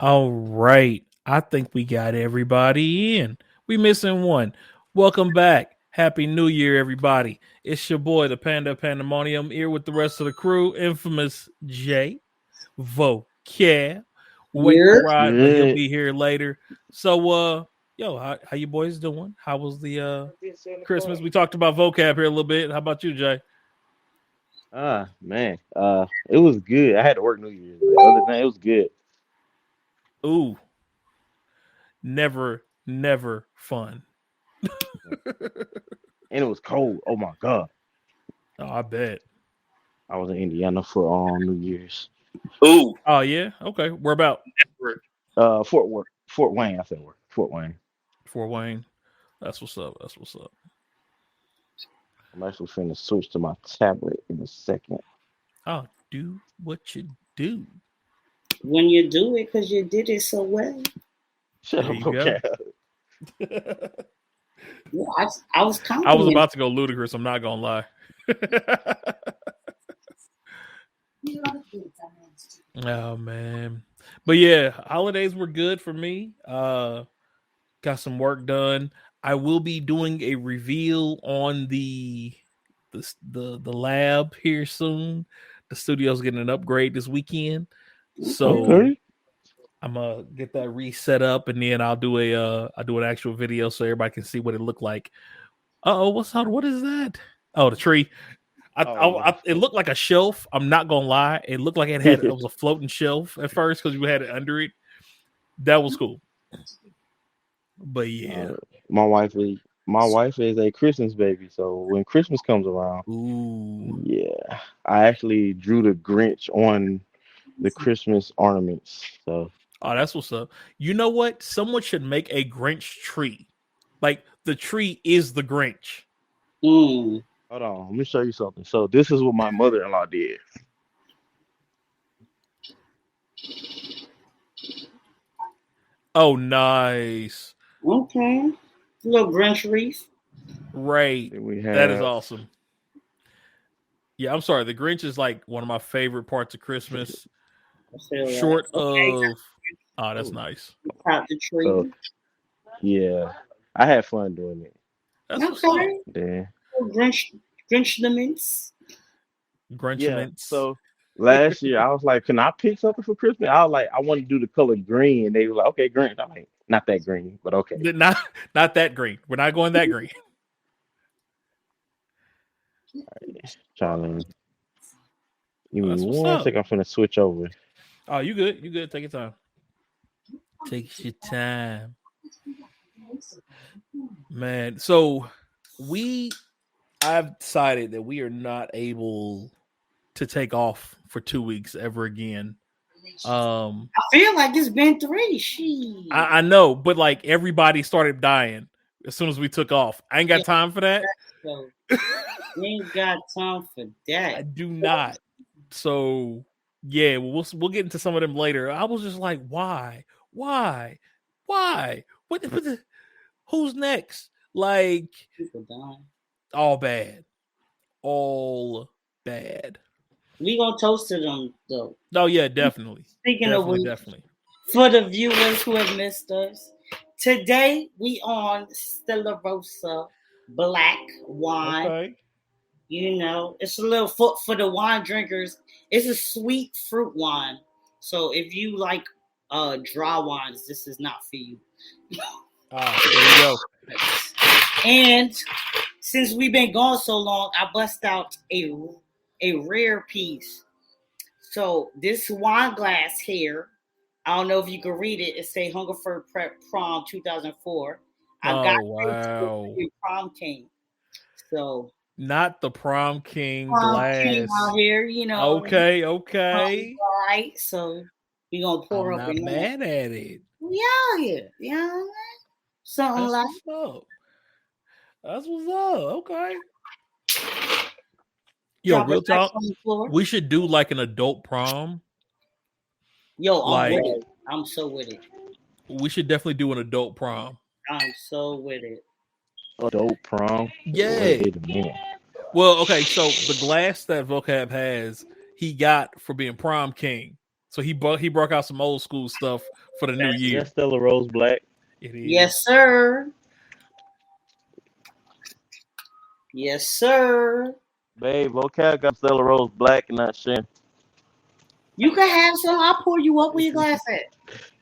All right. I think we got everybody in. We missing one. Welcome back. Happy New Year, everybody. It's your boy, the Panda Pandemonium, here with the rest of the crew. Infamous J. Vocab. We're waiting for Yeah. Rod, but he'll Good. be here later. So, yo, how you boys doing? How was the Christmas? We talked about vocab here a little bit. How about you, Jay? Man. It was good. I had to work New Year's, but other than that, it was good. Ooh, never fun. And it was cold. Oh my God. Oh, I bet. I was in Indiana for New Year's. Ooh. Oh yeah. Okay. Where about Fort Wayne. I said work. Fort Wayne. Fort Wayne? That's what's up. That's what's up. I'm actually finna switch to my tablet in a second. Oh, do what you do. When you do it, because you did it so well. Shut There up, you go. okay. Yeah, I was I was complimenting. about to go ludicrous. I'm not gonna lie. Oh man, but yeah, holidays were good for me. Got some work done. I will be doing a reveal on the lab here soon. The studio's getting an upgrade this weekend, so Okay. I'm gonna get that reset up, and then I'll do an actual video so everybody can see what it looked like. Oh, what's up? What is that? Oh, the tree. Oh It looked like a shelf. I'm not gonna lie. It looked like it was a floating shelf at first because you had it under it. That was cool. But yeah. uh, my wife is a Christmas baby, so when Christmas comes around, Ooh. yeah, I actually drew the Grinch on the Christmas ornaments. So Oh, that's what's up. You know what? Someone should make a Grinch tree. Like the tree is the Grinch. Mm. hold on, let me show you something. So this is what my mother-in-law did. Oh, nice. Okay. Little Grinch wreath. Right. Then we That is have awesome. Yeah, I'm sorry. The Grinch is like one of my favorite parts of Christmas. I feel that. Short Okay. of oh, that's oh, nice. Pop the so tree. yeah, I had fun doing it. That's what's up. Okay. Then Little Grinchlaments. yeah, Grinchments. so last year I was like, can I pick something for Christmas? I was like, I want to do the color green, and they were like, okay, green. I'm like, not that green, but okay. Not not that green. We're not going that green. Trying to give Oh, me that's what's one up. second. I'm finna switch over. Oh, you good? You good? Take your time. Take your time, man. So we, I've decided that we are not able to take off for 2 weeks ever again. Um, I feel like it's been three. She. I know, but like everybody started dying as soon as we took off. I ain't got Yeah. time for that. So we ain't got time for I that. do not. So yeah, we'll get into some of them later. I was just like, why, why? What the, who's next? Like People dying. all bad, all bad. We gonna toast to them though. Oh yeah, definitely, Speaking of definitely, which, definitely. for the viewers who have missed us, today we on Stella Rosa black wine. Okay. You know, it's a little for the wine drinkers. It's a sweet fruit wine. So if you like dry wines, this is not for you. Ah, there you go. And since we've been gone so long, I bust out a rare piece. So this wine glass here, I don't know if you can read it. It say Hungerford Prep Prom 2004. I got Oh this wow. when prom came. So Not the prom king prom came glass. out here, you know. Okay, All okay. right, so we gonna pour I'm up not in that. mad at it. We out here, you know, something That's like what's up. That's what's up. Okay. Yo, drop it real back talk. on the floor. We should do like an adult prom Yo, I'm Like, with it. I'm so with it. we should definitely do an adult prom. I'm so with it. Adult prom. Yeah. Wait a minute. Well, okay, so the glass that Vocab has, he got for being prom king. So he broke out some old school stuff for the new year. That's Stella Rose Black. It is. Yes, sir. Yes, sir. Babe, Vocab got Stella Rose Black and not Shin. You can have some. I'll pour you up with your glass at.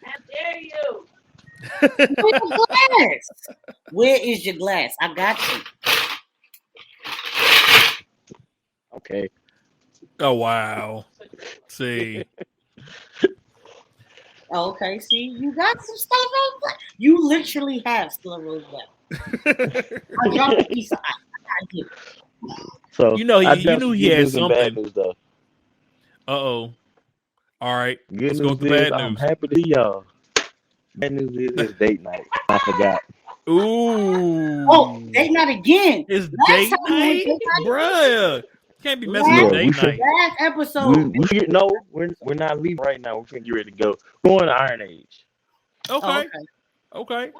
How dare you? Where's your glass? Where is your glass? I got you. Okay. Oh wow. See. Okay, see, you got some Stella Rose Black. You literally have Stella Rose Black. I dropped a piece of ice. I did. So You know I you got knew some he good had news and bad something. news, though. Uh-oh. All right. Good Let's news go with the is bad I'm news. happy to see y'all. Bad news is it's date night. I forgot. Ooh. Oh, date night again. It's Last date time we night? went date night. Bruh. Can't be messing Yeah, with we date should- night. Last episode. We're not leaving right now. We're finna get ready to go. We're going to Iron Age. Okay. Oh, okay. Okay.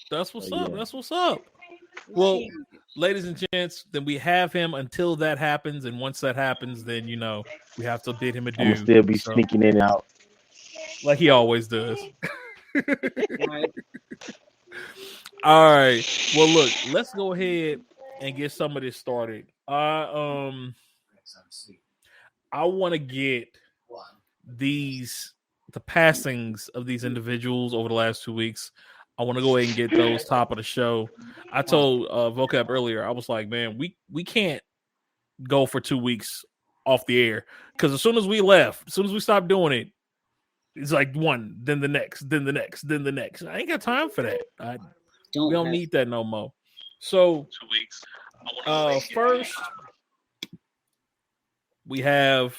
That's what's Oh, up. yeah. That's what's up. Well, ladies and gents, then we have him until that happens, and once that happens, then we have to bid him I'm gonna adieu. still be So, sneaking in and out. like he always does. Right. All right. Well, look, let's go ahead and get some of this started. I want to get the passings of these individuals over the last 2 weeks. I want to go ahead and get those top of the show. I told Vocab earlier, I was like, man, we can't go for 2 weeks off the air because as soon as we left, as soon as we stopped doing it, it's like one, then the next, then the next, then the next. I ain't got time for that. We don't need that no more. So 2 weeks. first we have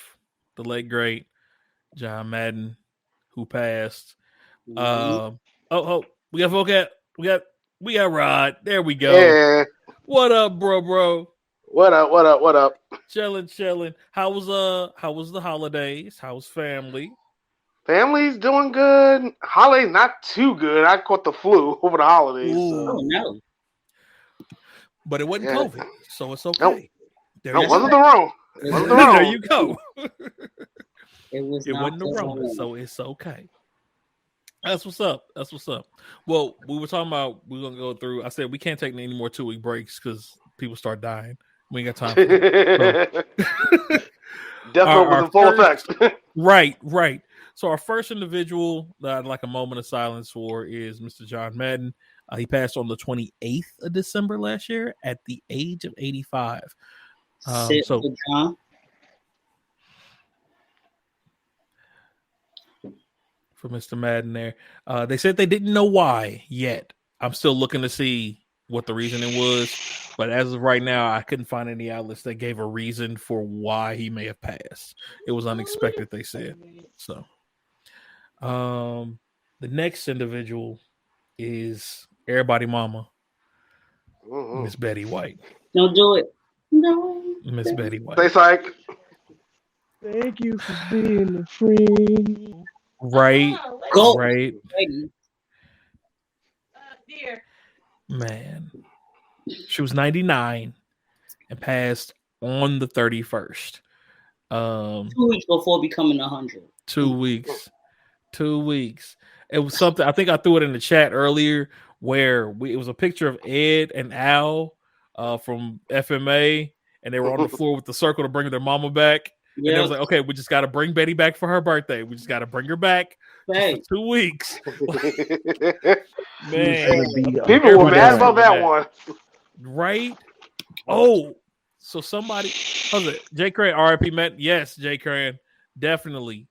the late great John Madden who passed. Oh, we got Vocab. We got Rod. There we go. Yeah. What up, bro? What up? Chilling. How was the holidays? How's family? Family's doing good. Holidays not too good. I caught the flu over the holidays. Ooh. Oh no. But it wasn't Yeah. COVID, so it's okay. Nope. There No, you wasn't go. the wrong. Wasn't the There wrong. you go. It was It not wasn't the the Rona, wrong. so it's okay. That's what's up. Well, we were talking about we're gonna go through. I said we can't take any more 2 week breaks because people start dying. We ain't got time for that. Death Our- Note was our in full first- effect. Right. So our first individual that I'd like a moment of silence for is Mr. John Madden. He passed on the 28th of December last year at the age of 85. Sit So with John. for Mr. Madden there, they said they didn't know why yet. I'm still looking to see what the reasoning was, but as of right now, I couldn't find any outlets that gave a reason for why he may have passed. It was unexpected, they said. So, the next individual is everybody mama, Mhm. Miss Betty White. Don't do it. No. Miss Betty White. Stay psych. Thank you for being a friend. Right, Go. right, Lady. Dear. man. She was 99 and passed on the 31st. 2 weeks before becoming 100. 2 weeks. 2 weeks. It was something. I think I threw it in the chat earlier where it was a picture of Ed and Al from FMA, and they were on the floor with the circle to bring their mama back. And they was like, okay, we just got to bring Betty back for her birthday. We just got to bring her back Hey. just for 2 weeks. Man, People were Everybody mad else about was that mad. one. right? Oh, so somebody, was it Jay Cran? RIP Matt. Yes, Jay Cran, definitely.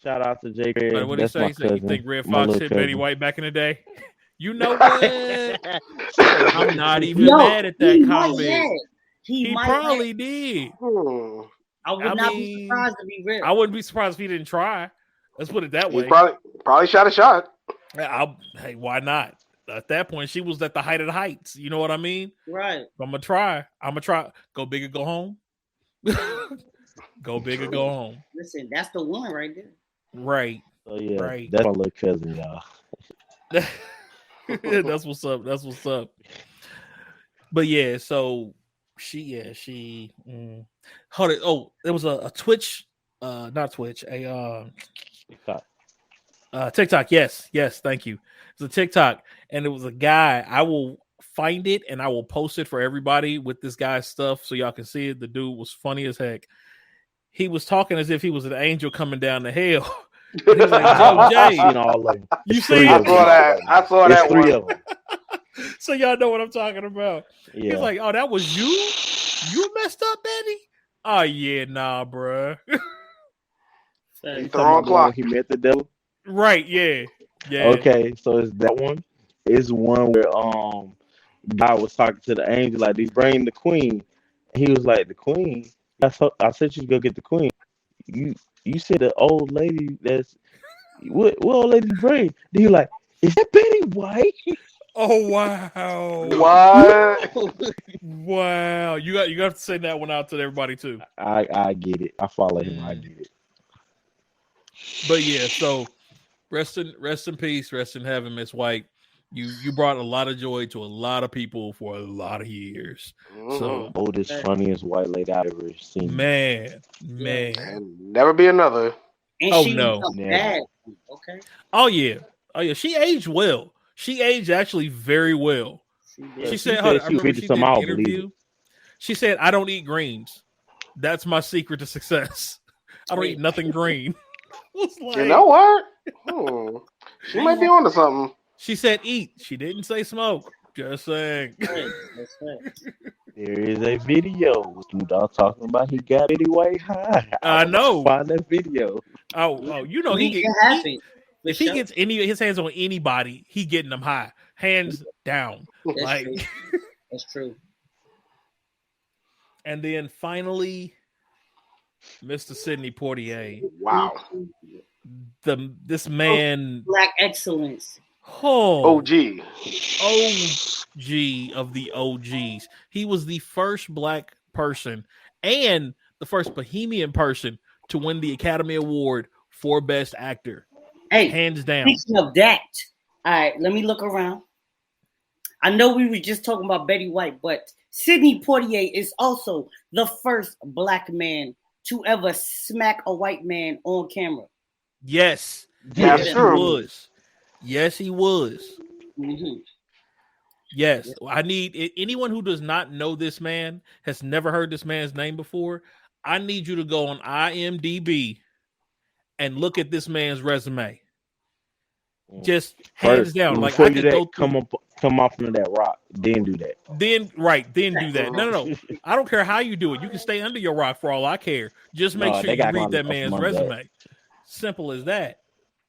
Shout out to Jay Craig. But what do you That's say? my He said, you cousin. think Red My Fox little hit Betty cousin. White back in the day? You know what? I'm not even No, mad at that he might comment. have. He might probably have. did. I would I not mean, be surprised to be real. I wouldn't be surprised if he didn't try. Let's put it that He way. probably shot a shot. Hey, why not? At that point, she was at the height of the heights. You know what I mean? Right. I'm gonna try. Go big or go home. Go big or go home. Listen, that's the one right there. Right. So yeah, Right. that's my little cousin, y'all. That's what's up. That's what's up. But yeah, so she hold it. Oh, there was a Twitch, not Twitch, TikTok. Yes, thank you. It's a TikTok, and it was a guy. I will find it and I will post it for everybody with this guy's stuff so y'all can see it. The dude was funny as heck. He was talking as if he was an angel coming down to hell. And he was like, Joe I've Jay, seen all of them. you It's see three I it? of saw them. that. I saw It's that three one. of them. So y'all know what I'm talking about. Yeah. He's like, oh, that was you? You messed up, Betty? Oh, yeah, nah, bruh. You Facts. talking The wrong about the one when clock. he met the devil? Right, yeah. Okay, so it's that one. It's one where God was talking to the angel like, "They bring the queen." And he was like, "The queen? I said you go get the queen. You you said the old lady that's what old lady bring?" Then he like, "Is that Betty White?" Oh, wow. What? Wow. You got to send that one out to everybody, too. I get it. I follow him. I get it. But yeah, so rest in peace, rest in heaven, Miss White. You brought a lot of joy to a lot of people for a lot of years. So Oldest, funniest white lady I've ever seen. man. And never be another. And Oh, she no. was a Never. bad one, okay? Oh yeah. She aged well. She aged actually very well. She Yeah, did. She she said, said I she was remember 50 she some, did an I don't believe interview. She said, I don't eat greens. That's my secret to success. I don't eat nothing green. Was You like, know what? She might be onto something. she said eat. She didn't say smoke. Just saying. Right, that's right. There is a video with some dog talking about he got Betty White high. I know. Find that video. Oh, you know I mean, he it get happened. if he gets his hands on anybody, he getting them high, hands down. That's Like, true. That's true. and then finally, Mr. Sidney Poitier, Wow. this man, Black excellence. OG. OG of the OGs. He was the first black person and the first Bohemian person to win the Academy Award for Best Actor. Hey, Hands down. speaking of that, all right, let me look around. I know we were just talking about Betty White, but Sidney Poitier is also the first black man to ever smack a white man on camera. Yes. That's Yes, true. he was. Yes, he was. Mm-hmm. Yes. I need anyone who does not know this man, has never heard this man's name before. I need you to go on IMDb and look at this man's resume. Just hands down. Like, before I you do could that, go come off from that rock. Then do that. then do that. No. I don't care how you do it. You can stay under your rock for all I care. Just make sure they you got read that my- man's my resume. Simple as that.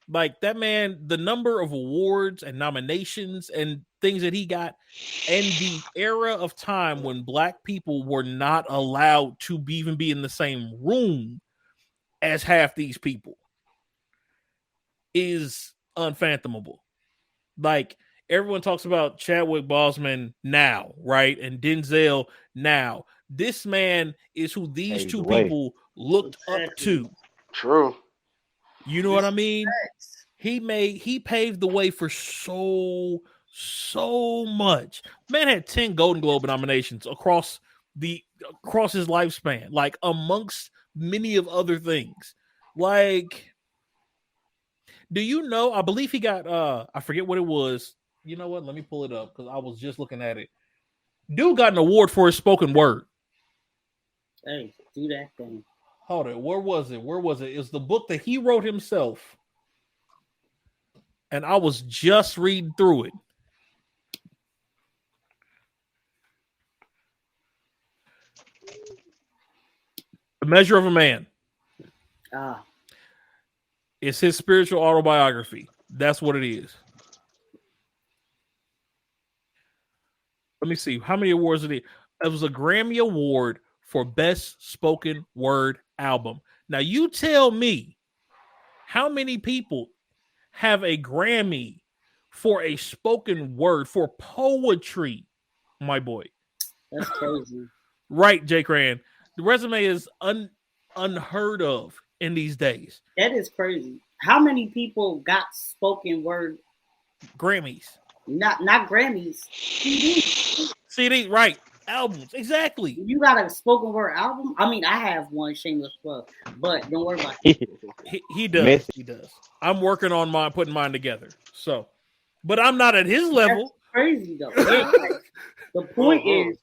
Like, that man, the number of awards and nominations and things that he got, and the era of time when black people were not allowed to even be in the same room as half these people is unfathomable. Like, everyone talks about Chadwick Boseman now, right? And Denzel now. This man is who these Paved two the way. people looked up to. True. You know what I mean? He paved the way for so much. Man had 10 Golden Globe nominations across his lifespan, like, amongst many of other things. Like, do you know? I believe he got I forget what it was. You know what? Let me pull it up because I was just looking at it. Dude got an award for his spoken word. Hey, do that thing. Hold it. Where was it? It's the book that he wrote himself. And I was just reading through it. The Measure of a Man. It's his spiritual autobiography. That's what it is. Let me see. How many awards did it? It was a Grammy Award for Best Spoken Word Album. Now, you tell me how many people have a Grammy for a spoken word, for poetry, my boy. That's crazy. Right, Jake Rand. The resume is unheard of in these days. That is crazy. How many people got spoken word? Grammys, Not Grammys. CD, right? Albums, exactly. You got a spoken word album? I mean, I have one, shameless plug, but don't worry about it. He does. Messy. He does. I'm working on putting mine together. So, but I'm not at his level. That's crazy though. Yeah, like, the point is,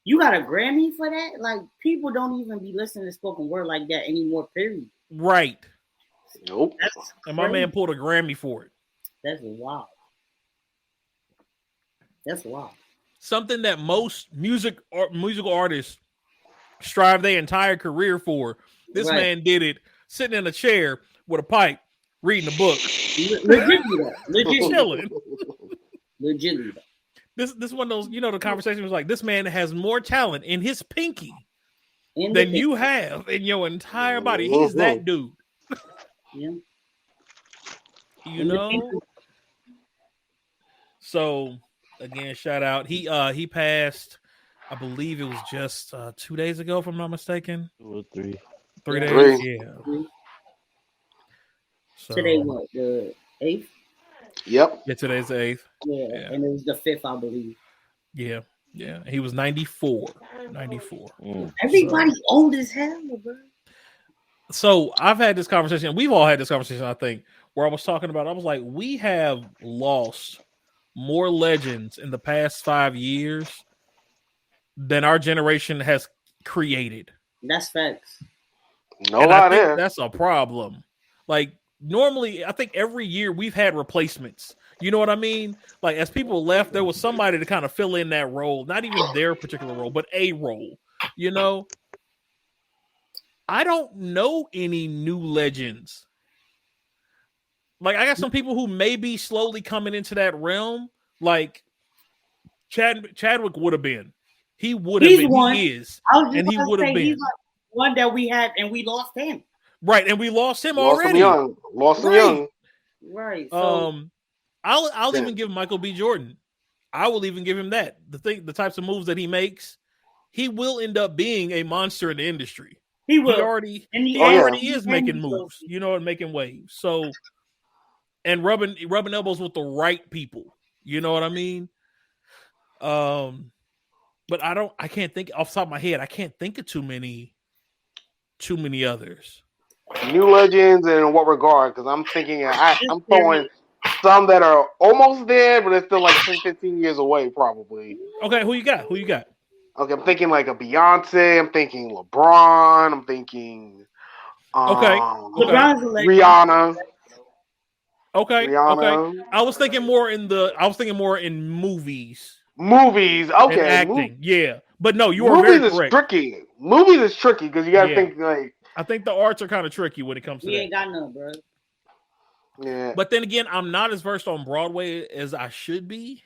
you got a Grammy for that? Like, people don't even be listening to spoken word like that anymore. Period. Right. Nope. And my man pulled a Grammy for it. That's wild. That's wild. Something that most musical artists strive their entire career for. This man did it sitting in a chair with a pipe, reading a book. Legit chilling. Legit. This one of those, the conversation was like, this man has more talent in his pinky than you have in your entire body. He's that dude. Yeah. So again, shout out. He passed, I believe it was just 2 days ago, if I'm not mistaken. 2 or 3. 3 days. Yeah. So, today what, the 8th? Yep. Yeah, today's the 8th. Yeah, and it was the 5th, I believe. Yeah. He was 94. 94. Everybody old as hell, bro. So I've had this conversation. We've all had this conversation, I think, where I was talking about, I was like, we have lost more legends in the past 5 years than our generation has created. That's facts. That's a problem. Like, normally, I think every year we've had replacements. You know what I mean? Like, as people left, there was somebody to kind of fill in that role. Not even their particular role, but a role. I don't know any new legends. Like, I got some people who may be slowly coming into that realm. Like, Chadwick would have been. He would have been. One. He is. And he would have been. He's like one that we had, and we lost him. Right, and we lost him already. Lost him young. Right. So, I'll even give Michael B. Jordan. I will even give him that. The types of moves that he makes, he will end up being a monster in the industry. He will. He already is making moves, and making waves. So, and rubbing elbows with the right people. You know what I mean? But I can't think off the top of my head. I can't think of too many others. New legends, and in what regard? Because I'm thinking, I'm throwing some that are almost there, but it's still like 10, 15 years away, probably. Okay, who you got? Okay, I'm thinking like a Beyonce. I'm thinking LeBron. I'm thinking Rihanna. Okay. Rihanna. Okay. I was thinking more in movies. Movies, okay. And acting, yeah. But no, you are very correct. Movies is tricky because you got to think like. I think the arts are kind of tricky when it comes to that. You ain't got none, bro. Yeah. But then again, I'm not as versed on Broadway as I should be.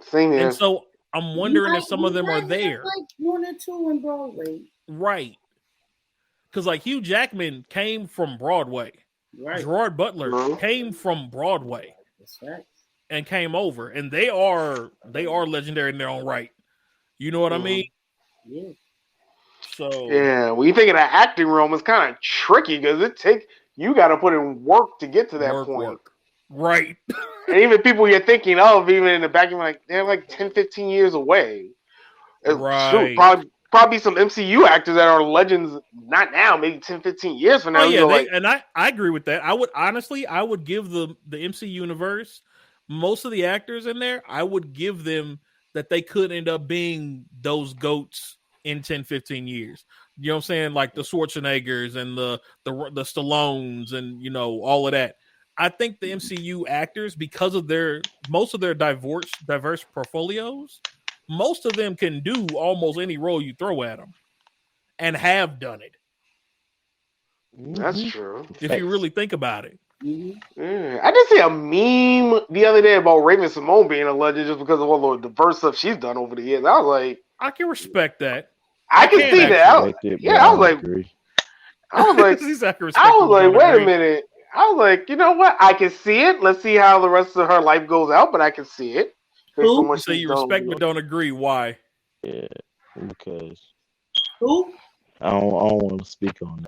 Same here. And so I'm wondering if some of them are there. Like 1 or 2 in Broadway. Right. Because like Hugh Jackman came from Broadway. Right. Gerard Butler came from Broadway. That's right. And came over. And they are legendary in their own right. You know what I mean? Yeah. So yeah, when you think of that acting realm, it's kind of tricky because you got to put in work to get to that point. Work. Right. And even people you're thinking of, even in the back, you're like, they're like 10, 15 years away. Right. Shoot, probably some MCU actors that are legends, not now, maybe 10, 15 years from now. Oh, yeah, and I agree with that. I would give the MC universe, most of the actors in there, I would give them that they could end up being those GOATs in 10, 15 years. You know what I'm saying? Like the Schwarzeneggers and the Stallones and, all of that. I think the MCU actors, because of most of their diverse portfolios, most of them can do almost any role you throw at them and have done it. That's true. If you really think about it. Yeah. I did see a meme the other day about Raven-Symoné being a legend just because of all the diverse stuff she's done over the years. I was like, I can respect that. I can see that. I was like, wait a minute. I was like, you know what? I can see it. Let's see how the rest of her life goes out, but I can see it. Who? So you respect but don't agree. Why? Yeah, because who? don't want to speak on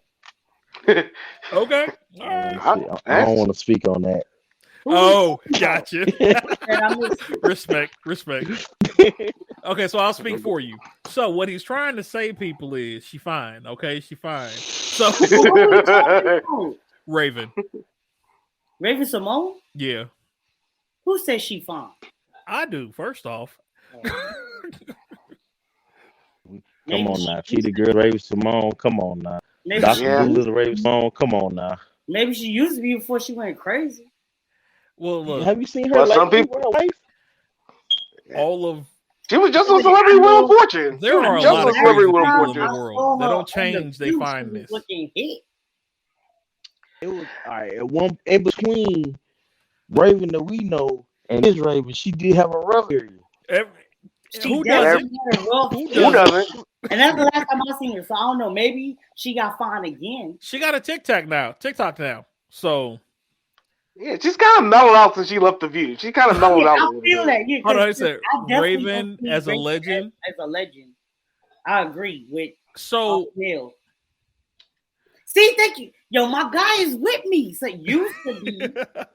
that. Okay. All right. I don't want to speak on that. Oh, gotcha. I missed it. Respect. Okay, so I'll speak for you. So what he's trying to say, people, is she fine. Okay, she fine. So Who are we talking about? Raven. Raven Simone? Yeah. Who says she fine? I do, first off. Come on now. Cheetah Girl, Raven Simone. Come on now. Maybe, Dr. Doolittle, Raven Simone. Come on now. maybe she used to be before she went crazy. Well, look, Have you seen her? Well, some lately, people- her life? all of She was just on Celebrity Wheel of Fortune. there are a Just lot on of crazy Celebrity people Wheel of in the Fortune. world that don't change. They find this. Looking hit. It was all right. At one in between Raven that we know and this Raven, she did have a rough period. Who She doesn't? definitely had a rough Who period. Who doesn't? And that's the last time I seen her. So I don't know. Maybe she got fine again. She got a TikTok now. So Yeah, she's kind of mellowed out since she left the View. She kind of mellowed out. I a little feel bit. that. Yeah, hold on, I 'cause said I definitely Raven don't see as a Raven legend. As a legend. I agree with So Neil. See, thank you. Yo, my guy is with me. So it used to be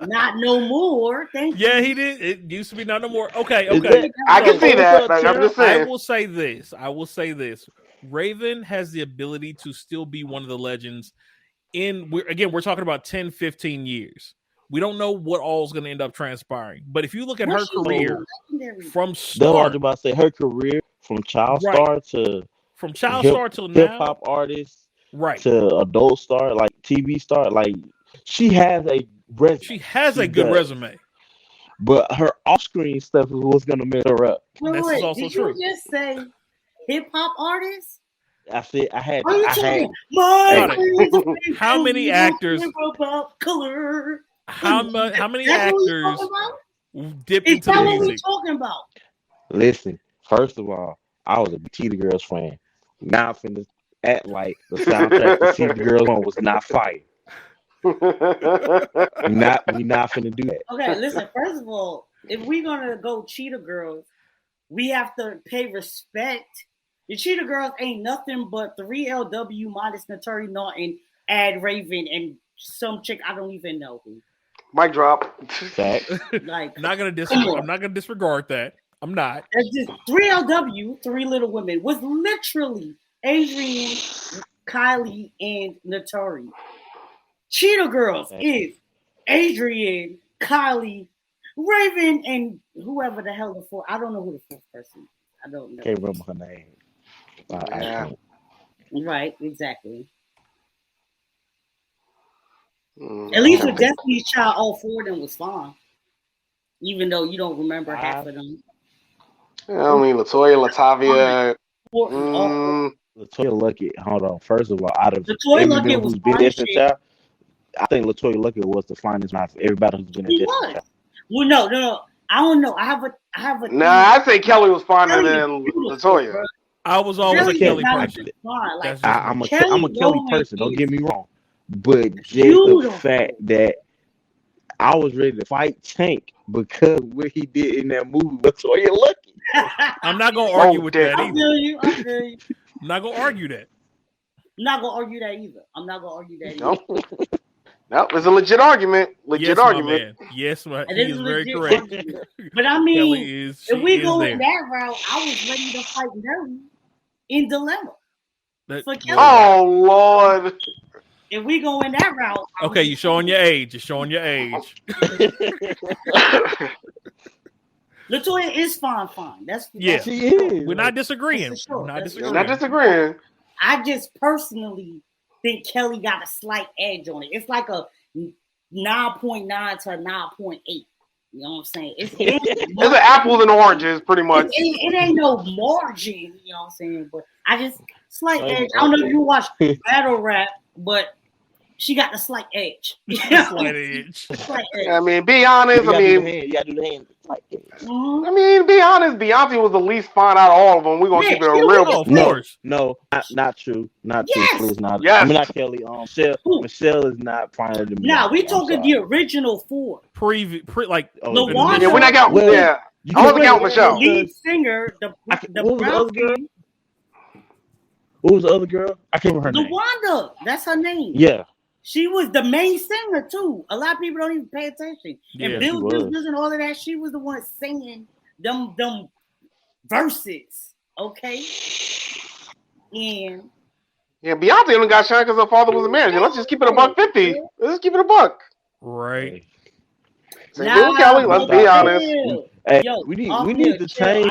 not no more. Thank you. yeah, he did. It used to be not no more. Okay. Is that- I can see that. What's Like, up, I'm just I saying. will say this. Raven has the ability to still be one of the legends we're talking about 10, 15 years. We don't know what all is going to end up transpiring. But if you look at her What's she career legendary? from That's what I was start, about to say. Her career from child star to from child hip- star till hip now, hop artist right? to adult star, like TV star, like she has a resume. She has a She good does. resume. But her off-screen stuff is what's gonna mess her up. This is also did true. you just say hip hop artist? I said I had. Are you I had. talking? My Hey. How many actors- About color. How many That's what we actors talking about? dip Is into that the what we music? talking about? Listen, first of all, I was a Cheetah Girls fan. Now I'm finna act like the soundtrack to Cheetah Girls one was not fire. We not finna do that. Okay, listen. First of all, if we're gonna go Cheetah Girls, we have to pay respect. The Cheetah Girls ain't nothing but 3LW minus Naturi Norton, Ad Raven, and some chick I don't even know who. Mic drop. Facts. Like, I'm not gonna disregard that. I'm not. that's just 3LW, Three Little Women, was literally Adrian, Kylie, and Naturi. Cheetah Girls is Adrian, Kylie, Raven, and whoever the hell the fourth. I don't know who the fourth person is. I don't know. Can't remember her name. Yeah. Right, exactly. Mm. At least with Destiny's Child, all four of them was fine. Even though you don't remember Wow. half of them. I mean, Latoya, Latavia. Four, all, Mm, Latoya Luckett. Hold on. First of all, out of Latoya everybody Luckett was who's been fine Destiny's shit. Child, I think Latoya Luckett was the finest out of everybody who's been in He Destiny's was. Child. Well, no. I don't know. I have a. nah, I'd say Kelly was finer Kelly than is beautiful, Latoya. bro. I was always Kelly a Kelly is not person. just fine. Like, That's just I'm a Kelly Kelly Rowland person. Don't is get me wrong, but just beautiful. the fact that I was ready to fight Tank because what he did in that movie with Latoya Luckett. I'm not gonna argue with damn. that I either. feel you. I feel you. I'm not gonna argue that. I'm not gonna argue that either. I'm not gonna argue that either. No, no, it's a legit argument. Legit Yes, argument. my man. Yes, my, And he this is is very legit correct. argument. But I mean, Kelly is. if we go there. in that route, I was ready to fight Nelly in Dilemma. That- For Kelly. Oh Lord. If we go in that route, I Okay, was- you're showing your age. You're showing your age. Latoya is fine. That's Yeah. She is. We're not disagreeing. That's for sure. We're not That's for I'm disagreeing. not disagreeing. I just personally think Kelly got a slight edge on it. It's like a 9.9 to a 9.8. You know what I'm saying? It ain't It's an apples and oranges, pretty much. it ain't no margin, you know what I'm saying? But I just slight Okay. edge. I don't know if you watch battle rap, but she got the slight edge. Slight edge. Slight edge. I mean, be honest. You I gotta do the mean, hand. You gotta do the hand. Like, Mhm. I mean, be honest. Beyonce was the least fine out of all of them. We're gonna Yeah, keep it she a real. was. Oh, of no, course. no, not true. Not Yes. true. Please not. Yes. I mean, not Kelly. Michelle. Who? Michelle is not finer than me. Nah, we I'm talking sorry. the original four. Like Oh, LaWanda- Yeah, we're not counting. Well, Yeah, you I wasn't can't- counting The Michelle. lead singer, the what was the brown other girl? skin. What was the other girl? I can't remember her name. Wanda, that's her name. Yeah. She was the main singer too. A lot of people don't even pay attention. Yeah, and Bill and all of that, she was the one singing them verses. Okay. And yeah, Beyonce only got shine because her father was a manager. Let's just keep it a $150. Let's just keep it a buck. Right. Same thing with Kelly. Let's be honest. Hey, Yo, we need to change.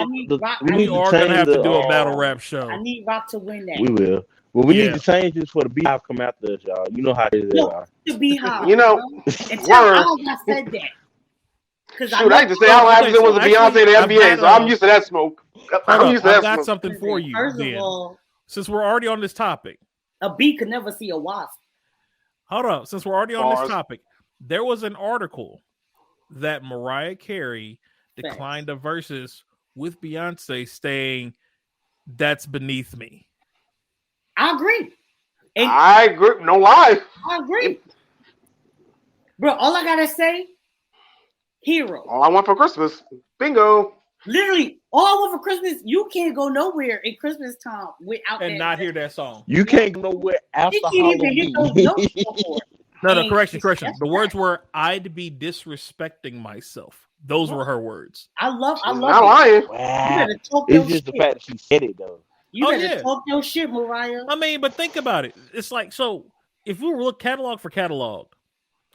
We are gonna have to do a battle rap show. I need Rock to win that. We will. Well, we need to change this for the Beehive come after us, y'all. You know how it is. The Beehive. You know, until I said that. Shoot, I hate to say how happy it was with Beyonce and the NBA, so I'm used to that smoke. I've got something for you. First of all, since we're already on this topic, a bee could never see a wasp. Hold on, since we're already on this topic, there was an article that Mariah Carey declined the verses with Beyonce, saying that's beneath me. I agree. I agree. No lie. I agree. Bro, all I gotta say, hero. All I want for Christmas. Bingo. Literally, all I want for Christmas, you can't go nowhere in Christmas time without and not hear that song. You can't go nowhere after Halloween. No, correction. The words were, "I'd be disrespecting myself." Those were her words. I love not lying. Wow. It's just the fact that she said it though. You better talk your shit, Mariah. I mean, but think about it. It's like, so if we look catalog for catalog,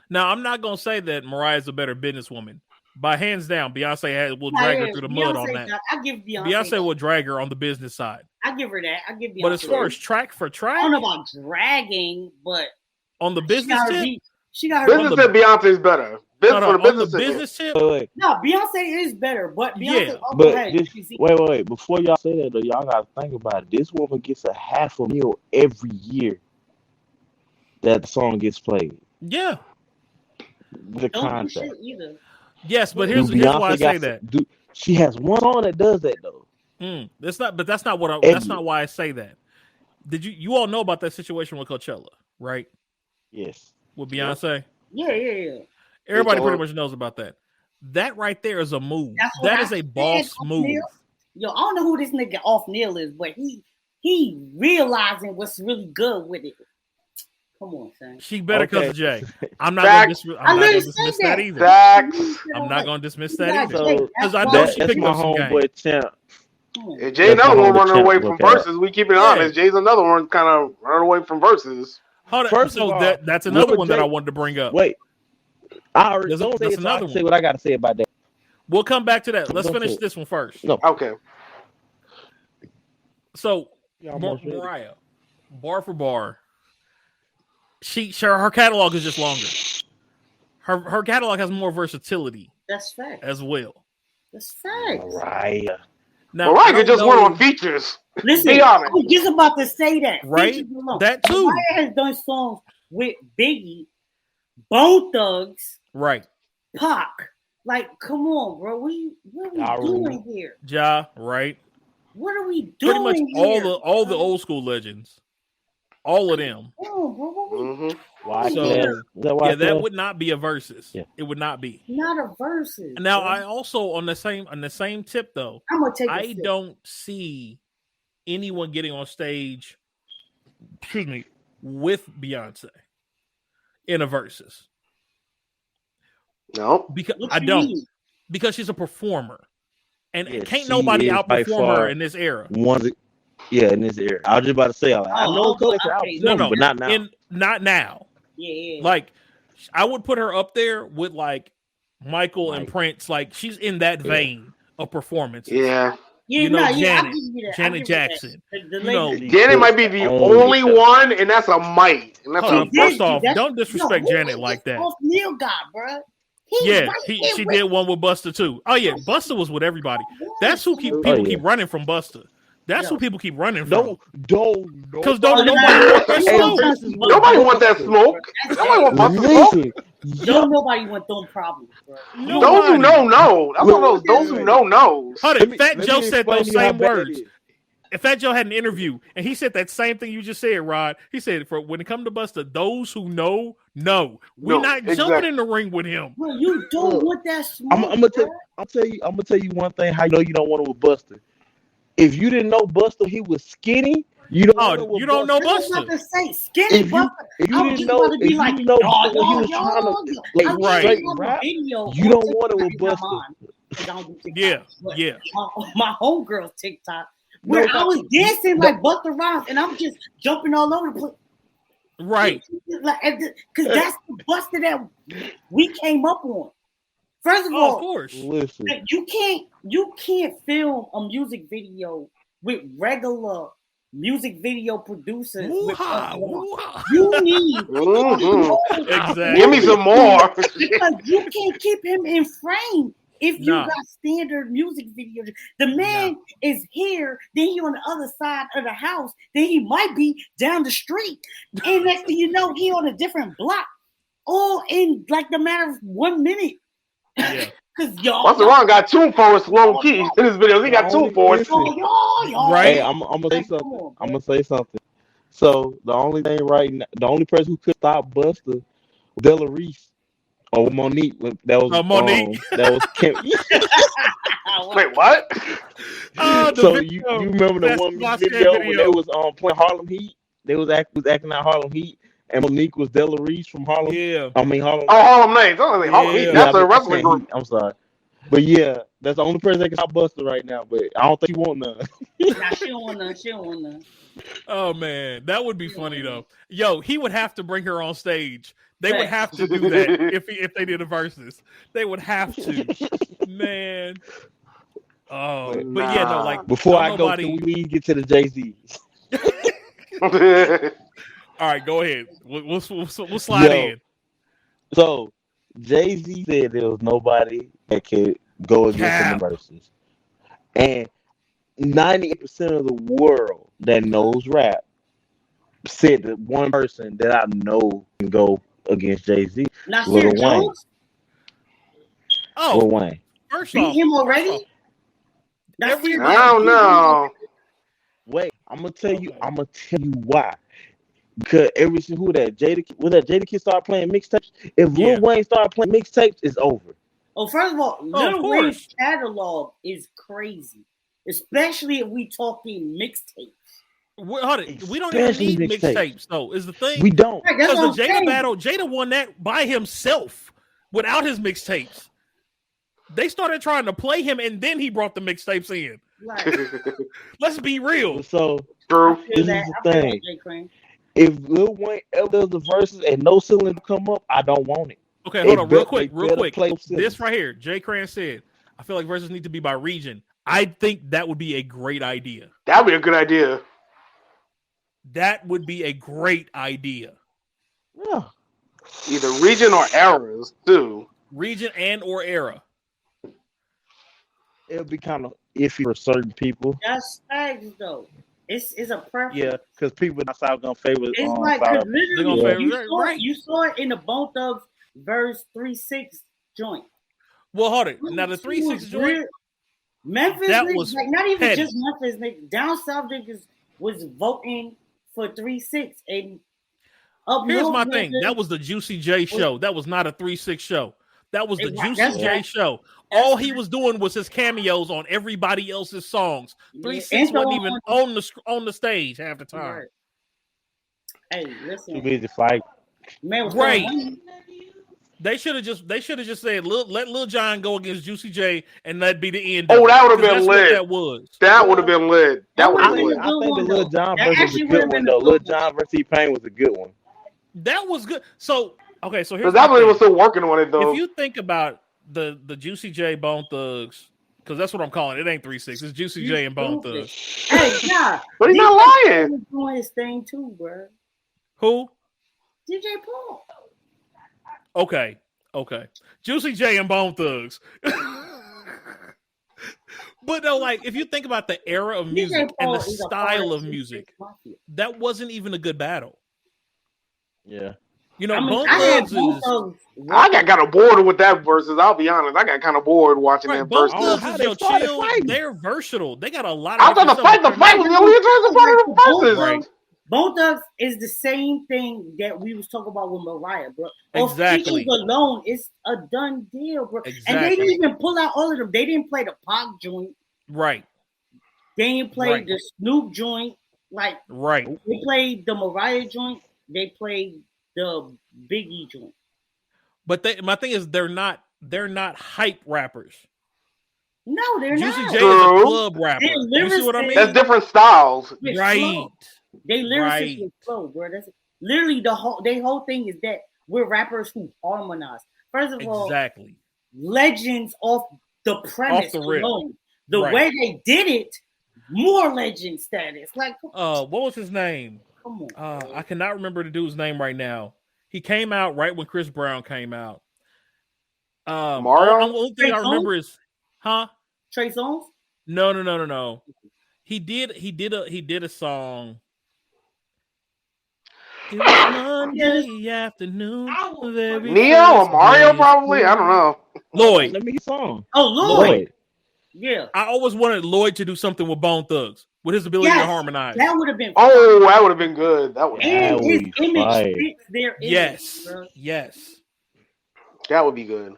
now I'm not gonna say that Mariah's a better businesswoman. By hands down, Beyonce will drag her through the mud on that. I give Beyonce will drag her on the business side. I give her that. I give Beyonce. But as far as track for track, I don't know about dragging, but on the business tip, she got her business tip. Beyonce's better. For the business tip. No, Beyonce is better, but Beyonce wait. Before y'all say that, though, y'all gotta think about it. This woman gets $500,000 every year that the song gets played. Yeah. The concept. Yes, but here's why I say that. She has one song that does that though. That's not why I say that. Did you all know about that situation with Coachella, right? Yes. With Beyonce? Yeah. Everybody pretty much knows about that. That right there is a move. That is a boss move. Yo, I don't know who this nigga Off Neil is, but he realizing what's really good with it. Come on, son. She better come to Jay. I'm not going to dismiss that either. I'm not going to dismiss that either. Because I know she picked up some game. Yeah, Jay's another one running away from verses. We keep it honest. Jay's another one kind of running away from verses. First of all, that's another one that I wanted to bring up. Wait. I already don't say another one. Say what I got to say about that. We'll come back to that. Let's finish this one first. No. Okay. So, Mariah, bar for bar, her catalog is just longer. Her catalog has more versatility. That's fact. As well. That's fact. Mariah. Now, Mariah just went on features. Listen, I was just about to say that. Right? That too. Mariah has done songs with Biggie, Bone Thugs, right? Pac. Like, come on, bro. What are we doing here? Ja, right? What are we doing? Pretty much here, all the old school legends. All of them. Oh, bro, that would not be a versus. Yeah. It would not be. Not a versus. Now, bro. I also on the same tip though. I'm gonna take. I don't see anyone getting on stage. Excuse me, with Beyonce in a versus. No, because I don't. Mean? Because she's a performer, and can't nobody outperform her in this era. In this era. I was just about to say, I know Cole can outperform, but not now. Not now. Yeah. Like, I would put her up there with like Michael and Prince. Like, she's in that vein of performance. Yeah. Janet Jackson. Janet might be the only one, and that's a might. And that's first off, don't disrespect Janet like that. Neil got, bro. She did one with Busta too. Oh yeah, Busta was with everybody. That's who people keep running from Busta. That's who people keep running from. Because nobody want that smoke. Nobody want that smoke. Nobody want Busta smoke. Nobody want them problems, bro. Those who know. That's what those who know. Fat Joe said those same words. If Fat Joe had an interview and he said that same thing you just said, Rod, he said, "For when it comes to Busta, those who know. We're not jumping in the ring with him." Bro, you don't want that smoke. I'm gonna tell you one thing. How you know you don't want it with Busta? If you didn't know Busta, he was skinny. You don't Oh, know what you don't know I was about Busta. to say skinny If you Busta. if you I was didn't just know about to if be you like, didn't know y'all, what he was y'all, trying y'all. to like I think straight it's on the rap, video you on don't TikTok. want it with It's not Busta. mine because I don't do TikTok. Yeah, But yeah. my homegirl's TikTok where I was dancing like Busta Rhymes and I'm just jumping all over the place. Right. Because that's the Busta that we came up on. First of Oh, of all, course. Listen, you can't film a music video with regular music video producers with Woo-ha, Busta Rhymes. woo-ha. You need Exactly. Give me some more. because you can't keep him in frame if you Nah. got standard music videos. The man is here, then he on the other side of the house, then he might be down the street, and next thing you know, he on a different block, all in like the matter of 1 minute. Yeah. Cause y'all, Busta Rhymes got tune for us low key in his videos. He got tune for us. listen. y'all, Right. Hey, I'm gonna say Like, come something. on, I'm bro. gonna say something. So the only thing right now, the only person who could stop Busta was Della Reese or Monique. That was Monique. that was Kim. Wait, what? Oh, the So video. you remember the That's one my music video when they was playing Harlem Heat? They was acting out Harlem Heat, and Monique was Della Reese from Harlem. Yeah. I mean Harlem. Oh, Harlem Names. Oh, like, Harlem Heat. Yeah. That's I a mean, I wrestling can't group. Heat. I'm sorry, but yeah, that's the only person that can stop Busta right now. But I don't think he want none. Nah, she don't want none. She don't want none. Oh man, that would be funny though. Yo, he would have to bring her on stage. They would have to do that if they did a versus. They would have to. Man. Oh, but yeah, no, like Before don't I go, nobody. can we get to the Jay-Z? All right, go ahead. We'll slide in. So Jay-Z said there was nobody that could go against him in Cap. verses, and 98% of the world that knows rap said that one person that I know can go against Jay-Z, Now, Lil Sir Wayne. Jones Oh, Lil Wayne. first beat off, him already. That's every- Sir I Jones don't know. Wait, I'm gonna tell you why. Because ever since Jada Kid started playing mixtapes, if Yeah. Lil Wayne started playing mixtapes, it's over. Oh, first of all, of Lil Wayne's course. catalog is crazy, especially if we talking mixtapes. Hold it. We don't even Especially need mixtapes. mixtapes, though. Is the thing We don't. Right, that's because the what I'm Jada saying. battle, Jada won that by himself without his mixtapes. They started trying to play him, and then he brought the mixtapes in. Right. Let's be real. So True. this is the thing. If Lil Wayne ever does the verses and no ceiling come up, I don't want it. Okay, hold on, real quick. Play This right here, Jay Cran said, "I feel like verses need to be by region." I think that would be a great idea. That'd be a good idea. That would be a great idea. Yeah. Either region or eras too. Region and or era. It'll be kind of iffy for certain people. That's facts though. It's a preference. Yeah, because people outside gonna favor. It's like South. They're gonna literally favor you saw it in the Bone Thugs verse 3-6 joint. Well, hold it. Now the 3-6 joint. Memphis that niggas, was like not even petty. just Memphis niggas, down south niggas was voting for 3-6 and up Here's north my niggas, thing. That was the Juicy J show. That was not a 3-6 show. That was the That's Juicy J right. show. All he was doing was his cameos on everybody else's songs. 3-6 and wasn't even on the stage half the time. Right. Hey, listen, Too busy fight. man was Right. throwing money. They should have just said let Lil Jon go against Juicy J and that'd be the end. Oh, of it. that would have 'Cause been that's what lit. that was. That would have been lit. That would have been lit. I think the Lil Jon That verse was a actually good would've one been though. a Lil good one. Jon versus T-Pain was a good one. That was good. So okay, so here's Because that's my when they were thing. still working on it though. If you think about the Juicy J Bone Thugs, because that's what I'm calling it. It ain't 3-6. It's Juicy J and Bone stupid. Thugs. Hey, nah, But he's not lying. was doing his thing too, bro. Who? DJ Paul. Okay. Juicy J and Bone Thugs. But no, like if you think about the era of music and Paul the is a style part of music, Mafia. that wasn't even a good battle. Yeah. You know, I mean, Bone I had Thugs both is of I got kind of bored with that versus. I'll be honest. I got kind of bored watching right. that Bone versus. Thugs how is they yo started chill. fighting. They're versatile. They got a lot I of thought different the fight was the only interesting part of the verses. Right. Bone Thugs is the same thing that we was talking about with Mariah, bro. Exactly. Features alone, it's a done deal, bro. And they Exactly. didn't even pull out all of them. They didn't play the Pac joint. Right. They didn't play Right. the Snoop joint. Like Right. they played the Mariah joint, they played the Biggie joint. But my thing is they're not hype rappers. No, they're Juicy not. J is a True. club rapper. They're You see what I lyricists. mean? That's different styles. With Right. flow. They lyricists Right. with flow, bro. That's literally the whole thing is that we're rappers who harmonize. First of all, Exactly. legends off the premise the rip. alone. The Right. way they did it, more legend status. Like, What was his name? come on. I cannot remember the dude's name right now. He came out right when Chris Brown came out. Mario? The only thing I remember is, Trey Songz? No. He did a song. It was Monday afternoon. Neo or Mario, probably? I don't know. Lloyd. Let me get a song. Oh, Lloyd. Yeah. I always wanted Lloyd to do something with Bone Thugs, with his ability to harmonize. That would have been Oh, that would have been good. That would and would his be image fire. fits their image. Yes. Bro. Yes. that would be good.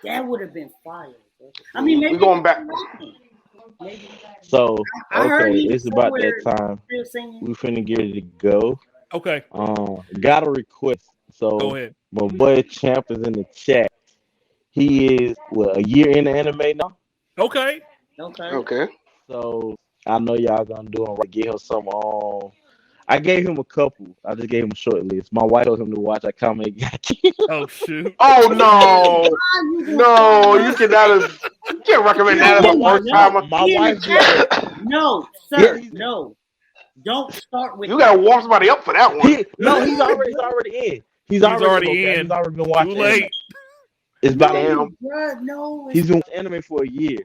That would have been fire. Bro. I mean, maybe We're going back. Maybe. So I heard okay, he it's about somewhere that time. still singing. We finna get ready to go. Okay. Got a request. So Go ahead. my boy Champ is in the chat. He is a year in the anime now. Okay. Okay. So I know y'all gonna do him right. Give him some. I gave him a couple. I just gave him a short list. My wife told him to watch. I comment. Oh shoot. Oh no, no! You can't recommend that as a first timer. My wife. No, sir. Yeah. No. Don't start with You gotta warm somebody up for that one. He's already in. He's already in. He's already been watching. Too late. Anime. It's about Damn. Bruh, no. He's been watching anime for a year.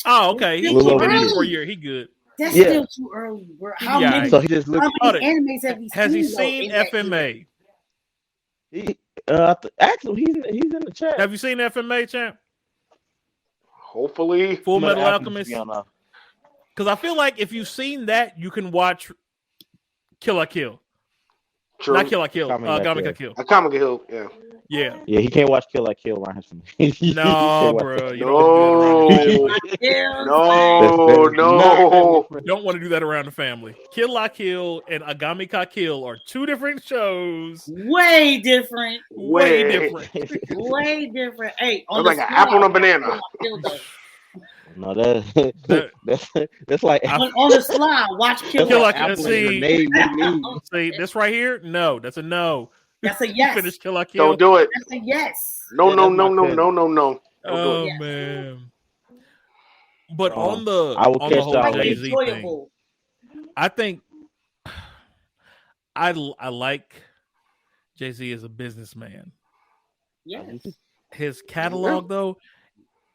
Oh, okay. He's Little been in early. for a year. He good. That's Yeah. still too early, bro. How Yeah. many, So he just looked. how many animes have he seen? Has he though, seen in that year? FMA? Actually, he's in the chat. Have you seen FMA, champ? Hopefully. Full Metal After Alchemist? this, Because I feel like if you've seen that, you can watch Kill la Kill. True. Not Kill la Kill. Kamikaze. Gamika Kill. A comic hill. Yeah. Yeah. Yeah, he can't watch Kill la Kill around his family. No, bro. You No. don't No. No. don't want to do that around the family. Kill la Kill and Agami Ka Kill are two different shows. Way different. Way Way. different. Way different. Hey, on It's like the an apple and a slide, banana. No, that's like on the slide, watch Kill Kill La la Kill. Kill. See, See, this right here? No, that's a no. That's a yes. Finish Kill la Kill. Don't do it. That's a yes. No, Yeah, no, that's no, my no, cousin. no, no, no. Oh Yeah. man. But I will on the catch whole y'all Like later. Jay-Z thing, enjoyable. I think I like Jay-Z as a businessman. Yes. His catalog though,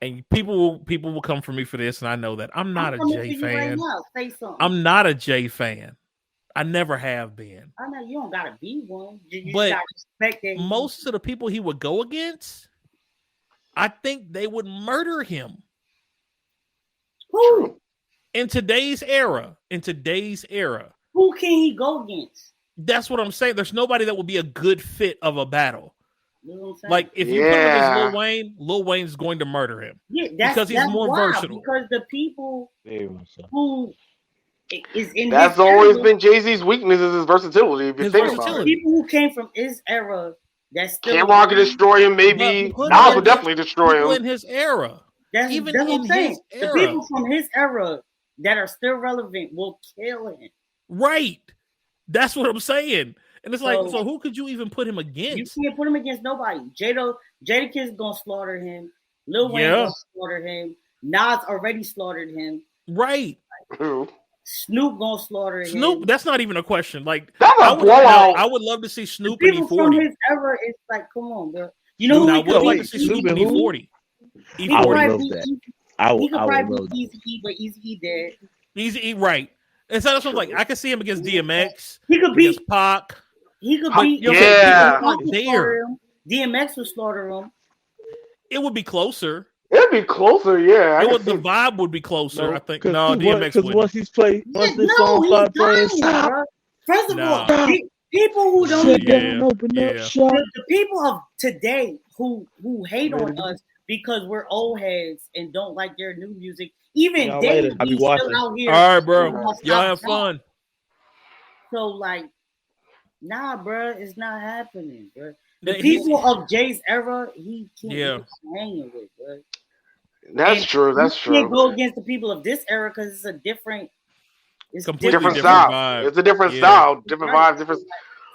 and people will come for me for this, and I know that I'm not a coming Jay to you right fan. now. Say something. I'm not a Jay fan. I never have been. I know you don't gotta be one. You But gotta respect that. Most of the people he would go against, I think they would murder him who in today's era. who can he go against? That's what I'm saying. There's nobody that would be a good fit of a battle. You know what I'm saying? Like if you put him Yeah. against Lil Wayne's going to murder him. yeah, because he's that's more wild, versatile. Because the people Very much so. who is in That's his always era, been Jay-Z's weakness is his versatility. If you His think about versatility. it. people who came from his era. That's still Cameron could destroy him, maybe. But put Nas him would definitely destroy People him. in his era. That's even what I'm in saying. his The era. people from his era that are still relevant will kill him. Right. That's what I'm saying. And it's like, So- so who could you even put him You against? can't put him against nobody. Jadakiss gonna slaughter him. Lil Wayne Yeah. gonna slaughter him. Nas already slaughtered him. Right. Snoop gonna slaughter him. Snoop, that's not even a question. Like That's a I would, blowout. I would love to see Snoop The in people E40. from his era is like, come on, bro. You know Now, who I he would could love be? to see Snoop Snoop in and who? E40. He could I would E40. love probably that. be I he would could love probably that. be Easy E, but Easy E dead. Easy, right. And so that's what I'm like. I can see him against DMX, He could be against Pac. he could But be you know, Yeah. people aren't there. DMX would slaughter him. It would be closer. It'd be closer, yeah. I It can would, the see- vibe would be closer. I think. Because No, DMX once wouldn't. he's played, once this No, song he's starts playing, dying, bro. First of Nah. all, people who don't sit even down, open up Yeah. shop. the people of today who hate on us because we're old heads and don't like their new music. Even Y'all they later. I'll be be still watching. out here. All right, bro. Stop, Y'all have stop. fun. So like, nah, bro, it's not happening, bro. The He's- people of Jay's era, he can't Yeah. be hanging with, bro. That's And true. That's you can't true. go against the people of this era because it's a different, it's Completely Different different style. vibe. It's a different Yeah. style, different Right. vibe, different.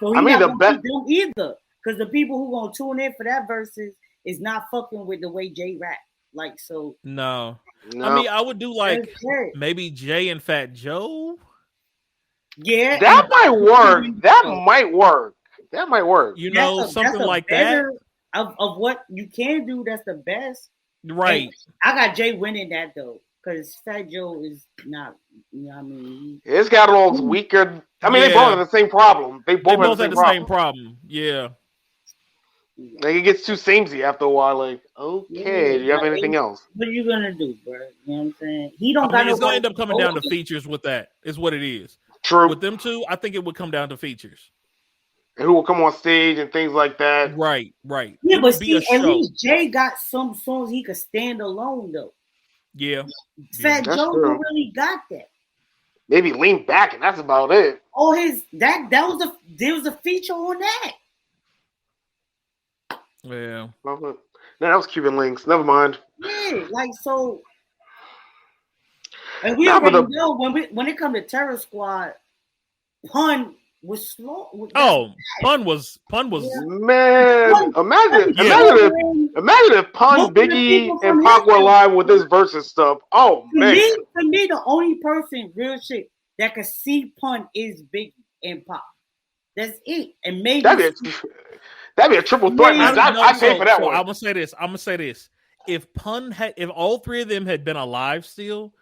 So I he mean, not the gonna beat them either, because the people who gonna tune in for that versus is not fucking with the way Jay rap. Like, so No. No, I mean, I would do like that's it. maybe Jay and Fat Joe. Yeah, that and might work. That might work. That might work. You that's know, a- something that's a like that. better of what you can do. That's the best. Right. I got Jay winning that though, because Fat Joe is not. You know what I mean? His catalog's weaker. I mean, they both Yeah. have the same problem. They They both both have had the same the problem. same problem. Yeah. Like, it gets too samey after a while. Like, okay, do you have like, anything else? What are you gonna do, bro? You know what I'm saying? He don't I got mean, it's gonna nobody end up coming down to features with that. Is what it is. True. With them two, I think it would come down to features. And who will come on stage and things like that. Right. Right. Yeah, It but would be a see, at show. least Jay got some songs he could stand alone though. Yeah. Fat That's Joe true. don't really got that. Maybe lean back, and that's about it. Oh, there was a feature on that. Yeah. No, that was Cuban Links. Never mind. Yeah, like so. And we Nah, but already know when it comes to Terror Squad, Pun was slow. Oh, Pun was. Man, imagine Yeah. if Pun, Most of the Biggie, people and from Pac his were live with this versus stuff. Oh To man, me, the only person, real shit, that could see Pun is Biggie and Pop. That's it. And maybe that'd be a triple threat match. I'd pay for that one. I'm gonna say this. If all three of them had been alive still,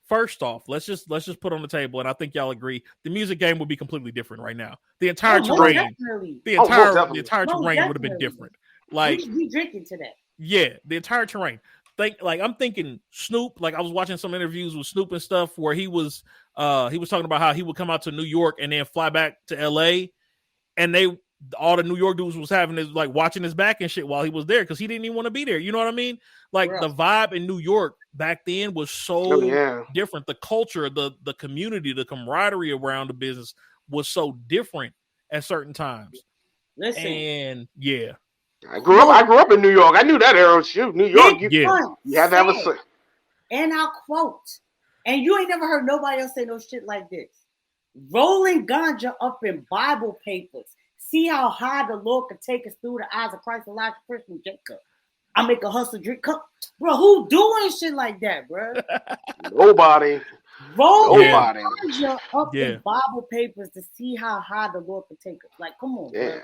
first off, let's just put on the table, and I think y'all agree, the music game would be completely different right now. The entire terrain, the entire terrain would have been different. Like we drinking to that. Yeah, the entire terrain. I'm thinking Snoop. Like I was watching some interviews with Snoop and stuff where he was talking about how he would come out to New York and then fly back to LA, and all the New York dudes was having is like watching his back and shit while he was there because he didn't even want to be there. You know what I mean? Like the vibe in New York back then was so different. The culture, the community, the camaraderie around the business was so different at certain times. Listen, and yeah. I grew up in New York. I knew that era. Shoot, New York, you have to have a say. And I'll quote, and you ain't never heard nobody else say no shit like this. Rolling ganja up in Bible papers. See how high the Lord could take us through the eyes of Christ, Elijah, Christian, Jacob. I make a hustle drink cup. Bro, who doing shit like that, bro? Nobody. Rolling ganja up in Bible papers to see how high the Lord could take us. Like, come on, bro.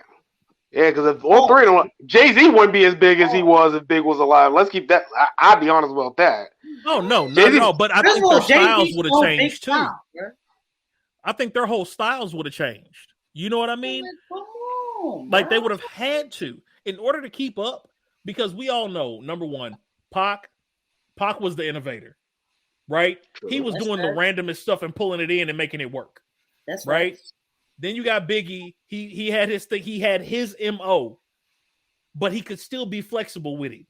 Yeah, because if all three of them, Jay-Z wouldn't be as big as he was if Big was alive. Let's keep that. I'll be honest about that. Oh, no, not at all. But I think their styles would have changed too. Style, I think their whole styles would have changed. You know what I mean? Come on, like they would have had to in order to keep up, because we all know, number one, Pac was the innovator, right? True. He was doing the randomest stuff and pulling it in and making it work. That's right. Then you got Biggie. He had his thing. He had his MO, but he could still be flexible with it.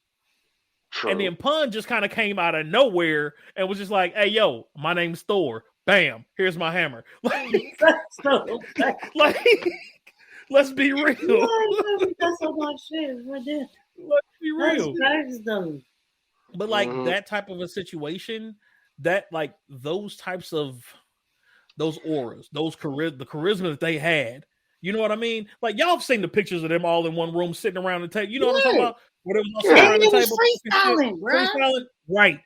True. And then Pun just kind of came out of nowhere and was just like, "Hey, yo, my name's Thor. Bam, here's my hammer." Like, let's be real. That's so much shit right there. Let's be real. That's but like that type of a situation, that like those types of those auras, the charisma that they had. You know what I mean? Like y'all have seen the pictures of them all in one room sitting around the table. You know what I'm talking about? Where they was all sitting around the table. Freestyling, right?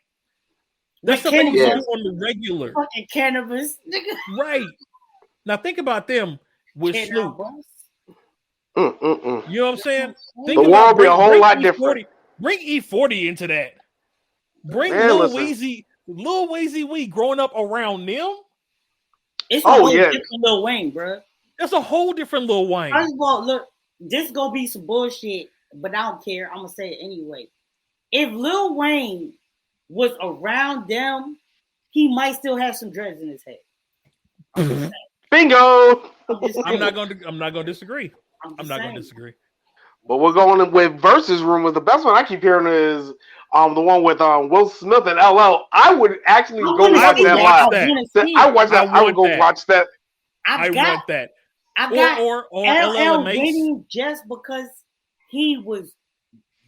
That's the thing you do on the regular. Fucking cannabis, nigga. Right. Now think about them with Snoop. You know what I'm saying? The world be a whole lot different. Bring E40 into that. Bring Lil Weezy Wee growing up around them. It's a whole different Lil Wayne, bro. That's a whole different Lil Wayne. First of all, look, this gonna be some bullshit, but I don't care. I'm gonna say it anyway. If Lil Wayne was around them, he might still have some dreads in his head. Bingo. I'm not gonna disagree. I'm not gonna disagree. But we're going with versus rumors. The best one I keep hearing is the one with Will Smith and LL. I would actually go watch that live. I would go watch that. I want that. I got Or LL Mace. winning just because he was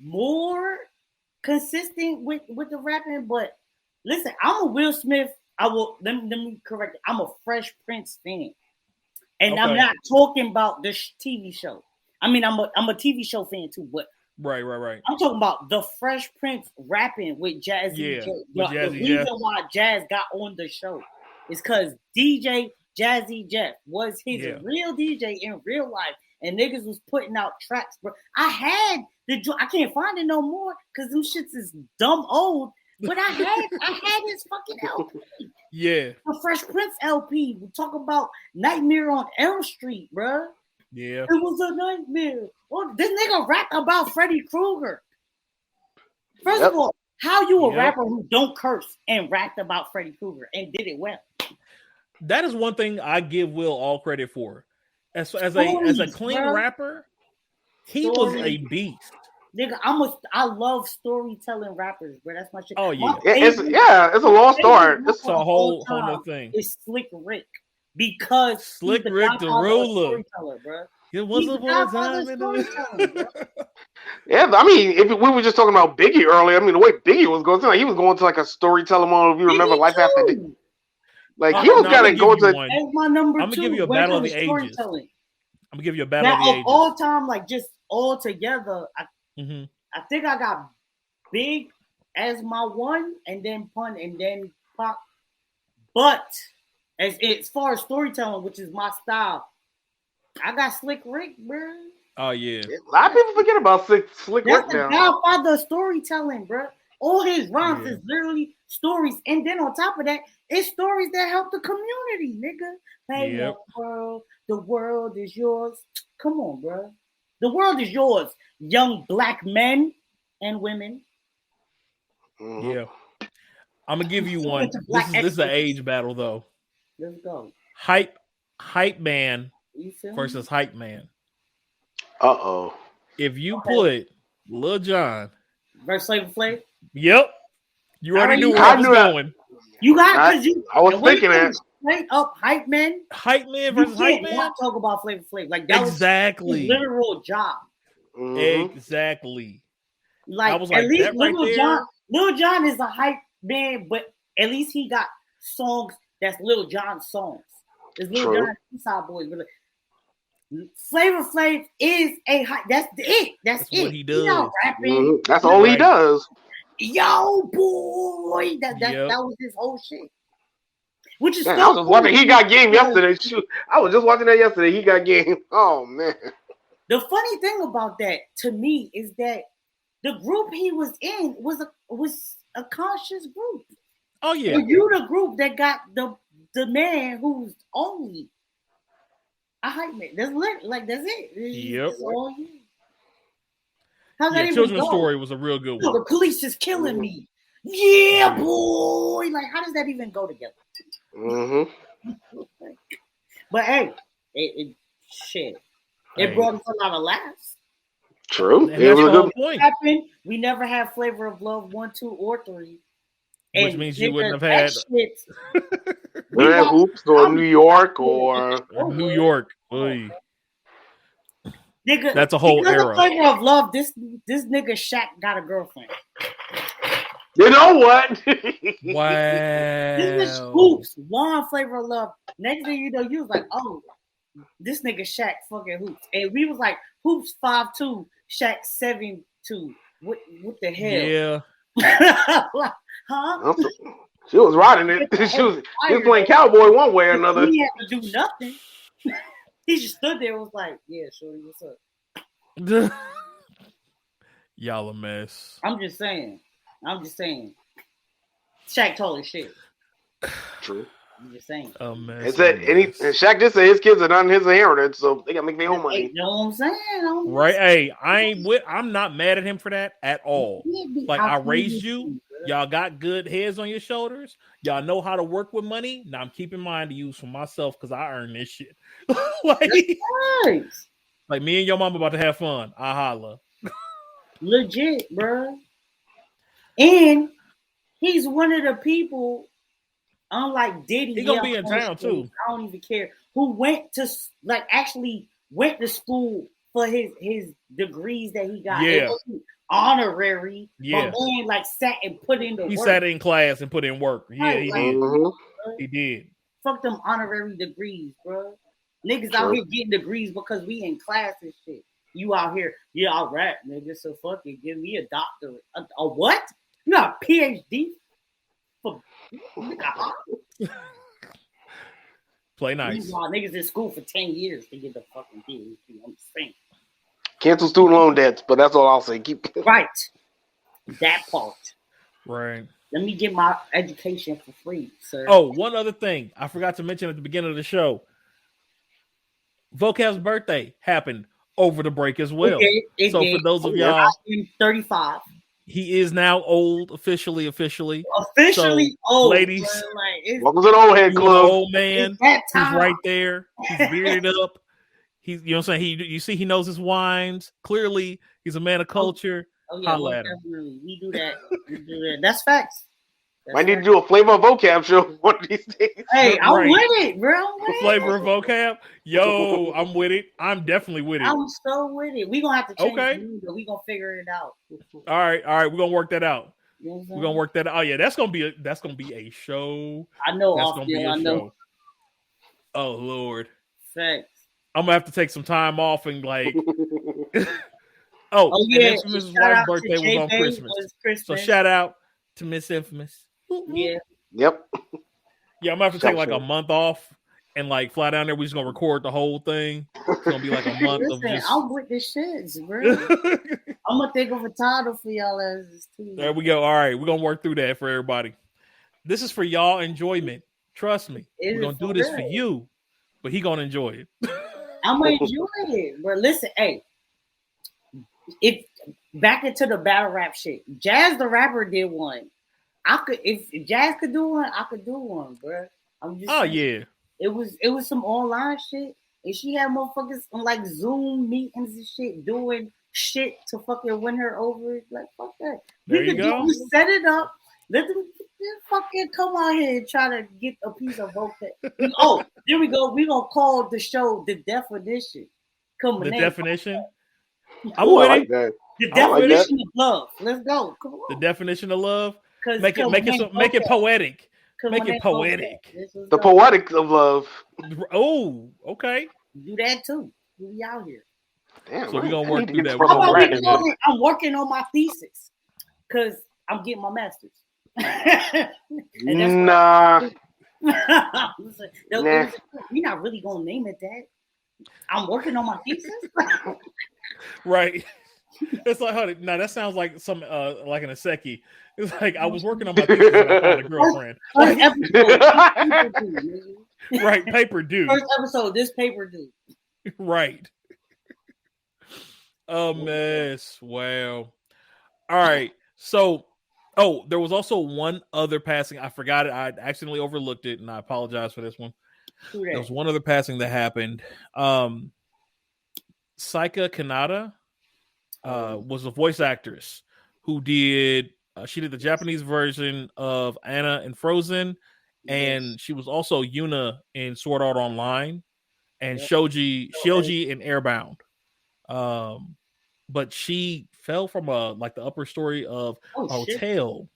more consistent with the rapping. But listen, I'm a Will Smith. Let me correct it. I'm a Fresh Prince fan, and I'm not talking about the TV show. I mean, I'm a TV show fan too, but right. I'm talking about the Fresh Prince rapping with Jazzy. Yeah, The reason why Jazz got on the show is because DJ Jazzy Jeff was his real DJ in real life, and niggas was putting out tracks, bro. I can't find it no more because them shits is dumb old. But I had his fucking LP. Yeah. The Fresh Prince LP. We talk about Nightmare on Elm Street, bro. Yeah. It was a nightmare. Oh, this nigga rap about Freddy Krueger. First of all, how you a rapper who don't curse and rapped about Freddy Krueger and did it well? That is one thing I give Will all credit for. As a clean rapper, he was a beast. Nigga, I love storytelling rappers, bro. That's my shit. Oh yeah, it's a long story. It's a whole other thing. It's Slick Rick because Slick Rick the ruler. Bro. It was a time in the Yeah, I mean, if we were just talking about Biggie earlier, I mean, the way Biggie was going, he was going to like a storytelling mode. If you remember, Life After Death. Like he was kind of going to. I'm gonna give you a battle of the ages. I'm gonna give you a battle of the ages. All time, like just all together. I think I got Big as my one, and then Pun, and then Pop. But as far as storytelling, which is my style, I got Slick Rick, bro. Oh yeah. A lot of people forget about Slick Rick now. That's the godfather of storytelling, bro. All his rhymes is literally stories, and then on top of that, it's stories that help the community, nigga. Hey, the world is yours. Come on, bro. The world is yours, young black men and women. Yeah. I'm gonna give you one. This is an age battle though. Let's go. Hype man versus Hype Man. Uh-oh. If you put Lil Jon versus Flavor Flav. Yep. You already knew where I was going. You got it. I was thinking that. Straight up Hype Man. Hype Man versus Hype Man. Not talk about Flavor Flav. Like that exactly. was his literal job. Mm-hmm. Exactly. Like, I was like, at least Lil Jon is a hype man, but at least he got songs that's Lil Jon's songs. It's Lil Jon Eastside Boys. Flavor Flav is a hype. That's it. That's it. What he does. Rapping. That's all he does. Yo, boy. That was his whole shit. Which is I was just watching. He got game yesterday. Shoot, I was just watching that yesterday. He got game. Oh man. The funny thing about that to me is that the group he was in was a conscious group. Oh yeah. So you the group that got the man who's only a hype man. That's it. Yep. All you. How's that even Children's go? Story was a real good one. The police is killing me. Yeah, boy. Like, how does that even go together? Mm-hmm. But hey, shit. It brought us a lot of laughs. True. It was a good point. We never had Flavor of Love 1, 2, or 3. Which means you wouldn't have had Hoops or New York or New York. Oy. Nigga, that's a whole era. Flavor of Love. This nigga Shaq got a girlfriend. You know what? Wow. This bitch Hoops won Flavor of Love. Next thing you know, you was like, oh, this nigga Shaq fucking Hoops. And we was like, Hoops 5'2", Shaq 7'2". What the hell? Yeah. Huh? She was riding it. She was playing cowboy one way or another. He had to do nothing. He just stood there and was like, yeah, shorty, what's up? Y'all a mess. I'm just saying. Shaq told his shit. True. I'm just saying. A mess. It's that, and Shaq did say his kids are not his inheritance, so they gotta make their own money. You know what I'm saying? Right? Hey, I'm not mad at him for that at all. Like, I raised you. Y'all got good heads on your shoulders. Y'all know how to work with money. Now I'm keeping mine to use for myself because I earn this shit. Like me and your mom about to have fun. I holla. Legit, bro. And he's one of the people unlike Diddy, He gonna be in town too. I don't even care. Who went to actually went to school for his degrees that he got. Yeah. It wasn't honorary. Yeah. But then sat and put in the work. He sat in class and put in work. Yeah, he did. Mm-hmm. He did. Fuck them honorary degrees, bro. Niggas out here getting degrees because we in class and shit. You out here, yeah, I rap, nigga. So fucking give me a doctorate. A what? You got a PhD? Play nice. Meanwhile, niggas in school for 10 years to get the fucking PhD. I'm saying. Cancel student loan debts, but that's all I'll say. Keep right. That part. Right. Let me get my education for free, sir. Oh, one other thing I forgot to mention at the beginning of the show. Vocab's birthday happened over the break as well. It so did. For those of y'all, I'm 35. He is now old, officially. Officially so, old, ladies. Welcome to the old head club. Old man, he's right there. He's bearded up. He's, you know what I'm saying. You see, he knows his wines. Clearly, he's a man of culture. Oh yeah, definitely. We do that. That's facts. Might need to do a flavor of vocab show one of these days. Hey, I'm with it, bro. Flavor of vocab. Yo, I'm with it. I'm definitely with it. I'm so with it. We're gonna have to change the but we're gonna figure it out. All right. We're gonna work that out. We're gonna work that out. Oh yeah, that's gonna be a show. I know. That's gonna be a show. Oh Lord. Facts. I'm gonna have to take some time off and oh yeah. And Mrs. White's birthday was on Christmas. So shout out to Miss Infamous. Yeah. Yep. Yeah, I'm gonna have to take a month off and fly down there. We're just gonna record the whole thing. It's gonna be a month of just... I'm with this shit, bro. I'm gonna think of a title for y'all as too. There we go. All right, we're gonna work through that for everybody. This is for y'all enjoyment. Trust me. We're gonna do this for you, but he gonna enjoy it. I'm gonna enjoy it. But listen, hey, if back into the battle rap shit, Jazz the Rapper did one. If Jazz could do one, I could do one, bro. I'm just saying, yeah. It was some online shit, and she had motherfuckers on Zoom meetings and shit doing shit to fucking win her over. Fuck that. There you go. We set it up. Let them fucking come out here and try to get a piece of vocab. Oh, there we go. We gonna call the show The Definition. Definition. I'm with it. The definition of love. Let's go. Come on. The definition of love. Make it poetic. Make it poetic. The poetic of love. Oh, okay. Do that too. We out here. Damn, so we're gonna work through that. I'm working on my thesis because I'm getting my master's. Nah. We're not really gonna name it that. I'm working on my thesis. Right. It's honey, no, that sounds like some like an Aseki. It's I was working on my thesis and I found a girlfriend. Right, paper dude. First episode, this paper dude. Right. A mess. Wow. All right. So, there was also one other passing. I forgot it. I accidentally overlooked it, and I apologize for this one. There was one other passing that happened. Saika Kanata was a voice actress who did she did the Japanese version of Anna in Frozen, and she was also Yuna in Sword Art Online and Shoji in Airbound. But she fell from the upper story of a hotel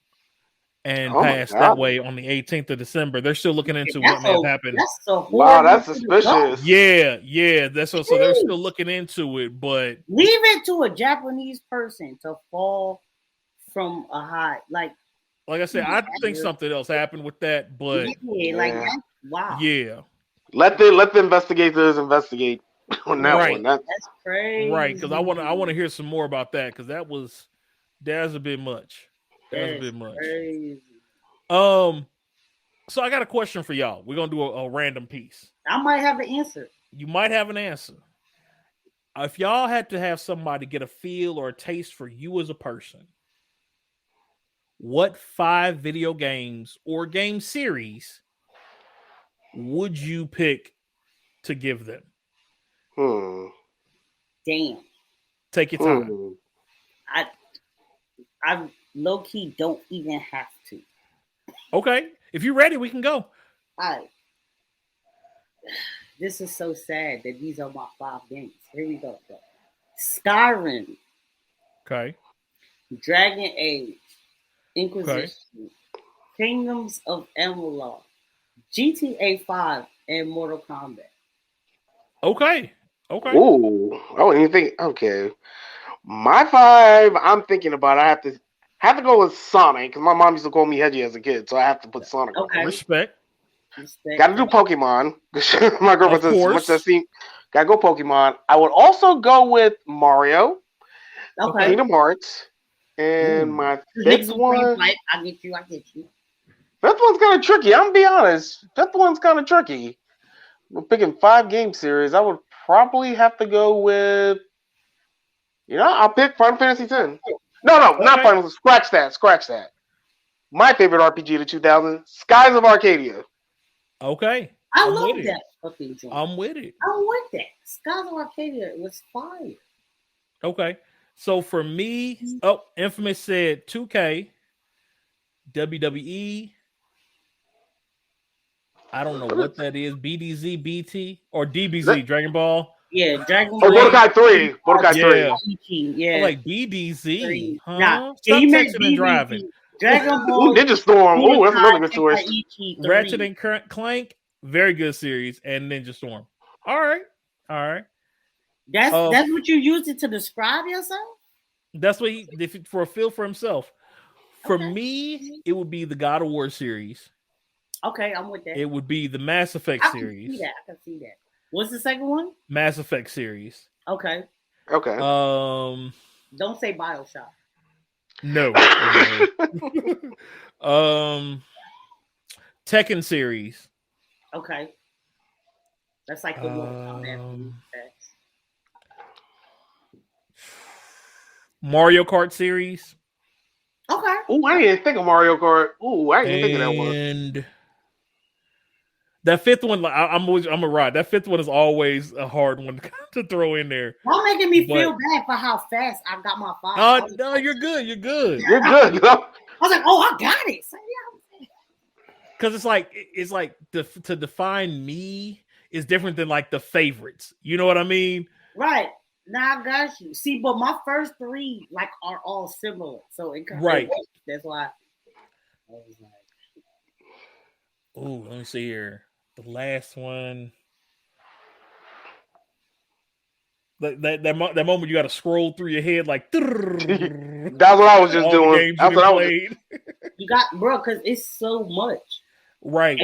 and passed that way on the 18th of December. They're still looking into what may have happened. Wow, that's suspicious. Yeah. That's so they're still looking into it, but leave it to a Japanese person to fall from a high. Like I said, I think something else happened with that, but wow. Yeah. Let the investigators investigate on that one. That's crazy. Right, because I want to hear some more about that because that's a bit much. That's a bit much. Crazy. So I got a question for y'all. We're gonna do a random piece. I might have an answer. You might have an answer. If y'all had to have somebody get a feel or a taste for you as a person, what 5 video games or game series would you pick to give them? Damn. Take your time. I low-key don't even have to. Okay. If you're ready, we can go. All right. This is so sad that these are my 5 games. Here we go. Skyrim, Okay. Dragon Age, Inquisition, Okay. Kingdoms of Amalur, GTA 5, and Mortal Kombat. Okay. Ooh, I wouldn't even think. Okay, my 5. I'm thinking about. I have to go with Sonic because my mom used to call me Hedgie as a kid, so I have to put Sonic. Okay. Respect. Got to do Pokemon. My girlfriend says course. much as see. Got to go Pokemon. I would also go with Mario, Okay. Kingdom Hearts, and my 5th one. I get you. 5th one's kind of tricky. I'm gonna be honest. 5th one's kind of tricky. We're picking 5 game series. I would probably have to go with. I'll pick Final Fantasy X. No, not Final. Scratch that. My favorite RPG of the 2000s, Skies of Arcadia. Okay. I love that fucking joint. I'm with it. I'm with that. Skies of Arcadia was fire. Okay. So for me, Infamous said 2K, WWE. I don't know what that is. BDZ, BT, or DBZ, Dragon Ball. Yeah, Dragon Ball. Ball. Mordecai 3. Mordecai 3. Yeah. Like BDZ. Huh? Nah, Stop he meant texting and driving. Dragon Ball. Ooh, Ninja Storm. Ooh, that's another good choice. Ratchet and Clank, very good series, and Ninja Storm. All right. That's what you used it to describe yourself? That's what for a feel for himself. For me, it would be the God of War series. Okay, I'm with that. It would be the Mass Effect series. I can see that. What's the second one? Mass Effect series. Okay. Don't say BioShock. No. Tekken series. Okay. That's like the one. Mario Kart series. Okay. Ooh, I didn't think of Mario Kart. Ooh, I didn't think of that one. And that 5th one, I'm a ride. That 5th one is always a hard one to throw in there. Y'all making me feel bad for how fast I got my 5. No, you're good. You're good. You're good. I was like, oh, I got it. So, yeah. Because it's like to define me is different than like the favorites. You know what I mean? Right. Now I got you. See, but my first 3 are all similar, so it right. That's why. I was like, ooh, let me see here. The last one. That moment you got to scroll through your head like. That's what I was just doing. That's what I was. You got, bro, because it's so much. Right.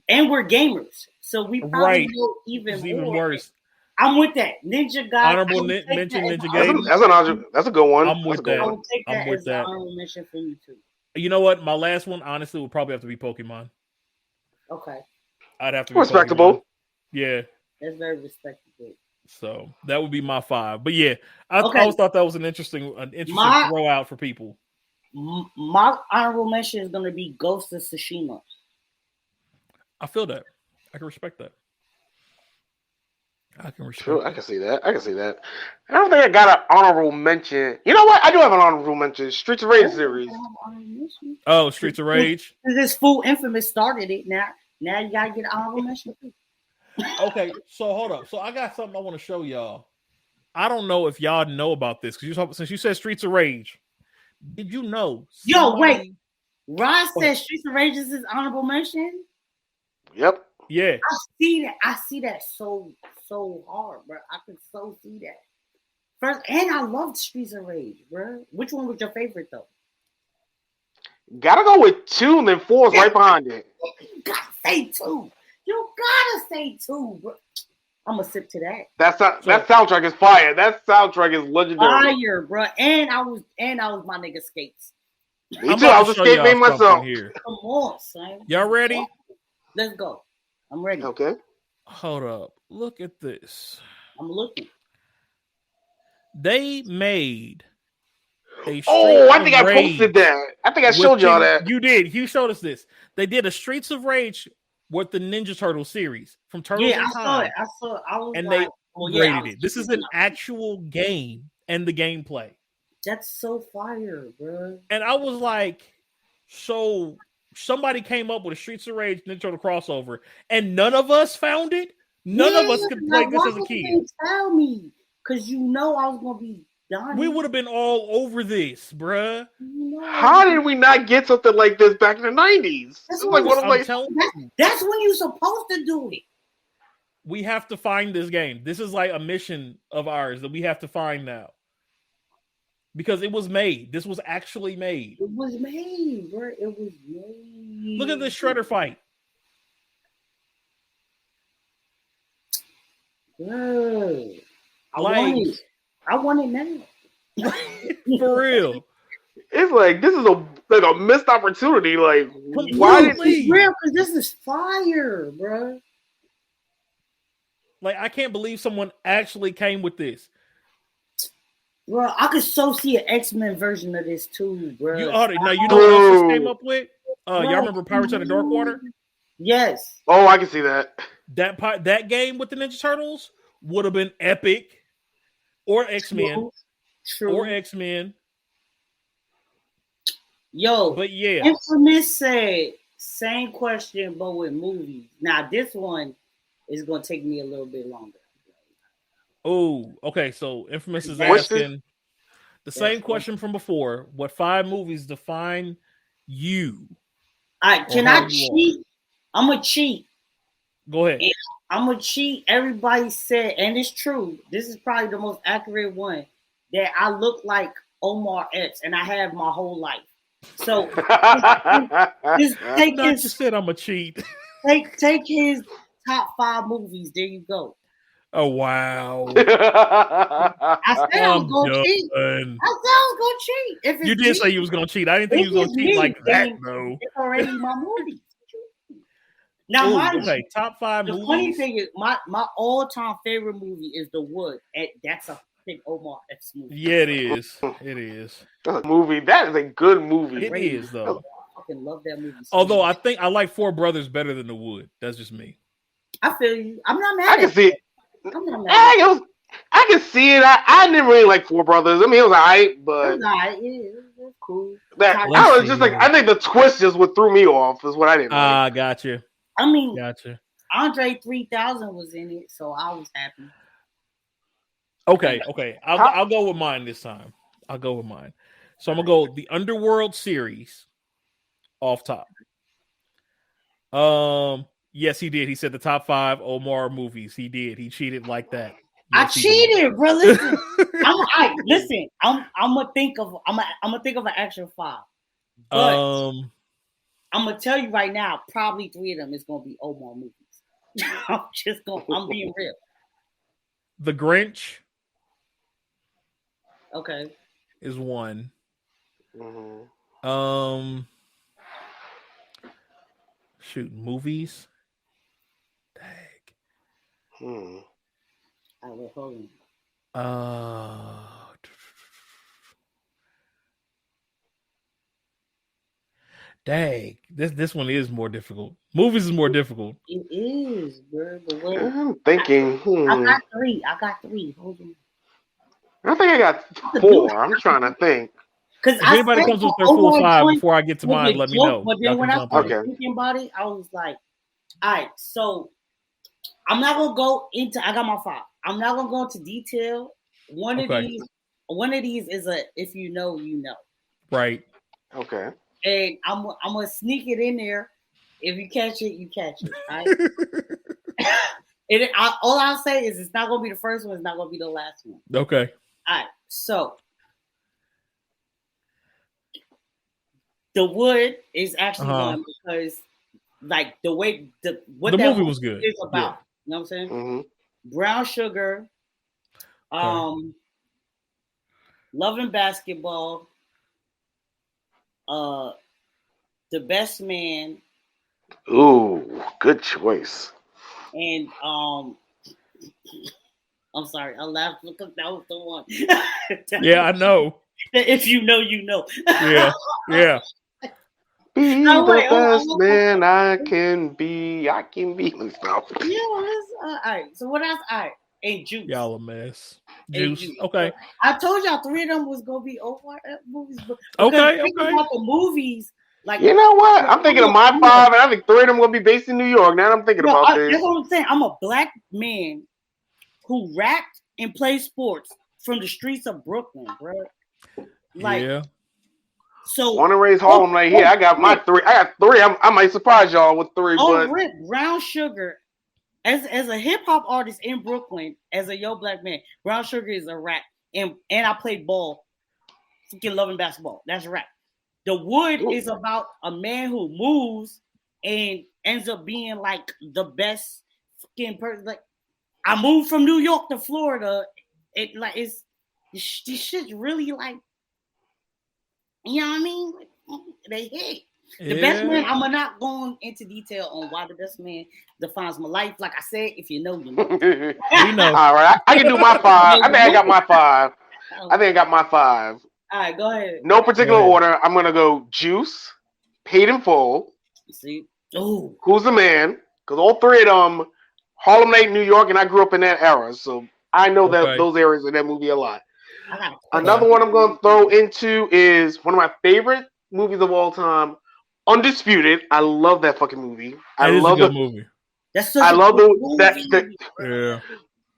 And we're gamers, so we probably know even worse. I'm with that. Ninja God. Honorable mention Ninja Gaiden. That's a good one. I'm with that. I will take that as an honorable mention for you too. You know what? My last one, honestly, would probably have to be Pokemon. Okay. I'd have to be respectable. Pokemon. Yeah. That's very respectable. So that would be my 5. But yeah, I always thought that was an interesting throw out for people. My honorable mention is going to be Ghost of Tsushima. I feel that. I can respect that. Sure, I can see that. I don't think I got an honorable mention. You know what? I do have an honorable mention. Streets of Rage series. Oh, Streets of Rage. This fool Infamous started it. Now you gotta get an honorable mention. Okay, so hold up. So I got something I want to show y'all. I don't know if y'all know about this because since you said Streets of Rage, did you know? Yo, wait. Rod said Streets of Rage is his honorable mention. Yep. Yeah. I see that so hard, bro. I can so see that. First, and I loved Streets of Rage, bro. Which one was your favorite though? Gotta go with 2, and then 4 is right behind it. You gotta say 2. You gotta say 2, bro. I'm gonna sip to that. That soundtrack is fire. That soundtrack is legendary. Fire, bro. And I was my nigga Skates. Me too. I was a skate man myself. Here. Come on, son. Y'all ready? Let's go. I'm ready. Okay. Hold up. Look at this. I'm looking. They made a I think I posted that. I think I showed y'all that. You did. You showed us this. They did a Streets of Rage with the Ninja Turtle series from Turtles in Time. I saw it. I was and like, they rated it. This is an actual game and the gameplay. That's so fire, bro. And I was like, so somebody came up with a Streets of Rage Ninja Turtle crossover, and none of us found it. None of us could play this as a kid. Tell me, because you know I was gonna be done. We would have been all over this, bruh. How did we not get something like this back in the 90s? That's It's like one of my. That's when you're supposed to do it. We have to find this game. This is like a mission of ours that we have to find now. Because it was made. This was actually made. It was made, bro. It was made. Look at this Shredder fight. Bro. I want it now. For real. It's like this is a missed opportunity. Like, why did it's real? Because this is fire, bro. Like, I can't believe someone actually came with this. Bro, I could so see an X-Men version of this too, bro. You know what else this came up with? Y'all remember Pirates of the Dark Water? Yes. Oh, I can see that. That game with the Ninja Turtles would have been epic. Or X-Men. True. Or X-Men. Yo, but yeah. Infamous said, same question, but with movies. Now, this one is going to take me a little bit longer. Oh, okay. So Infamous is asking the same question from before. What 5 movies define you? All right, can I cheat? I'm going to cheat. Go ahead. I'm going to cheat. Everybody said, and it's true, this is probably the most accurate one, that I look like Omar Epps, and I have my whole life. So just take his. You said I'm a cheat. Take his top 5 movies. There you go. Oh wow! I said I was gonna cheat. You did say you was gonna cheat. I didn't think you was gonna cheat like that, though. It's already my movie. Now, top 5 movies. The funny thing is, my all-time favorite movie is The Wood. And that's a big Omar Epps movie. Yeah, it is. It is. That's a movie. That is a good movie. It is, though. I fucking love that movie. Although I think I like Four Brothers better than The Wood. That's just me. I feel you. I'm not mad. I can see it. I can see it. I didn't really like Four Brothers. I mean, it was alright, but it was cool. I was just like, I think the twist just what threw me off is what I didn't like. Gotcha. I mean, gotcha. Andre 3000 was in it, so I was happy. Okay. I'll go with mine this time. I'll go with mine. So I'm gonna go the Underworld series off top. Yes, he did. He said the top 5 Omar movies. He did. He cheated like that. Yes, I cheated, bro. Listen, I'm gonna think of an actual 5. But I'm gonna tell you right now, probably 3 of them is gonna be Omar movies. I'm being real. The Grinch. Okay. Is one. Mm-hmm. Shoot, movies. Dang. I will hold on. Dang, this one is more difficult. Movies is more difficult. It is, bro. I'm thinking. I got three. Hold on. I think I got 4. I'm trying to think. If anybody comes with their full 5 before I get to mine, let me know. But then when I started thinking about it, I was like, all right, so I'm not gonna go into. I got my 5. I'm not gonna go into detail. One of these is a if you know, you know. Right. Okay. And I'm gonna sneak it in there. If you catch it, you catch it. Right? All I'll say is it's not gonna be the first one. It's not gonna be the last one. Okay. All right. So The Wood is actually one because, like, the way the movie was good is about. Yeah. You know what I'm saying? Mm-hmm. Brown Sugar, Love and Basketball, The Best Man. Ooh, good choice. And I'm sorry, I laughed because that was the one. Yeah, I know. If you know, you know. Yeah. Be the best man I can be. I can be myself. Yeah, all right. So what else? All right, and Juice. Y'all a mess. Juice. Okay. I told y'all 3 of them was gonna be Omar movies. Okay. About the movies, Like, you know what? I'm thinking of my 5, and I think 3 of them gonna be based in New York. Now I'm thinking about this. That's what I'm saying. I'm a black man who rapped and played sports from the streets of Brooklyn, bro. Like, yeah. so Want to raise Harlem right here? I got my 3. I got 3. I might surprise y'all with 3, but Rip, Brown Sugar, as a hip hop artist in Brooklyn, as a young black man, Brown Sugar is a rap, and I played ball, fucking loving basketball. That's rap. The Wood is about a man who moves and ends up being like the best fucking person. Like, I moved from New York to Florida. It like it's this shit's really like, you know what I mean? They hit. The best man, I'm not going into detail on why the best man defines my life. Like I said, if you know, you know. We know. all right, I can do my 5. I think I got my 5. I think I got my 5. All right, go ahead. No particular order. I'm gonna go Juice, Paid in Full. See, oh, Who's the Man? Because all 3 of them, Harlem Night, New York, and I grew up in that era, so I know that those areas of that movie a lot. Another one I'm gonna throw into is one of my favorite movies of all time, Undisputed. I love that fucking movie. I love the movie. That's such I a love good movie.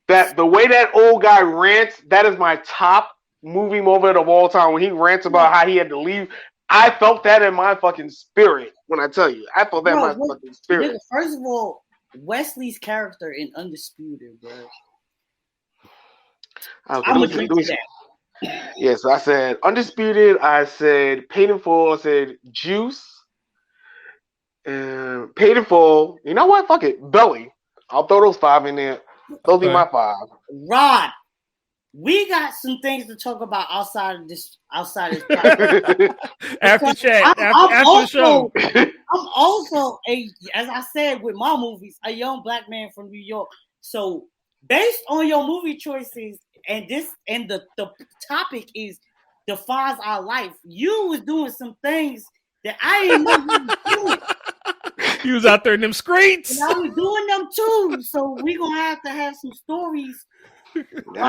the way that old guy rants. That is my top movie moment of all time when he rants about how he had to leave. I felt that in my fucking spirit. When I tell you, I felt that in my fucking spirit. Nigga, first of all, Wesley's character in Undisputed, bro. Okay, I'm gonna drink to that. Yeah, so I said Undisputed. I said Paid in Full. I said Juice. Paid in Full. You know what? Fuck it. Belly. I'll throw those 5 in there. Those be my 5. Rod, we got some things to talk about outside of this. After chat, after the show. I'm also as I said with my movies, a young black man from New York. So based on your movie choices and the topic is defines our life, you was doing some things that I didn't know you was doing. You was out there in them streets. And I was doing them too. So we're gonna have some stories. Let's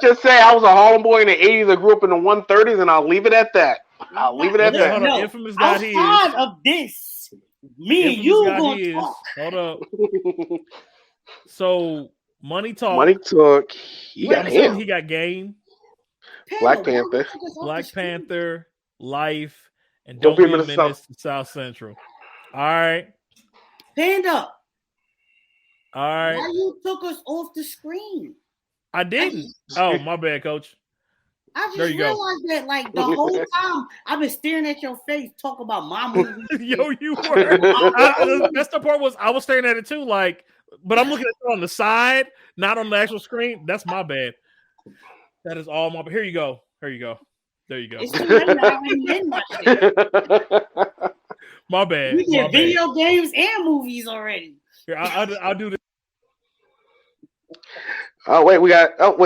just say I was a Harlem boy in the 80s. I grew up in the 130s, and I'll leave it at that. No, Infamous got his. Outside of this, me and you gonna talk. Hold up. So Money Talk. Money Talk. He got Game. Black Panther. Black Panther. Life. And Don't be a menace to South Central. All right. Panda. All right. Why you took us off the screen? I didn't. Oh, my bad, Coach. I just realized that, like, the whole time I've been staring at your face, talk about my movie. Yo, you were. That's the part I was staring at it too, like, but I'm looking at it on the side, not on the actual screen. That's my bad. That is all my. Here you go. There you go. It's too late. I already did my shit. My bad. We did video games and movies already. Here, I'll do this. Oh wait,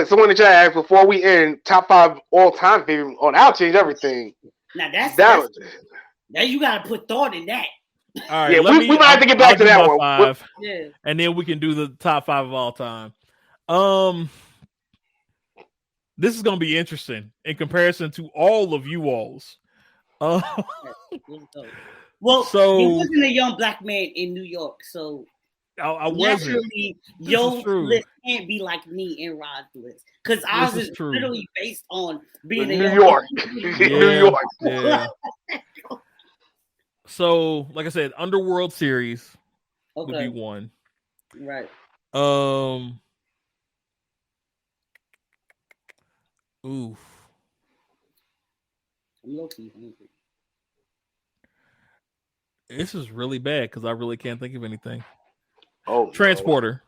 someone in the chat asked before we end top 5 all time favorite. I'll change everything. Now now you gotta put thought in that. All right, yeah, we might have to get back to that one. 5, and then we can do the top 5 of all time. This is gonna be interesting in comparison to all of you all's. Well, so he wasn't a young black man in New York, so. I wasn't. Your list can't be like me and Rod's list because ours is literally based on being in New York. New York. Yeah. So, like I said, Underworld series would be one. Right. Oof. I'm low-key hungry. This is really bad because I really can't think of anything. Oh, Transporter.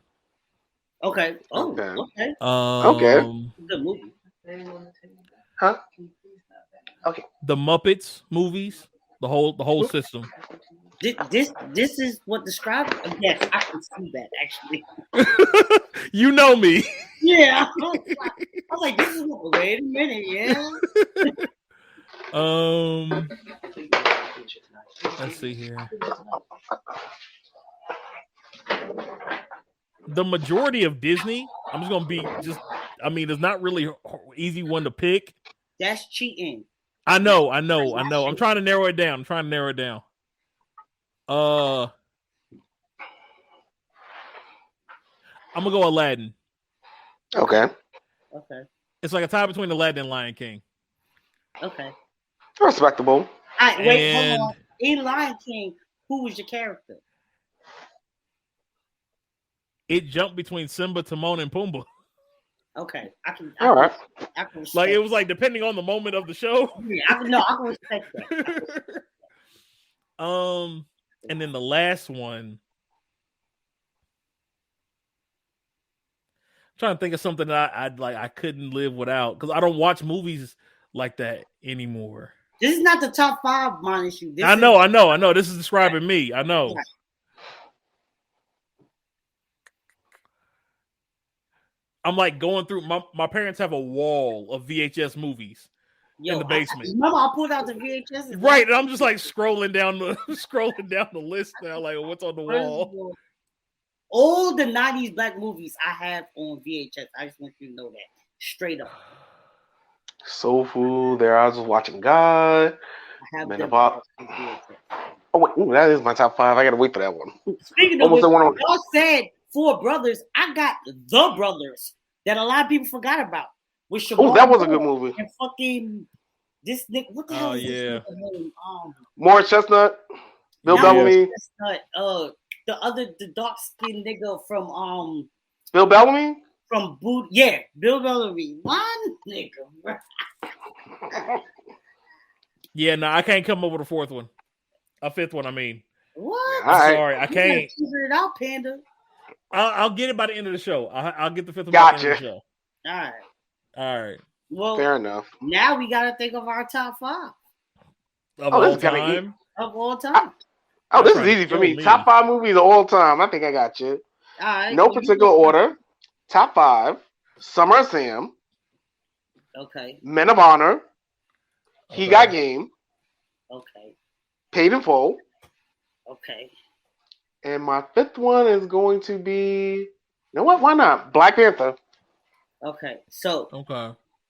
Okay. Oh, okay. Okay. Good movie. Huh? Okay. The Muppets movies, the whole system. This is what describes. Yes, I can see that actually. You know me. Yeah. I was like, this is what. Wait a minute. Yeah. Let's see here. The majority of Disney, I'm just gonna be there's not really an easy one to pick. That's cheating. I know. I'm trying to narrow it down. I'm gonna go Aladdin. Okay. Okay. It's like a tie between Aladdin and Lion King. Okay. Respectable. All right, wait, And hold on. In Lion King, who was your character? it jumped between Simba, Timon, and Pumbaa. Okay, I can respect Like it was like depending on the moment of the show. Yeah, I can respect that. And then the last one. I'm trying to think of something that I'd like. I couldn't live without because I don't watch movies like that anymore. This is not the top 5 minus you. I know. This is describing me. I know. Right. I'm like going through. My parents have a wall of VHS movies in the basement. Remember, I pulled out the VHS. Right, and I'm just like scrolling down the list now. Like, what's on the wall? All the 90s black movies I have on VHS. I just want you to know that straight up. Soul Food. There, I was watching God. I have Man, them oh wait, that is my top 5. I gotta wait for that one. Speaking of which, y'all said 4 brothers. I got The Brothers that a lot of people forgot about. Oh, that was a good movie. And fucking this nigga, what the hell is this nigga name? Morris Chestnut, Bill Bellamy. Chestnut, the dark skinned nigga from Bill Bellamy? From Bill Bellamy. One nigga. Yeah, no, I can't come up with a 4th one. A 5th one, I mean. What? I'm sorry, I can't. Figure it out, Panda. I'll get it by the end of the show. I'll get the 5th one by the end of the show. All right. Well, fair enough. Now we got to think of our top 5 of all time. Of all time. This is easy for me. Top 5 movies of all time. I think I got you. All right. No particular order. Top 5. Summer of Sam. Okay. Men of Honor. He Got Game. Okay. Paid in Full. Okay. And my 5th one is going to be, you know what? Why not? Black Panther. Okay. So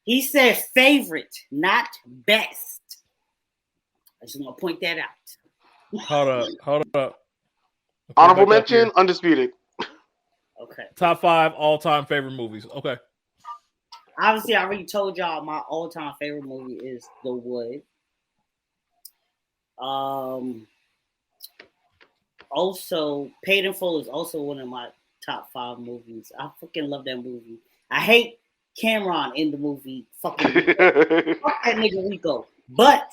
he said favorite, not best. I just want to point that out. Hold up. Honorable mention, Undisputed. Okay. Top 5 all-time favorite movies. Okay. Obviously, I already told y'all my all-time favorite movie is The Wood. Also, Paid in Full is also one of my top 5 movies. I fucking love that movie. I hate Cameron in the movie. Fucking fuck that nigga Rico. But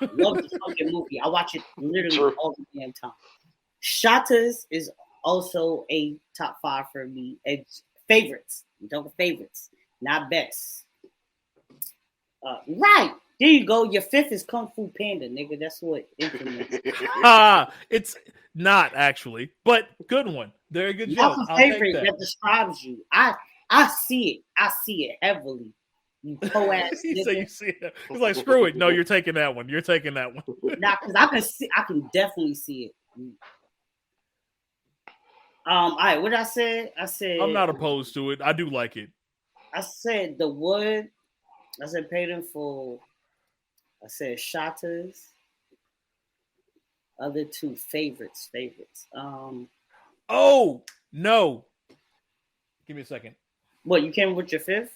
love the fucking movie. I watch it literally all the damn time. Shatas is also a top 5 for me. It's favorites. I'm talking favorites, not best. Right. There you go. Your 5th is Kung Fu Panda, nigga. That's what it's not actually, but good one. Very good job. That's a favorite that describes you. I see it. I see it heavily. You co-ass. So you see it. It's like screw it. No, you're taking that one. You're taking that one. Nah, because I can definitely see it. All right, what I said I'm not opposed to it. I do like it. I said The Wood. I said Paid in Full. I said Shatas. Other 2 favorites. Oh no! Give me a second. What, you came with your 5th?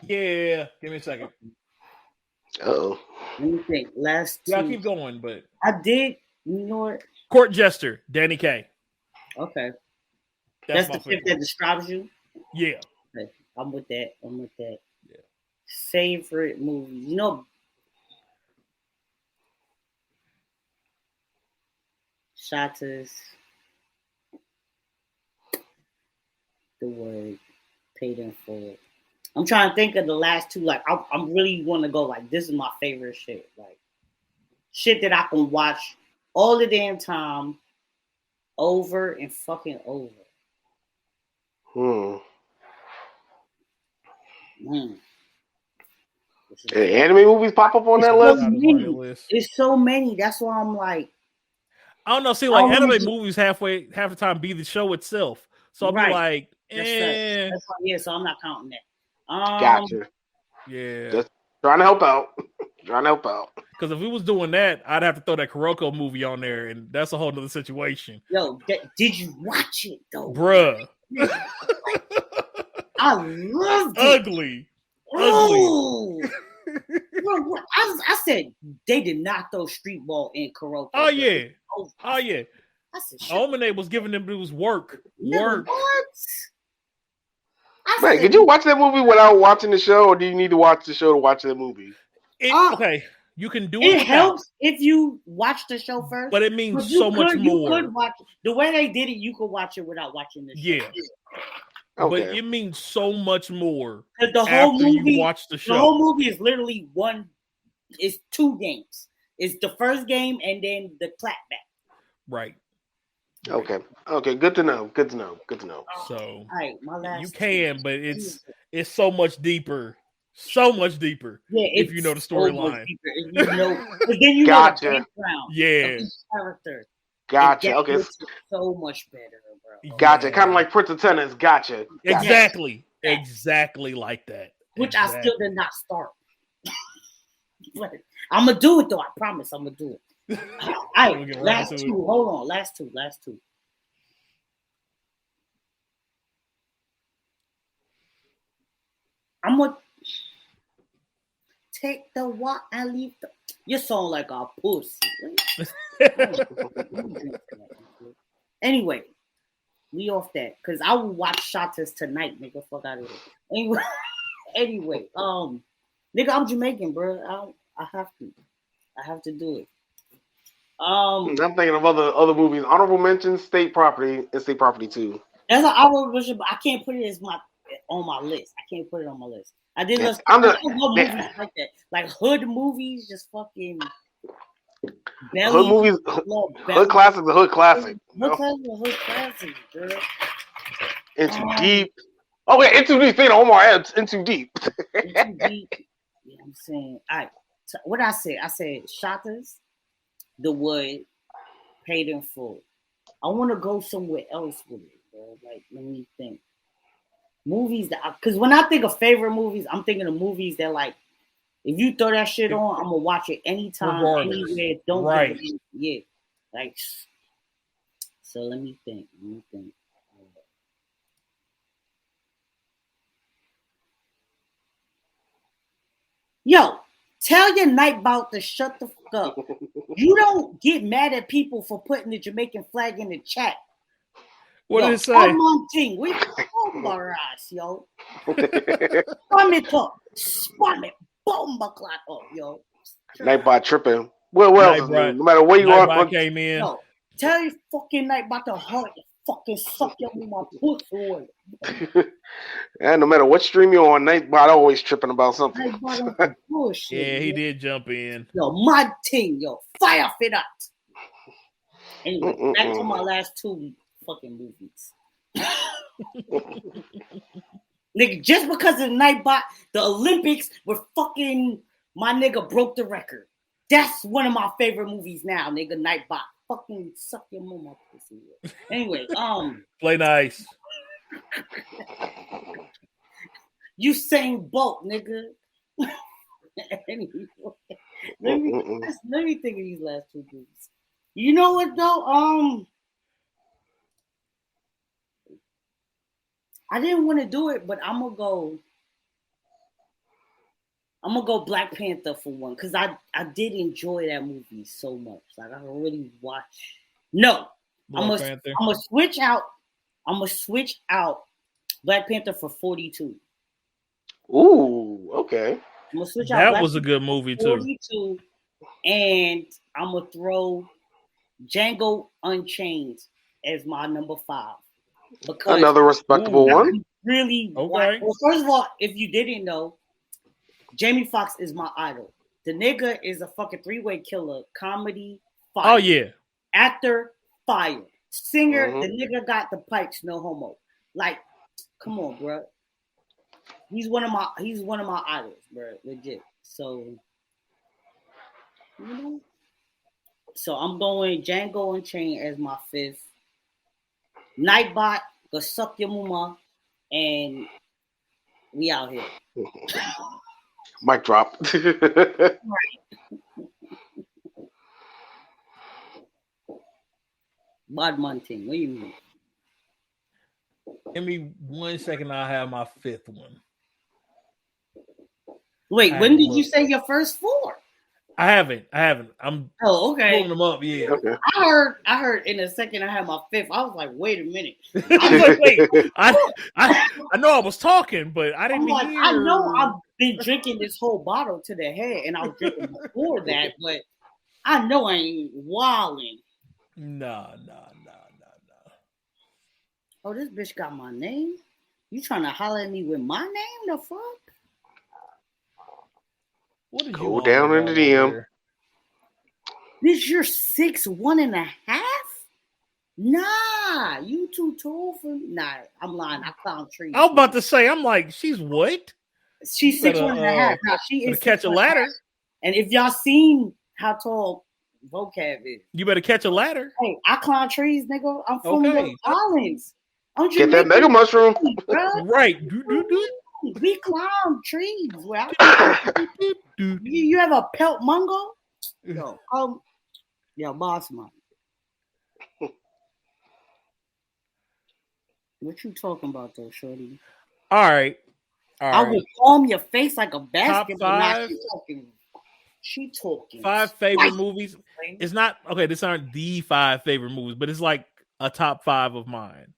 Yeah, give me a second. Uh-oh. Let me think. Last 2. Yeah, I'll keep going, but I did. You know what? Court Jester, Danny Kaye. Okay. That's the 5th that describes you? Yeah. Okay. I'm with that. Yeah. Favorite movie. You know, Shatas, The Word, Paid in Full. I'm trying to think of the last 2. Like, I'm really want to go like, this is my favorite shit. Like, shit that I can watch all the damn time, over and fucking over. Anime movies pop up on that list? It's so many. That's why I'm like, I don't know. See, like anime movies half the time be the show itself. So I'll be like, That's why, so I'm not counting that. Gotcha. Yeah. Trying to help out. Trying to help out. Because if we was doing that, I'd have to throw that Kuroko movie on there, and that's a whole nother situation. Yo, did you watch it though, Bruh? I loved it. Ugly. Oh. Bro, I said they did not throw street ball in Kuroko. Oh yeah. Oh yeah. I said, Omine was giving them dudes work. Work. What? Man, could you watch that movie without watching the show, or do you need to watch the show to watch that movie? Okay, you can do it. It helps if you watch the show first, but it means so much more. You could watch the way they did it. You could watch it without watching the show. Yeah. Okay. But it means so much more. The whole movie, you watch the show. The whole movie is literally it's 2 games. It's the first game and then the clapback. Right. Okay. Good to know. So, all right, my last. You can, but it's so much deeper. So much deeper. Yeah, if you know the storyline. You know, but then you gotcha. know the background. Yeah. Of each character. Gotcha. Okay. So much better, bro. Gotcha. Kind of like Prince of Tennis. Gotcha. Exactly. Exactly like that. Which I still did not start. But I'm gonna do it though. I promise. I'm gonna do it. All right. Last two. Hold on. Last two. I'm gonna take the walk and leave the. You sound like a pussy. Anyway, we off that because I will watch Shotters tonight, nigga. Fuck out of here. Anyway, nigga, I'm Jamaican, bro. I have to do it. I'm thinking of other movies. Honorable mentions: State Property and State Property 2. That's an honorable mention, but I can't put it on my list. I can't put it on my list. I did love movies like that, like hood movies, just fucking. Belly, hood movies, hood classic, the hood classic. Hood classic, girl. Into Deep. Oh wait, Into Deep. Thing on my head. Into Deep. Into Deep. Yeah, I'm saying. All right. So what I said? I said Shotters, The Wood, Paid in Full. I want to go somewhere else with it, bro. Like, let me think. Movies that, because when I think of favorite movies, I'm thinking of movies that, like, if you throw that shit on, I'm gonna watch it anytime, anywhere. Don't right. Yeah, like. So let me think. Yo, tell your Nightbot to shut the fuck up. You don't get mad at people for putting the Jamaican flag in the chat. What did it say? Come on, thing. We bomber ass, yo. Spam it up. Spam it. Bomber clock up, yo. Nightbot tripping. Well, no matter where you are. Came in. No, tell your fucking Nightbot to hurt you. Fucking suck your my pussy. And no matter what stream you're on, Nightbot always tripping about something. Bullshit, yeah, he did jump in. Yo, my team, yo. Fire for that. Anyway, back to my last 2 fucking movies. Nigga, just because of Nightbot, the Olympics were fucking my nigga broke the record. That's one of my favorite movies now, nigga. Nightbot. Fucking suck your mama pussy. Anyway, play nice. You Usain Bolt, nigga. Anyway, let me think of these last 2 movies. You know what though? I didn't want to do it, but I'm gonna go Black Panther for one, because I did enjoy that movie so much. Like I really watch. No, I'm gonna switch out. I'm gonna switch out Black Panther for 42. Ooh, okay. I'm gonna switch out. That was a good movie too. 42, and I'm gonna throw Django Unchained as my number 5. Because another respectable one. Really, okay. Well, first of all, if you didn't know, Jamie Foxx is my idol. The nigga is a fucking 3-way killer. Comedy, fire. Oh yeah. Actor, fire. Singer, the nigga got the pipes, no homo. Like, come on, bro. He's one of my idols, bro. Legit. So, you know. So I'm going Django Unchained as my 5th. Nightbot, go suck your mama, and we out here. Mic drop. Bud Munting. What do you mean? Give me 1 second. I'll have my fifth one. Wait, I when haven't did you looked. say your first four? I haven't. I'm Oh, pulling okay. them up. Yeah. Okay. I heard in a second I had my fifth. I was like, wait a minute. I was like, wait. I know I was talking, but I I'm didn't like, hear. I know I've been drinking this whole bottle to the head, and I was drinking before that, but I know I ain't wilding. Nah. Oh, this bitch got my name? You trying to holler at me with my name? The fuck? What did Go you down in the DM. Bitch, you're 6'1.5"? Nah, you too tall for me. Nah, I'm lying. I clown trees. I was about to say, I'm like, she's what? She's You better, 6'1.5". Nah, she Better is catch a 6'1.5". ladder. And if y'all seen how tall vocab is, You better catch a ladder. hey, I climb trees, nigga. I'm from Okay. the islands. I'm Get that mega mushroom. bro. Right. We climb trees. Well, you have a pelt mungo? Yo, boss man. What you talking about though, shorty? All right. I would palm your face like a basketball. Top 5. She talking. 5 favorite movies. It's not okay. These aren't the 5 favorite movies, but it's like a top 5 of mine.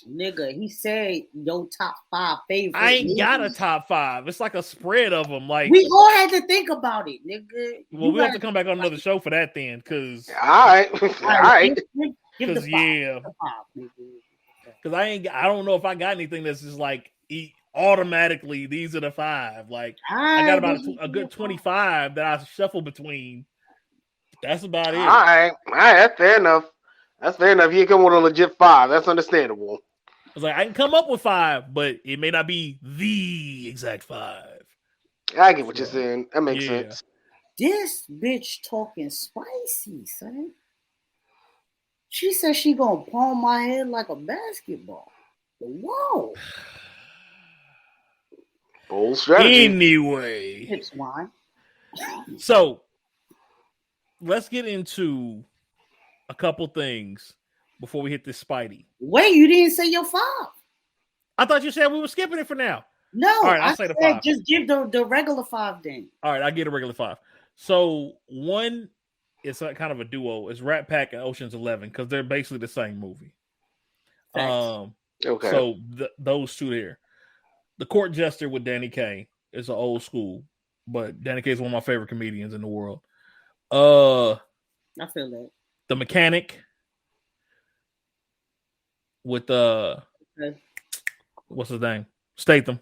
Nigga, he said your top 5 favorite. I ain't got a top 5. It's like a spread of them. Like we all had to think about it, nigga. Well, we have to come back on another show for that then, because all right. Give the 5. Yeah, because I don't know if I got anything that's just like automatically these are the 5. Like I got about a good 25 that I shuffle between. That's about it. All right, that's fair enough. That's fair enough. You come with a legit 5. That's understandable. I was like, I can come up with 5, but it may not be the exact 5. I get what you're saying. That makes sense. This bitch talking spicy, son. She said she gonna palm my head like a basketball. Whoa. Bold strategy. Anyway. It's wine. So let's get into a couple things before we hit this Spidey. Wait, you didn't say your 5. I thought you said we were skipping it for now. No, all right, I'll say the 5. Just give the regular 5 then. All right, I'll get a regular 5. So one is kind of a duo. It's Rat Pack and Ocean's 11 because they're basically the same movie. Okay. So those two there. The Court Jester with Danny Kaye is an old school, but Danny Kaye is one of my favorite comedians in the world. I feel that. The Mechanic with what's his name? Statham.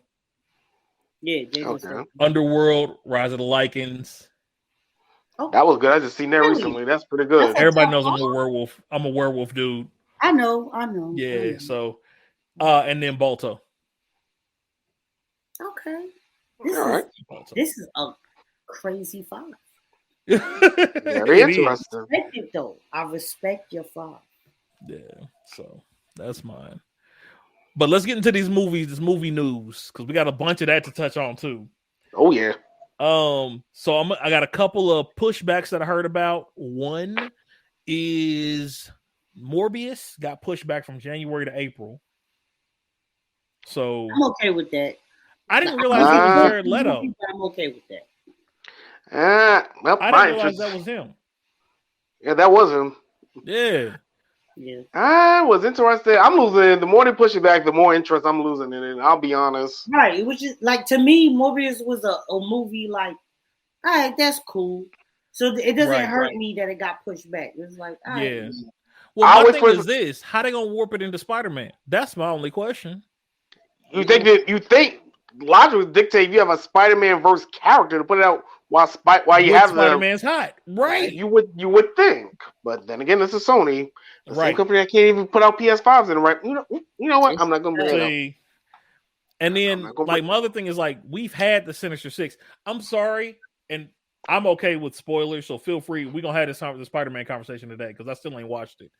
Yeah, okay. Underworld, Rise of the Lycans. Oh, that was good. I just seen that recently. That's pretty good. Everybody knows I'm a werewolf. I'm a werewolf dude. I know. Yeah, so and then Balto. Okay. This is a crazy 5. Very interesting. I respect it though. I respect your 5. Yeah, so that's mine. But let's get into these movies, this movie news, because we got a bunch of that to touch on too. Oh yeah. So I got a couple of pushbacks that I heard about. One is Morbius got pushed back from January to April. So I'm okay with that. I didn't realize it was Jared Leto. I'm okay with that. Well, I didn't realize that was him. Yeah, that was him. Yeah. I was interested. I'm losing. The more they push it back, the more interest I'm losing in it. I'll be honest. Right. Which is like, to me, Morbius was a movie like, all right, that's cool. So it doesn't hurt me that it got pushed back. It's like, all right. Yeah. Well, my thing is this: how they gonna warp it into Spider-Man? That's my only question. You think logic would dictate if you have a Spider-Man verse character to put it out while you have Spider-Man's hot, right? You would think, but then again, this is Sony, the same company that can't even put out PS5s in the right. You know what? I'm not gonna bring it up. And then, like, my other thing is, like, we've had the Sinister Six. I'm sorry, and I'm okay with spoilers, so feel free. We're gonna have this Spider-Man conversation today because I still ain't watched it.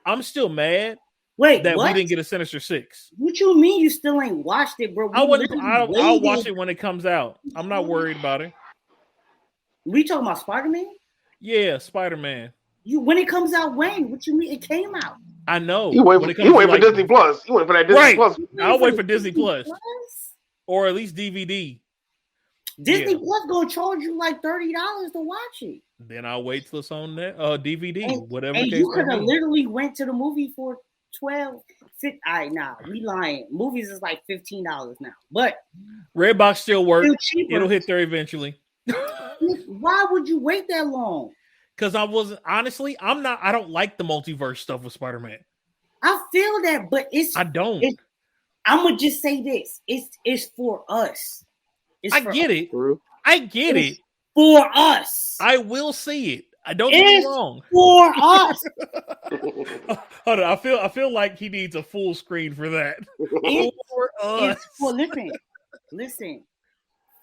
I'm still mad Wait, that what? we didn't get a Sinister Six. What you mean you still ain't watched it, bro? I'll watch it when it comes out. I'm not worried about it. We talking about Spider-Man? Yeah, Spider-Man. When it comes out, when? What you mean? It came out. I know. You wait for Disney Plus. You wait for that Disney Plus. I'll wait for Disney Plus. Or at least DVD. Disney Plus gonna charge you like $30 to watch it. Then I'll wait till it's on that DVD, whatever. And you could have literally went to the movie for $12. Nah, we lying. Movies is like $15 now, but Redbox still works. It'll hit there eventually. Why would you wait that long? Because I don't like the multiverse stuff with Spider-Man. I feel that, but I don't. I'm gonna just say this: it's for us. I get it. For us. I will see it. I don't get me wrong. For us. Hold on. I feel like he needs a full screen for that. For us. Listen.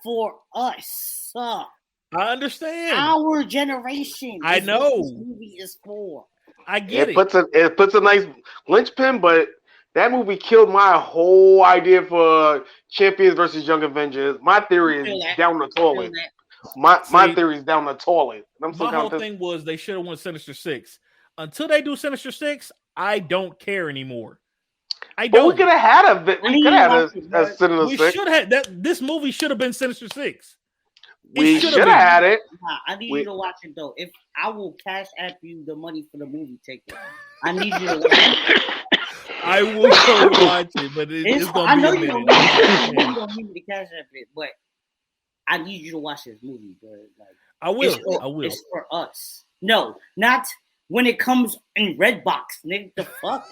For us. I understand. Our generation. I know. What this movie is for. I get it. It puts a nice linchpin, but that movie killed my whole idea for Champions versus Young Avengers. My theory is down the toilet. My theory is down the toilet. My whole thing was they should have won Sinister Six. Until they do Sinister Six, I don't care anymore. But we could have had a Sinister Six. We should have that. This movie should have been Sinister Six. We should have had it. I need you to watch it though. If I will cash app you the money for the movie ticket, I need you to watch it. I will go watch it, but it's going to be a minute. You don't need me to cash app it, but I need you to watch this movie, bro. Like, I will. It's for us. No, not when it comes in Redbox, nigga. The fuck.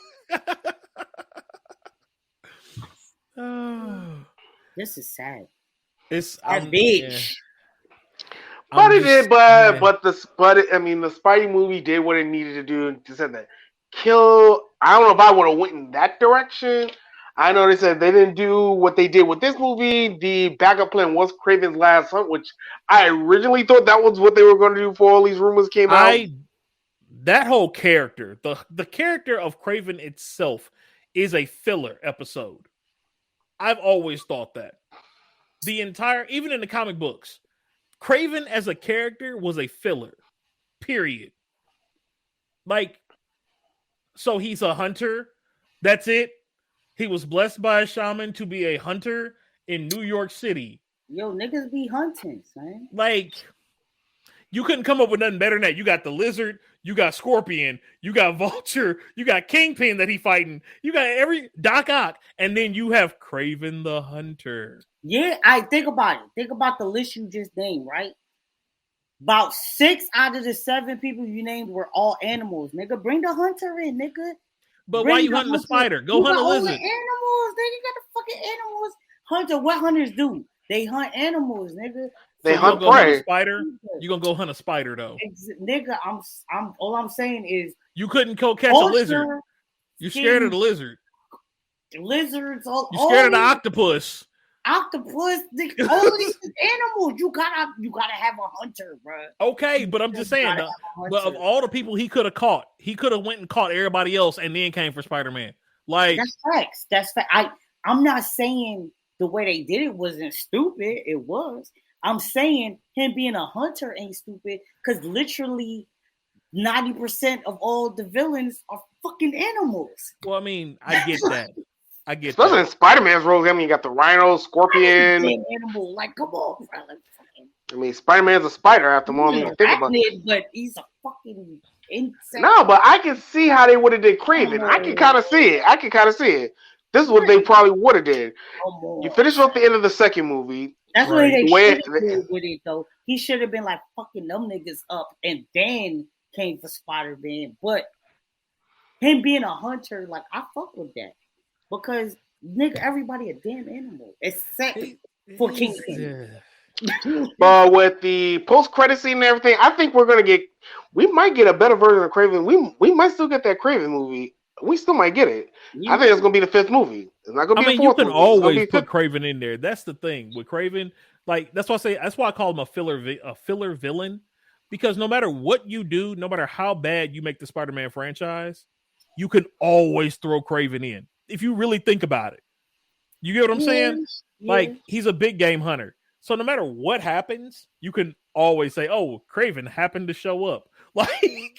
This is sad. It's that bitch. Yeah. But it did, but the Spidey movie did what it needed to do. To say that kill. I don't know if I would have went in that direction. I know they said they didn't do what they did with this movie. The backup plan was Kraven's Last Hunt, which I originally thought that was what they were going to do before all these rumors came out. That whole character, the character of Kraven itself, is a filler episode. I've always thought that. Even in the comic books, Kraven as a character was a filler. Period. Like, so he's a hunter. That's it. He was blessed by a shaman to be a hunter in New York City. Yo, niggas be hunting, man. Like, you couldn't come up with nothing better than that. You got the lizard, you got Scorpion, you got Vulture, you got Kingpin that he fighting, you got every Doc Ock, and then you have Kraven the Hunter. Yeah, I think about it. Think about the list you just named, right? About 6 out of the 7 people you named were all animals, nigga. Bring the hunter in, nigga. But why you hunting a spider? Go hunt a lizard. Animals, nigga. You got the fucking animals. Hunter, what hunters do? They hunt animals, nigga. They hunt prey. Spider. You gonna go hunt a spider though, nigga? I'm all I'm saying is you couldn't go catch a lizard. You scared of the lizard. Lizards. You scared of the octopus. Octopus, all these animals. You gotta have a hunter, bro. Okay, but I'm just saying, but of all the people he could have caught, he could have went and caught everybody else, and then came for Spider-Man. Like that's facts. That's fact. I'm not saying the way they did it wasn't stupid. It was. I'm saying him being a hunter ain't stupid because literally 90% of all the villains are fucking animals. Well, I mean, I get that. Especially in Spider-Man's roles. I mean, you got the Rhino, Scorpion. Animal, like, come on, bro. I mean, Spider-Man's a spider after all. I mean, think about it. But he's a fucking insane. No, but I can see how they would have did Kraven. I can kind of see it. This is what they probably would have did. You finish off the end of the second movie. That's what they should have did with it, though. He should have been like fucking them niggas up and then came for Spider-Man. But him being a hunter, like, I fuck with that. Because, nigga, everybody a damn animal. Except for Kingpin. But with the post-credit scene and everything, I think we might get a better version of Kraven. We might still get that Kraven movie. We still might get it. Yeah. I think it's going to be the 5th movie. It's not going to be the 4th movie. You can always put Kraven in there. That's the thing. With Kraven, like, that's why I call him a filler villain. Because no matter what you do, no matter how bad you make the Spider-Man franchise, you can always throw Craven in if you really think about it. You get what I'm saying? Yeah. Like, he's a big game hunter. So no matter what happens, you can always say, oh, Craven happened to show up. Like,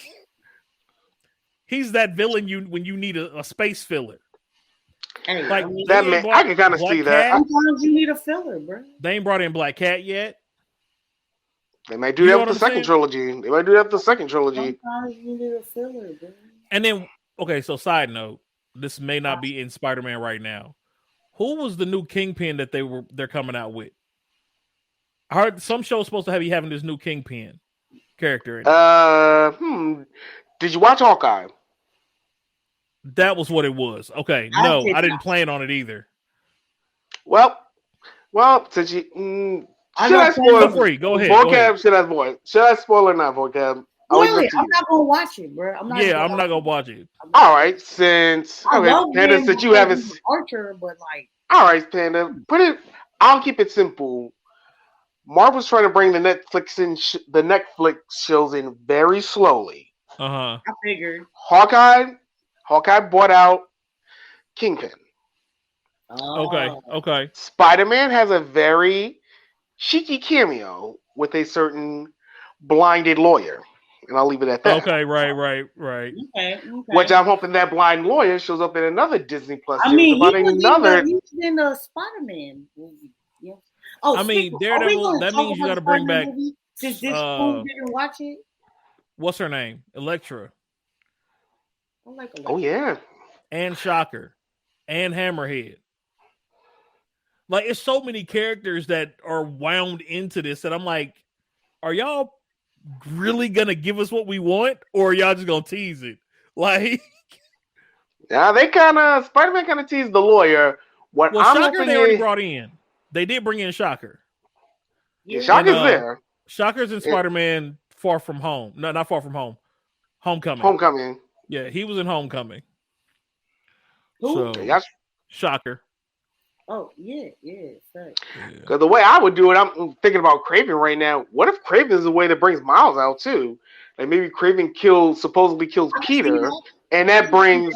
he's that villain when you need a space filler. Hey, Like, I mean, That man, I can kind of Black see that. Cat. sometimes you need a filler, bro. They ain't brought in Black Cat yet. They might do You that know with what the I'm second saying? trilogy. They might do that with the second trilogy. Sometimes you need a filler, bro. And then, okay, so side note, this may not be in Spider-Man right now. Who was the new Kingpin that they're coming out with? I heard some show's supposed to be having this new Kingpin character in it. Did you watch Hawkeye? That was what it was. Okay, I no, did I didn't not. plan on it either. Well, since you I should know I spoil Feel free. Go ahead. Go ahead. Vocab, should I spoil or not, Vocab? I'll leave it Wait, up to I'm you. not gonna watch it, bro. I'm not. I'm not gonna watch it. All right, since I love Panda, him since you because haven't. he's an Archer, but like, All right, Panda, I'll keep it simple. Marvel's trying to bring the Netflix shows in very slowly. Uh-huh. I figured. Hawkeye bought out Kingpin. Okay. Spider-Man has a very cheeky cameo with a certain blinded lawyer, and I'll leave it at that. Okay, right. Okay. Which I'm hoping that blind lawyer shows up in another Disney Plus I series mean, about he was in the Spider-Man movie. Yeah. Oh, I mean, Daredevil. That means you got to bring back. Since this fool didn't watch it. What's her name? Elektra. I like Elektra. Oh yeah, and Shocker and Hammerhead. Like, it's so many characters that are wound into this that I'm like, are y'all really gonna give us what we want, or are y'all just gonna tease it? Like, now Spider-Man kind of teased the lawyer. What well, I'm Shocker hoping they already brought in. They did bring in Shocker. Yeah, Shocker's there. Shocker's in Spider-Man Far From Home. No, not Far From Home. Homecoming. Yeah, he was in Homecoming. Who? So, Yeah. Shocker. Oh, yeah. Because the way I would do it, I'm thinking about Kraven right now. What if Kraven is the way that brings Miles out too? Like maybe Kraven supposedly kills Peter, and that brings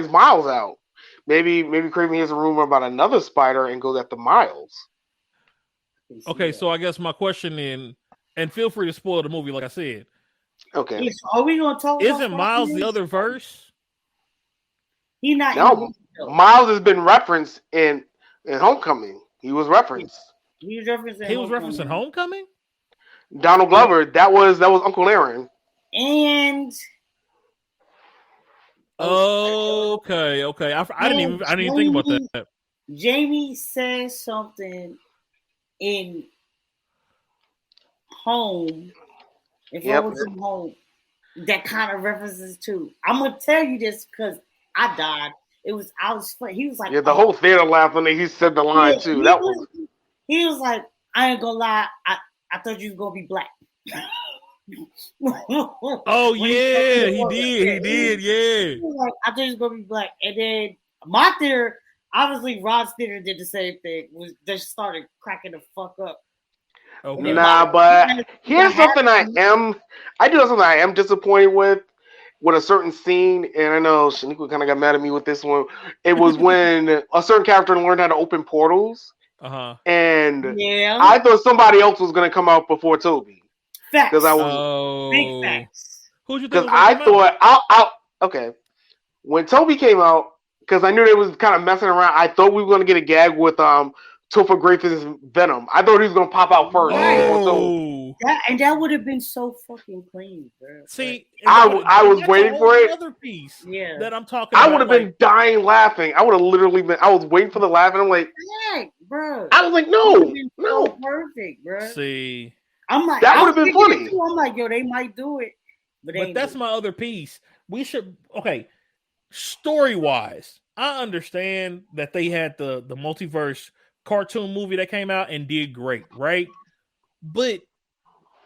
Miles out. Maybe Kraven hears a rumor about another spider and goes after Miles. Okay, so I guess my question then, and feel free to spoil the movie, like I said. Okay. So are we gonna talk? Isn't Miles the other verse? He not. No, Miles has been referenced in Homecoming. He was referenced. He was referencing Homecoming. Donald Glover. That was Uncle Aaron. And okay. I didn't even think about that. Jamie says something in Home. If I was in Home, that kind of references too. I'm gonna tell you this because I died. He was like, yeah, the whole theater laughed when he said the line too. He was like, I ain't gonna lie, I thought you was gonna be black. Oh yeah, he did. Yeah. He was like, I thought you was gonna be black, and then my theater, obviously, Rod's theater did the same thing. Was just started cracking the fuck up. Okay. Nah, but here's something I do have something I am disappointed with a certain scene, and I know Shaniqua kind of got mad at me with this one. It was when a certain character learned how to open portals. And I thought somebody else was gonna come out before Toby. Facts. Because I was big facts. Who'd you because think? I thought okay. When Toby came out, because I knew they was kind of messing around, I thought we were gonna get a gag with Topher Grace's Venom. I thought he was gonna pop out first. That would have been so fucking clean, bro. See, I was waiting for it. Another piece that I'm talking I about. would have been dying laughing. I would have literally been. I was waiting for the laugh, and I'm like, yeah, bro. I was like, no. So perfect, bro. See, I'm like, that would have been funny. I'm like, yo, they might do it, but that's my other piece. We should story wise. I understand that they had the multiverse cartoon movie that came out and did great, right? But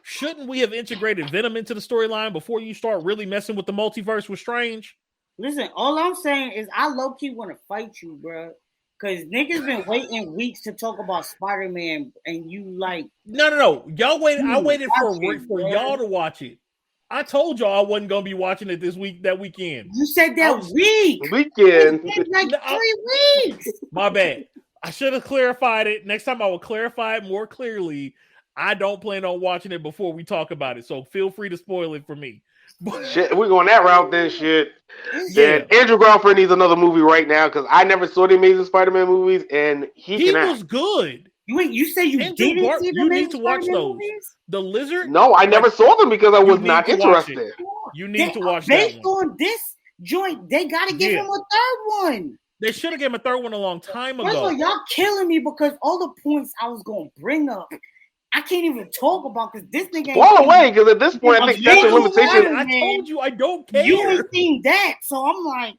shouldn't we have integrated Venom into the storyline before you start really messing with the multiverse with Strange? Listen, all I'm saying is I low-key want to fight you, bro. Because niggas been waiting weeks to talk about Spider-Man, and you like... No. Y'all waited. I waited for y'all to watch it I told y'all I wasn't gonna be watching it that weekend. You said that week. Weekend. It's been like No, 3 weeks. My bad. I should have clarified it. Next time I will clarify it more clearly. I don't plan on watching it before we talk about it, so feel free to spoil it for me. Shit, we're going that route then. Shit. Yeah. Then Andrew Garfield needs another movie right now because I never saw the Amazing Spider-Man movies, and he can was act. good. You say you Andrew didn't Gar- see the you need Amazing to watch Spider-Man those. movies? The Lizard. No, I never saw them because I you was need not to watch interested. You need to watch Based that one. on this joint, they got to give Yeah. him a third one. They should have given him a third one a long time First of all, ago. y'all killing me because all the points I was going to bring up, I can't even talk about because this nigga ain't Well, away because at this point, I think statute of Amazing limitations. I told you I don't care. You ain't seen that, so I'm like,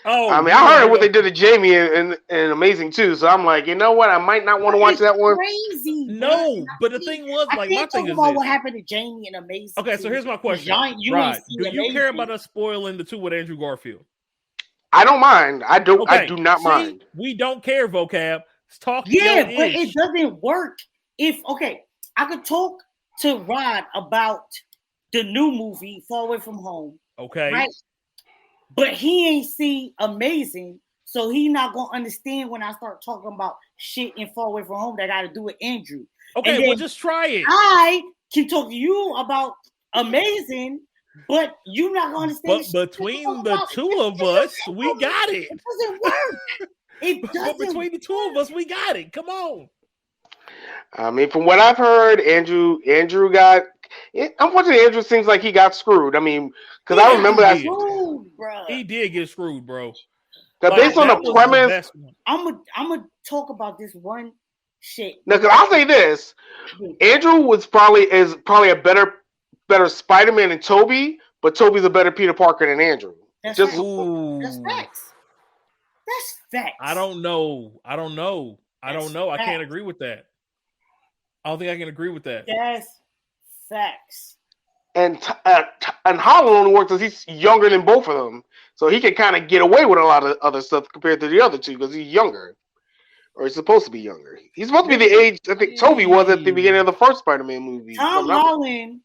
Oh, I mean, I heard what they did to Jamie and Amazing too, so I'm like, you know what? I might not want to watch that one. Crazy. No, but the thing was, I like, can't my thing talk is about this. what happened to Jamie and Amazing. Okay, so here's my question. You Rod, ain't seen do you Amazing. care about us spoiling the two with Andrew Garfield? I don't mind. I do not see, mind. We don't care, vocab. Talk Yeah, your but ish. it doesn't work. I could talk to Rod about the new movie, Far Away From Home. Okay. Right? But he ain't see Amazing, so he not gonna understand when I start talking about shit in Far Away From Home that got to do with Andrew. Okay, well, just try it. I can talk to you about Amazing, but you not gonna understand. But between the two of us, we got it. It doesn't work. It But doesn't. between the two of us, we got it. Come on. I mean, from what I've heard, Andrew got. Unfortunately, Andrew seems like he got screwed. I mean, because I remember that. He did get screwed, bro. Based on the premise, I'm gonna talk about this one shit. Now, because I'll say this, Andrew was probably a better Spider-Man than Toby, but Toby's a better Peter Parker than Andrew. That's Just facts. That's facts. I don't know. I can't agree with that. I don't think I can agree with that. That's facts. And Holland only works because he's younger than both of them, so he can kind of get away with a lot of other stuff compared to the other two because he's younger, or he's supposed to be younger. He's supposed to be the age I think Toby was at the beginning of the first Spider-Man movie. Tom Holland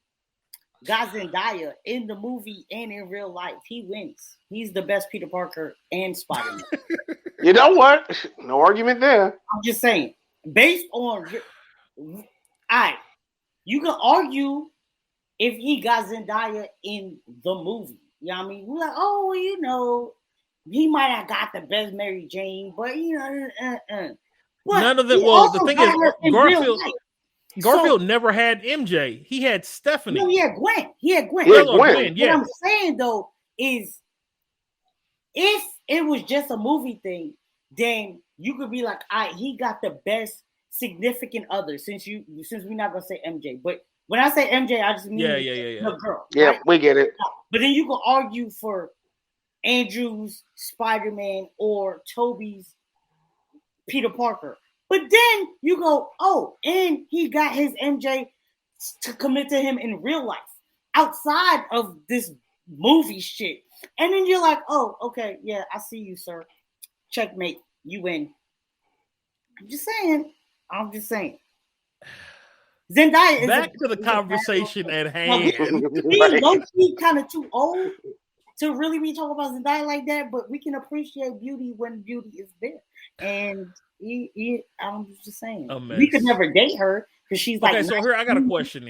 got Zendaya in the movie and in real life. He wins. He's the best Peter Parker and Spider-Man. You know what? No argument there. I'm just saying, based on, you can argue if he got Zendaya in the movie. You know what I mean? We're like, oh, you know, he might have got the best Mary Jane, but you know, But none of them. Well, the thing is, Garfield never had MJ. He had Stephanie. No, he had Gwen. Yeah. What I'm saying though is, if it was just a movie thing, then you could be like, he got the best significant other. Since we're not gonna say MJ, but when I say MJ, I just mean the girl. Yeah, right? we get it. But then you can argue for Andrew's Spider-Man or Toby's Peter Parker. But then you go, and he got his MJ to commit to him in real life, outside of this movie shit. And then you're like, okay, yeah, I see you, sir. Checkmate, you win. I'm just saying. Zendaya. Back to the conversation at hand. He's low-key kind of too old to really be talking about Zendaya like that, but we can appreciate beauty when beauty is there. And I'm just saying, we could never date her because she's like. Okay, so here I got a question.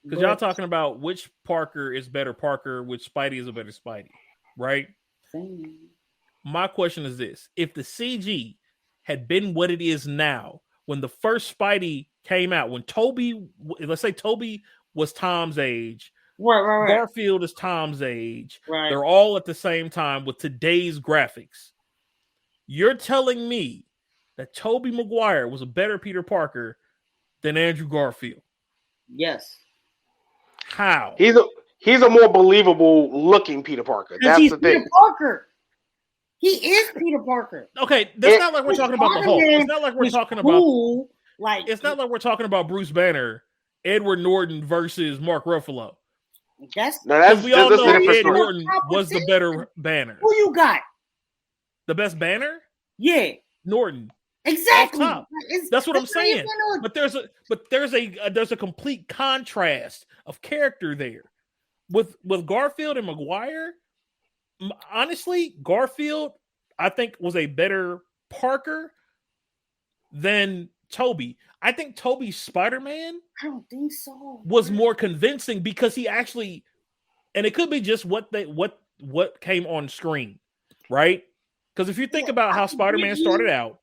Because y'all talking about which Parker is better Parker, which Spidey is a better Spidey, right? My question is this: if the CG had been what it is now, when the first Spidey came out, when let's say Toby was Tom's age, right. Garfield is Tom's age, right. They're all at the same time with today's graphics. You're telling me that Tobey Maguire was a better Peter Parker than Andrew Garfield? Yes. How? He's a more believable looking Peter Parker. That's the thing. Peter Parker. He is Peter Parker. Okay, that's not like we're talking about the Hulk. It's not like we're talking about it's not like we're talking about Bruce Banner, Edward Norton versus Mark Ruffalo. Because we all know Ed Norton was the better Banner. Who you got? The best Banner? Yeah. Norton. Exactly. top. That's what I'm saying. But there's a complete contrast of character there with Garfield and Maguire. Honestly, Garfield I think was a better Parker than Toby. I think Toby's Spider-Man I don't think so. was more convincing because he actually, and it could be just what came on screen, right? Because if you think about how Spider-Man started out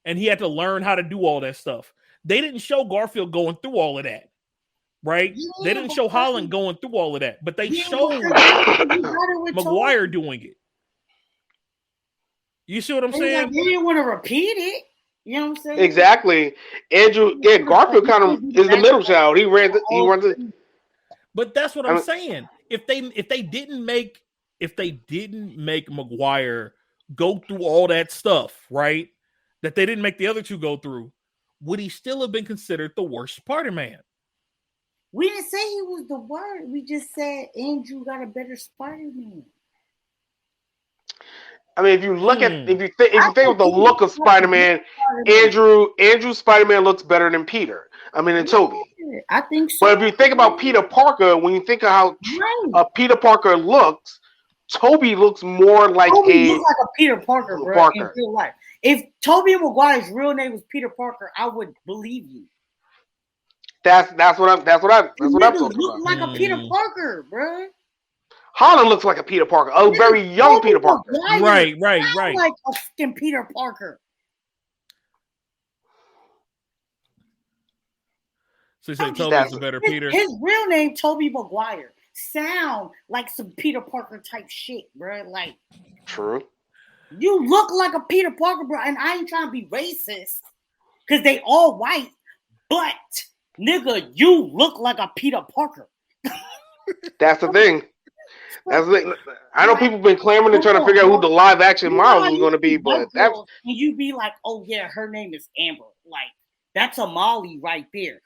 and he had to learn how to do all that stuff, they didn't show Garfield going through all of that, right? They didn't show Holland going through all of that, but they showed Maguire doing it. You see what I'm saying? They didn't want to repeat it. You know what I'm saying? Exactly. Garfield kind of is the middle child. He runs it. But that's what I'm saying. If they didn't make Maguire go through all that stuff, right? That they didn't make the other two go through, would he still have been considered the worst Spider-Man? We didn't say he was the worst. We just said Andrew got a better Spider-Man. I mean, if you think of the look of Spider-Man, Andrew's Spider-Man looks better than Peter. I mean, than Toby. I think so. But if you think about Peter Parker, when you think of how Peter Parker looks, Toby looks more like looks like a Peter Parker, bro, in real life. If Tobey Maguire's real name was Peter Parker, I would believe you. That's what I'm talking about. Look like a Peter Parker, bro. Holland looks like a Peter Parker, a very young Peter Parker. Right. Like a fucking Peter Parker. So you say Toby's a better Peter? His real name, Tobey Maguire, sound like some Peter Parker type shit, bro. Like, true. You look like a Peter Parker, bro, and I ain't trying to be racist because they all white, but nigga, you look like a Peter Parker. That's the thing. I know people been clamoring and trying to figure out who the live action Miles is going to be, but that's and you be like, oh yeah, her name is Amber. Like that's a Molly right there.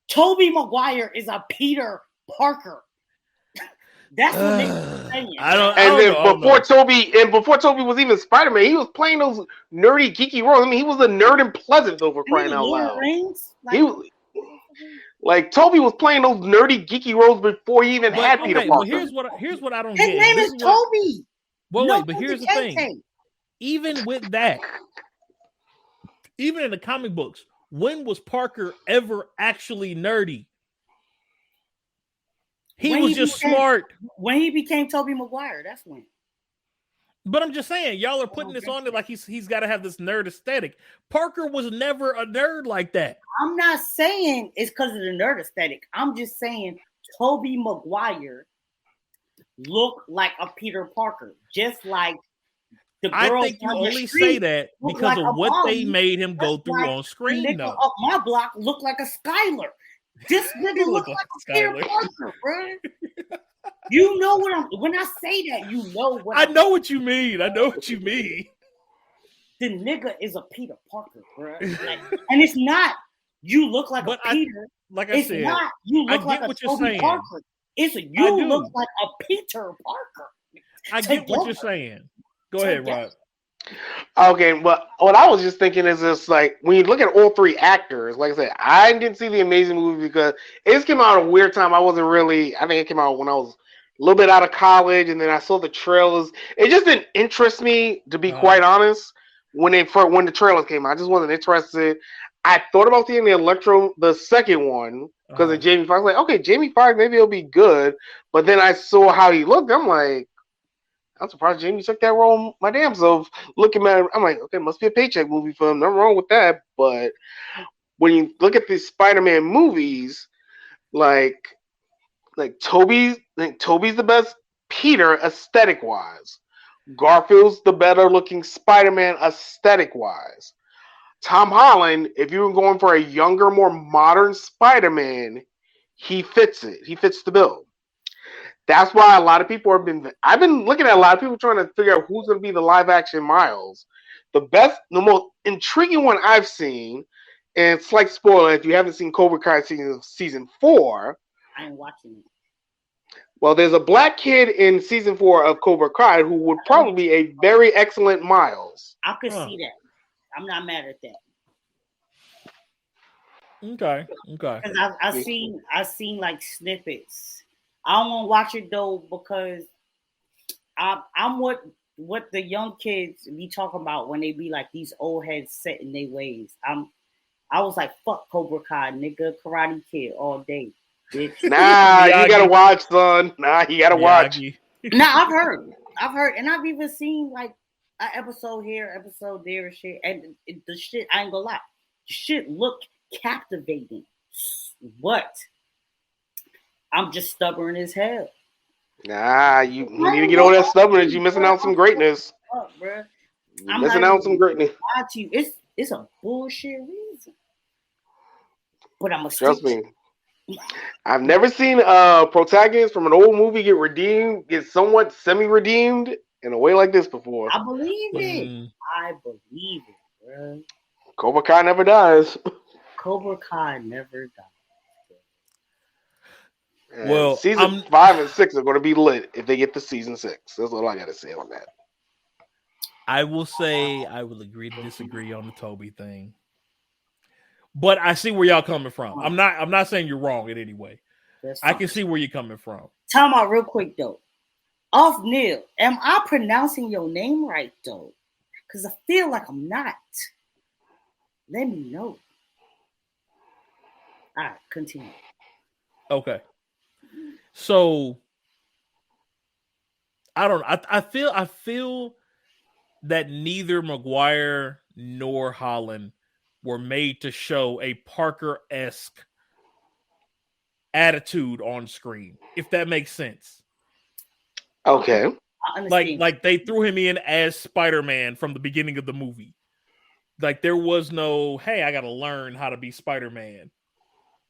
Tobey Maguire is a Peter Parker. That's what they're saying. Before Toby was even Spider-Man, he was playing those nerdy, geeky roles. I mean, he was a nerd in Pleasantville for crying out loud. Like Toby was playing those nerdy, geeky roles before he even had Peter Parker. But here's what I don't get. His name is Toby. But here's the thing. Even with that, even in the comic books, when was Parker ever actually nerdy? He was just smart. When he became Tobey Maguire, that's when. But I'm just saying, y'all are putting this on there like he's got to have this nerd aesthetic. Parker was never a nerd like that. I'm not saying it's because of the nerd aesthetic. I'm just saying Tobey Maguire looked like a Peter Parker, just like the girl. I think you only say that because of what they made him go through on screen. Though, up my block looked like a Skylar. This nigga look like a Peter Parker, bro. You know when I say that, you know what I know what you mean. I know what you mean. The nigga is a Peter Parker, bro. Like, and it's not you look like a Peter. I said, not you look like a Tobey Parker. It's you look like a Peter Parker. I get what you're saying. Go ahead, Rob. Okay, but what I was just thinking is just like when you look at all three actors, like I said, I didn't see the Amazing movie because it just came out at a weird time. I think it came out when I was a little bit out of college, and then I saw the trailers. It just didn't interest me, to be quite honest. When the trailers came out, I just wasn't interested. I thought about seeing the second one because of Jamie Foxx. Like, okay, Jamie Foxx, maybe it'll be good. But then I saw how he looked. I'm like, I'm surprised Jamie took that role my damn self. Looking at him, I'm like, okay, must be a paycheck movie for him. Nothing wrong with that. But when you look at these Spider-Man movies, like Toby's the best Peter aesthetic wise. Garfield's the better looking Spider-Man aesthetic wise. Tom Holland, if you were going for a younger, more modern Spider-Man, he fits it. He fits the bill. That's why a lot of people I've been looking at a lot of people trying to figure out who's going to be the live action Miles. The most intriguing one I've seen, and it's like spoiler if you haven't seen Cobra Kai season 4. I ain't watching it. Well, there's a black kid in season 4 of Cobra Kai who would probably be a very excellent Miles. I could see that. I'm not mad at that. Okay. Because I seen like snippets. I don't want to watch it though because I'm what the young kids be talking about when they be like these old heads set in their ways. I was like, fuck Cobra Kai, nigga, Karate Kid all day, bitch. Nah, you gotta Miyagi. watch, son. Nah, you gotta watch. Miyagi. Now I've heard, and I've even seen like an episode here, episode there, and shit. And the shit, I ain't gonna lie, the shit looked captivating. What? I'm just stubborn as hell. Nah, you need to get over that stubbornness. You missing out some greatness. Up, bruh. You missing out some greatness. Lie to you. It's a bullshit reason. But I'm a Trust me. I've never seen a protagonist from an old movie get somewhat semi-redeemed in a way like this before. I believe it. I believe it, bro. Cobra Kai never dies. Cobra Kai never dies. And Well, season 5 and 6 are going to be lit if they get to season 6. That's all I got to say on that. I will say I will agree to disagree on the Toby thing. But I see where y'all coming from. I'm not saying you're wrong in any way. I can see where you're coming from. Time out real quick though. Off Neil, am I pronouncing your name right though? Because I feel like I'm not. Let me know. All right, continue. Okay. So I don't know. I feel that neither Maguire nor Holland were made to show a Parker-esque attitude on screen, if that makes sense. Okay. Like they threw him in as Spider-Man from the beginning of the movie. Like there was no, hey, I got to learn how to be Spider-Man.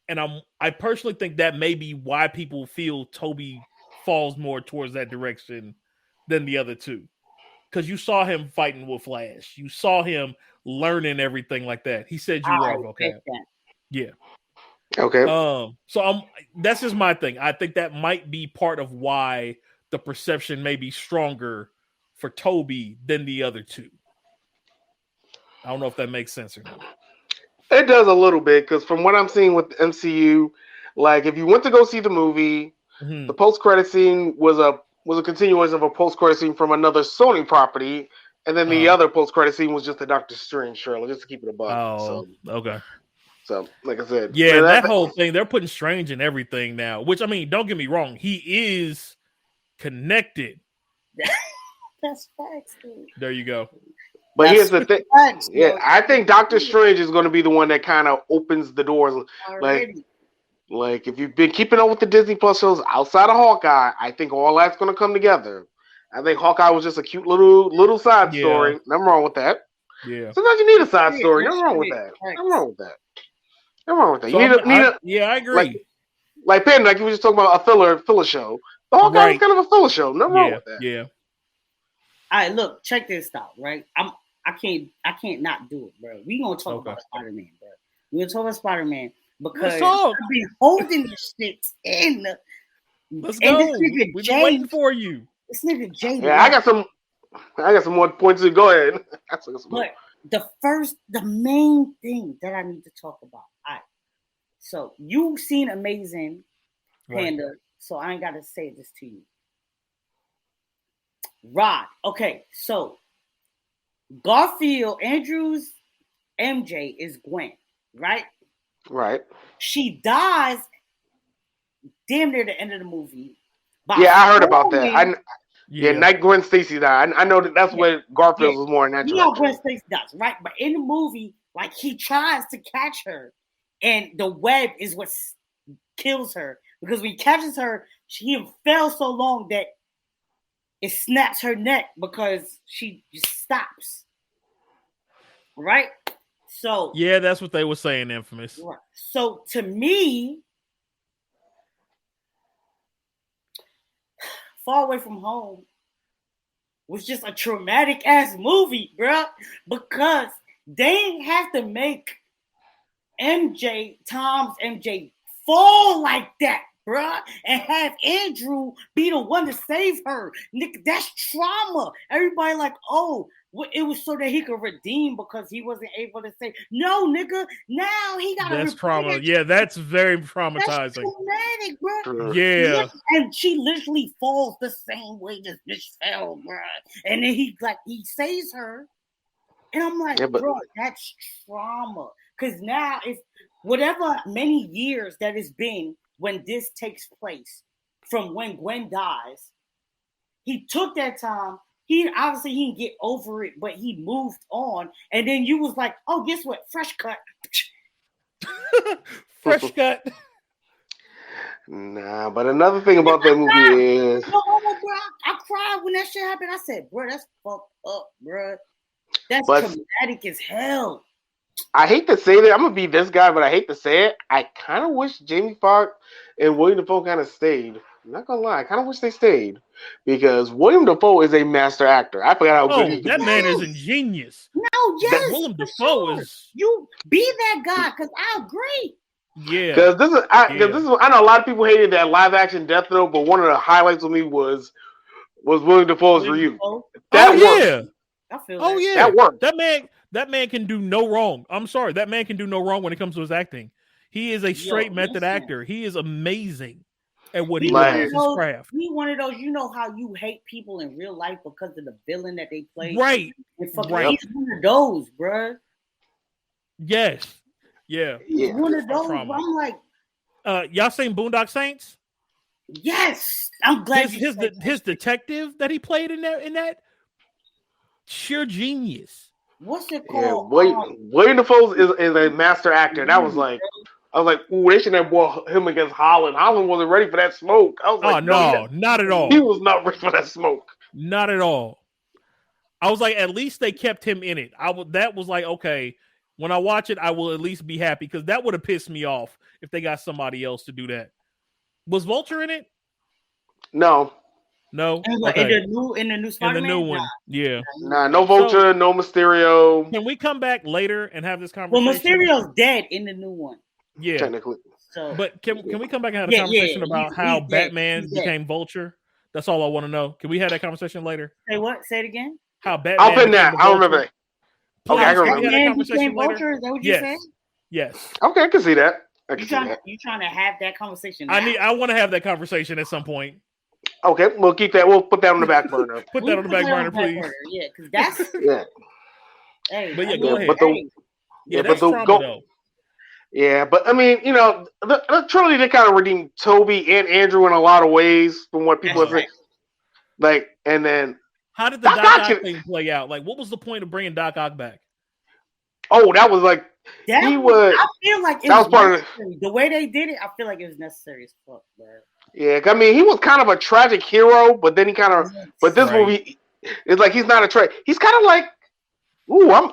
And I personally think that may be why people feel Toby falls more towards that direction than the other two. Because you saw him fighting with Flash. You saw him learning everything like that. He said you were okay. Yeah. Okay. So that's just my thing. I think that might be part of why the perception may be stronger for Toby than the other two. I don't know if that makes sense or not. It does a little bit, because from what I'm seeing with the MCU, like if you went to go see the movie, the post-credit scene was a continuation of a post-credit scene from another Sony property, and then the other post-credit scene was just the Doctor Strange trailer, just to keep it a buck. Oh, okay. So, like I said, yeah, that whole thing, they're putting Strange in everything now. Which, I mean, don't get me wrong, he is connected. That's facts, dude. There you go. But here's the thing. Yeah, I think Doctor Strange is going to be the one that kind of opens the doors. Like if you've been keeping up with the Disney Plus shows outside of Hawkeye, I think all that's going to come together. I think Hawkeye was just a cute little side story. Nothing wrong with that. Yeah. Sometimes you need a side story. Nothing wrong with that. Nothing wrong with that. Nothing wrong with that. So I agree. Like Panda, like you were just talking about a filler show. The Hawkeye was kind of a filler show. Nothing wrong with that. Yeah. All right, look, check this out, right? I can't not do it, bro. We gonna talk about Spider-Man, bro. We gonna talk about Spider-Man because I've been holding this shit in. Let's go. We've been waiting for you. This nigga Jay. Yeah, I got some more points to go ahead. But the main thing that I need to talk about. All right. So you've seen Amazing Panda, so I ain't gotta say this to you. Rod. Okay, so Garfield Andrews MJ is Gwen, right? Right. She dies damn near the end of the movie. I heard about that. Night Gwen Stacy died. I know that's where Garfield was more natural. You know Gwen Stacy dies, right? But in the movie, like he tries to catch her, and the web is what kills her. Because when he catches her, he fell so long that it snaps her neck because she just stops. Right? So yeah, that's what they were saying, Infamous. Right. So to me, Far Away From Home was just a traumatic ass movie, bruh. Because they didn't have to make Tom's MJ fall like that, bruh, and have Andrew be the one to save her. Nick, that's trauma. Everybody like, oh, it was so that he could redeem because he wasn't able to say no, nigga. Now he got That's trauma. Yeah, that's very traumatizing. That's traumatic, bro. Yeah, and she literally falls the same way this bitch fell, bro. And then he saves her, and I'm like, bro, that's trauma. Because now, if whatever many years that it's been when this takes place, from when Gwen dies, he took that time. He obviously he didn't get over it, but he moved on. And then you was like, oh, guess what? Fresh cut. Fresh cut. Nah, but another thing about that movie is... No, bro, I cried when that shit happened. I said, bro, that's fucked up, bro. That's traumatic as hell. I hate to say that. I'm going to be this guy, but I hate to say it. I kind of wish Jamie Foxx and William Dafoe kind of stayed. I'm not gonna lie, I kind of wish they stayed because William Dafoe is a master actor. I forgot how good that man is ingenious. No, yes, William Dafoe is. You be that guy because I agree. Yeah, because this is I know a lot of people hated that live action Death Note, but one of the highlights for me was William Dafoe's review. That worked. I feel that worked. That man can do no wrong. I'm sorry, that man can do no wrong when it comes to his acting. He is a straight method actor. He is amazing at what he does, his craft. He one of those, you know how you hate people in real life because of the villain that they play, right? Right. He's one of those, bro. Yes, yeah. He's one of those. I'm like, y'all seen Boondock Saints? Yes, I'm glad. His detective that he played in that sheer genius. What's it called? Yeah, William Dafoe is a master actor. And I was like, ooh, they should have brought him against Holland. Holland wasn't ready for that smoke. I was like, no, not at all. He was not ready for that smoke. Not at all. I was like, at least they kept him in it. That was like, okay, when I watch it, I will at least be happy because that would have pissed me off if they got somebody else to do that. Was Vulture in it? No. Okay. In the new Spiderman? In the new one, yeah. Nah, no Vulture, no Mysterio. Can we come back later and have this conversation? Well, Mysterio's dead in the new one. Yeah, technically. So, but can we come back and have a conversation about how Batman became Vulture? That's all I want to know. Can we have that conversation later? Say what? Say it again. How Batman? I'll pin that. I don't remember that. Okay, I remember. Batman became Vulture. Is that what you said? Yes. Okay, I can see that. You trying to have that conversation? Now? I want to have that conversation at some point. Okay, we'll keep that. We'll put that on the back burner. Put that on the back burner, please. Yeah, because that's Hey, but go ahead. That's trauma, though. Yeah, but I mean, you know, the trilogy did kind of redeem Toby and Andrew in a lot of ways from what people have said. Like, and then how did the Doc Ock thing play out? Like, what was the point of bringing Doc Ock back? Oh, that was like I feel like that was part of the way they did it. I feel like it was necessary as fuck, bro. Yeah, I mean, he was kind of a tragic hero, but then he kind of. But this movie, it's like he's not a tragic. He's kind of like, ooh,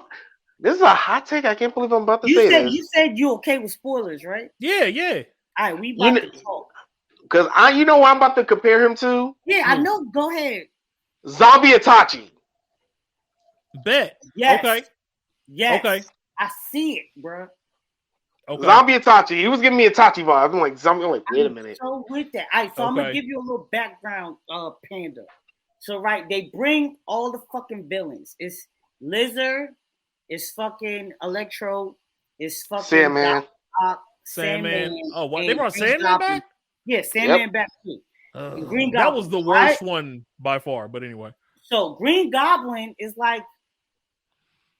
this is a hot take. I can't believe I'm about to say this. You said you okay with spoilers, right? Yeah. All right, we about to talk. Because you know what I'm about to compare him to? Yeah, I know. Go ahead. Zombie Itachi. Bet. Yes. Okay. Yes. Okay. I see it, bro. Okay. Zombie Itachi. He was giving me Itachi vibe. I'm like, zombie. I'm like, wait a minute. So with that, all right. So I'm gonna give you a little background, Panda. So they bring all the fucking villains. It's Lizard. It's fucking Electro. It's fucking Sandman. Oh, what? They brought Sandman back? Yeah, Sandman back too. Green Goblin. That was the worst one by far. But anyway. So Green Goblin is like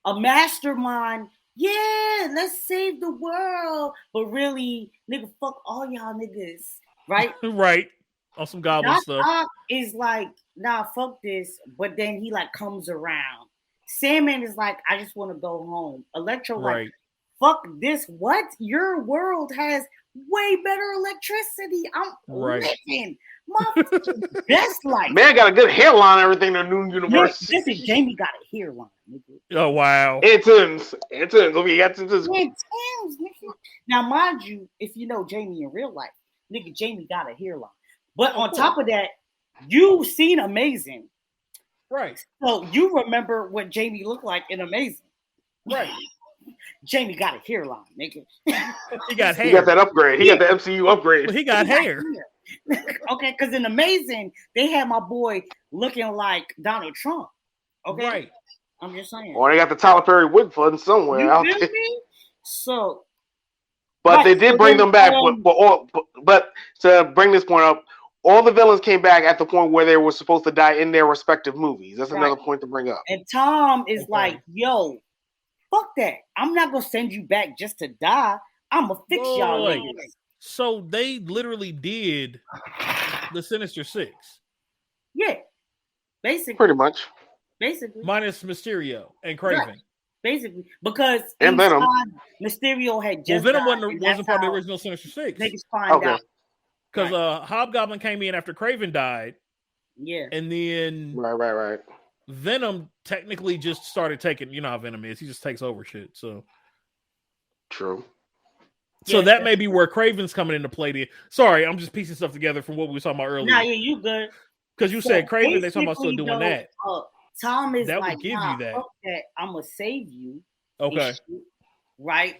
a mastermind. Yeah, let's save the world. But really, nigga, fuck all y'all niggas. Right? Right. On some goblin stuff. Doc is like, nah, fuck this. But then he like comes around. Sandman is like, I just want to go home. Electro like, fuck this. What? Your world has way better electricity. I'm living my best life. Man got a good hairline and everything in the new universe. Listen, Jamie got a hairline, nigga. Oh, wow. It turns. Now, mind you, if you know Jamie in real life, nigga, Jamie got a hairline. But on top of that, you seen Amazing. Right. So you remember what Jamie looked like in Amazing. Right. Jamie got a hairline, nigga. He got hair. He got that upgrade. He got the MCU upgrade. Well, he got hair. Okay, because in Amazing, they had my boy looking like Donald Trump. Okay. Right. I'm just saying. Or they got the Tyler Perry wig fund somewhere You out feel there. me? So, But right, they did so bring then, them back. But to bring this point up, all the villains came back at the point where they were supposed to die in their respective movies. That's another right. point to bring up. And Tom is Okay. like, yo, fuck that. I'm not gonna send you back just to die. I'm gonna fix y'all Boy. niggas. So they literally did the Sinister Six Yeah, basically, Pretty much. basically, minus Mysterio and Craven. Right. basically, because And Venom. Mysterio had Well, just Venom died, wasn't and part of the that's original Sinister how Six niggas find Okay. out. because Right. Hobgoblin came in after Craven died, Yeah, and then Right. Venom technically just started taking. You know how Venom is; he just takes over shit. So True. Yeah, that may be where Craven's coming into play. Sorry, I'm just piecing stuff together from what we were talking about earlier. nah, yeah, you good. Because you So said Craven, they talking about still basically, doing though, that. Tom is That like, would give nah, you that. fuck that. I'm gonna save you. and Okay. shit, right?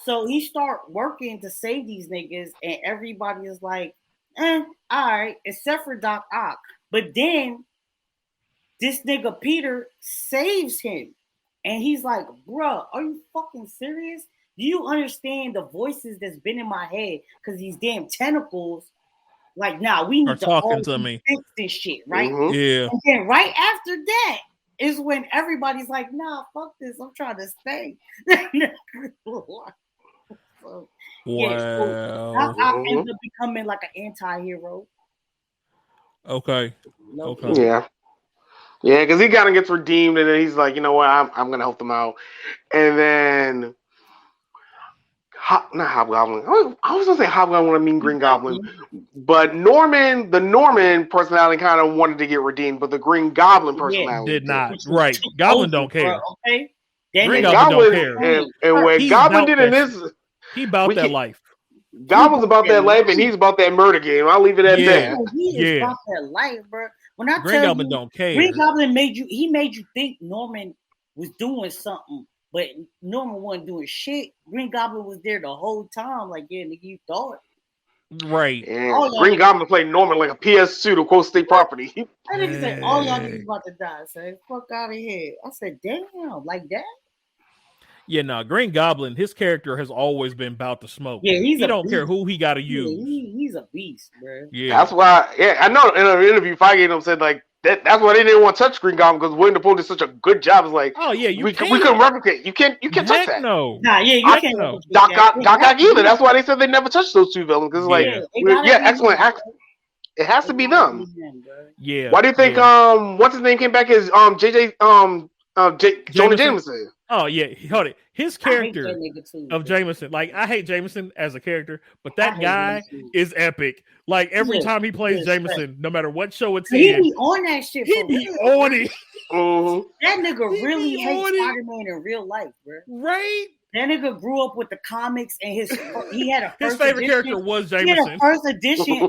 So he start working to save these niggas, and everybody is like, all right, except for Doc Ock. But then this nigga Peter saves him. And he's like, bruh, are you fucking serious? Do you understand the voices that's been in my head? Because these damn tentacles, like, nah, we Are need to talking all to be me. fixed and shit, right? Mhm. Yeah. And then right after that is when everybody's like, nah, fuck this. I'm trying to stay. So, yeah, so Doc Wow. Ock ends up becoming like an anti-hero. Okay. Low Okay. key. Yeah. Yeah, because he kind of gets redeemed, and then he's like, you know what, I'm gonna help them out, and then not Hobgoblin. I was gonna say Hobgoblin when I mean Green Goblin, but the Norman personality kind of wanted to get redeemed, but the Green Goblin personality Did not. Which was Right. too Goblin over, don't care. bro, okay? Then Green they- Goblin don't care. And what He's Goblin about did in that this, He about we that can't- life. Goblin's about that life, and he's about that murder game. I'll leave it at Yeah. that. He is Yeah. about that life, bro. When I Green tell Goblin you, don't care. Green Goblin made you think Norman was doing something, but Norman wasn't doing shit. Green Goblin was there the whole time, like, yeah, nigga, you thought. Right. And Oh, yeah. Green Goblin played Norman like a PS2 to quote state property. That nigga said, all y'all Hey. niggas about to die. Say, fuck out of here. I said, damn, like that? Yeah, no, Green Goblin, his character has always been about the smoke. Yeah, He don't care who he got to Yeah, use. he's a beast, bro. Yeah. That's why, I know in an interview, Feige said like that's why they didn't want to touch Green Goblin because William Dafoe did such a good job. It's like, Oh yeah, we couldn't replicate. You can't touch Heck that. no. Nah, yeah, you Heck can't. no. Doc Ock either. That's why they said they never touched those two villains because Yeah. excellent. It has to be them. Yeah. Why do you think yeah. what's his name came back as Jonah Jameson? Oh yeah, hold it. His I hate character that nigga too, of bro. Jameson, like I hate Jameson as a character, but I that hate guy him too. is epic. Like every Yeah, time he plays yeah, Jameson, no matter what show it's He in, be on that shit. he For be real. on it. Mm-hmm. That nigga He really be hates on it. Spider-Man in real life, bro. Right? That nigga grew up with the comics, and he had a His first favorite edition. character was He had Jameson. a first edition.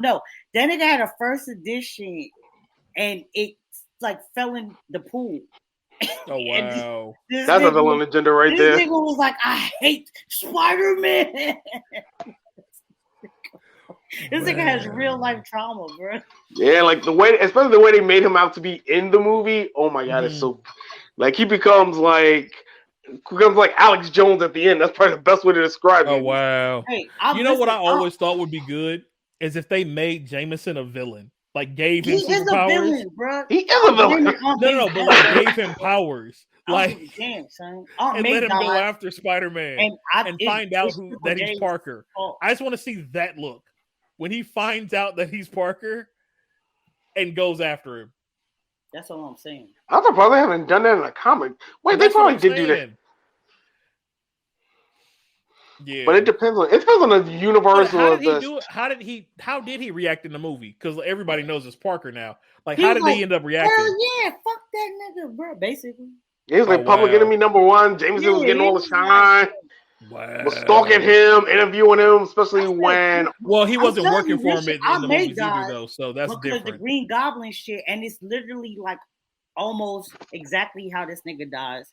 No, that nigga had a first edition, and it like fell in the pool. Oh wow. This That's a nigga- villain agenda right This there. nigga was like, I hate Spider-Man. This nigga has real life trauma, bro. Yeah, like especially the way they made him out to be in the movie. Oh my god, it's so like he becomes like Alex Jones at the end. That's probably the best way to describe Oh it. wow. Hey, You know what I always thought would be good is if they made Jameson a villain. Like gave him he is a superpowers. villain, bro. He is a villain. No, but like gave him powers. Like damn, son. and let him go after Spider-Man and find out that he's Parker. I just want to see that look when he finds out that he's Parker and goes after him. That's all I'm saying. I'm surprised they haven't done that in a comic. Wait, they probably did do that. Yeah, but it depends on the universe. How did he do it? How did he react in the movie? Because everybody knows it's Parker now. Like, how did he end up reacting? Hell yeah, fuck that nigga, bro. Basically, he was like public enemy number one. Jameson was getting all the shine. Wow. Was stalking him, interviewing him, especially when. Well, he wasn't working for him in the movies die either, though. So that's because different. The Green Goblin shit, and it's literally like almost exactly how this nigga dies.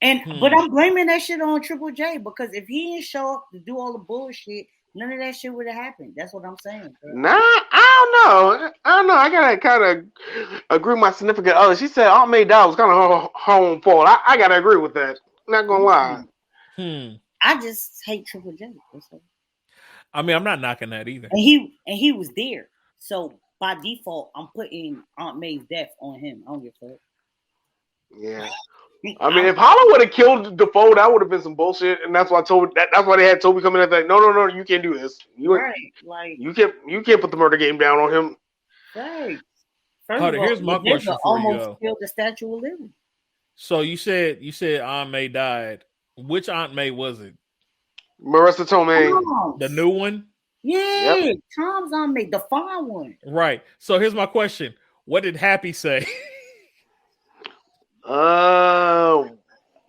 And but I'm blaming that shit on Triple J because if he didn't show up to do all the bullshit, none of that shit would have happened. That's what I'm saying. Bro. Nah, I I don't know. I gotta kind of agree with my significant other. She said Aunt May died was kind of her own fault. I gotta agree with that. Not gonna lie. I just hate Triple J. I mean, I'm not knocking that either. And he was there. So by default, I'm putting Aunt May's death on him. I don't give a fuck. Yeah. I mean, if Hollow would have killed Defoe, that would have been some bullshit, and that's why that's why they had Toby come in and say, no, you can't do this. You can't put the murder game down on him. Right. Here's my question for you. Almost killed the Statue of Liberty. So you said Aunt May died. Which Aunt May was it? Marissa Tomei. The new one? Yeah, yep. Tom's Aunt May, the fine one. Right. So here's my question. What did Happy say? You know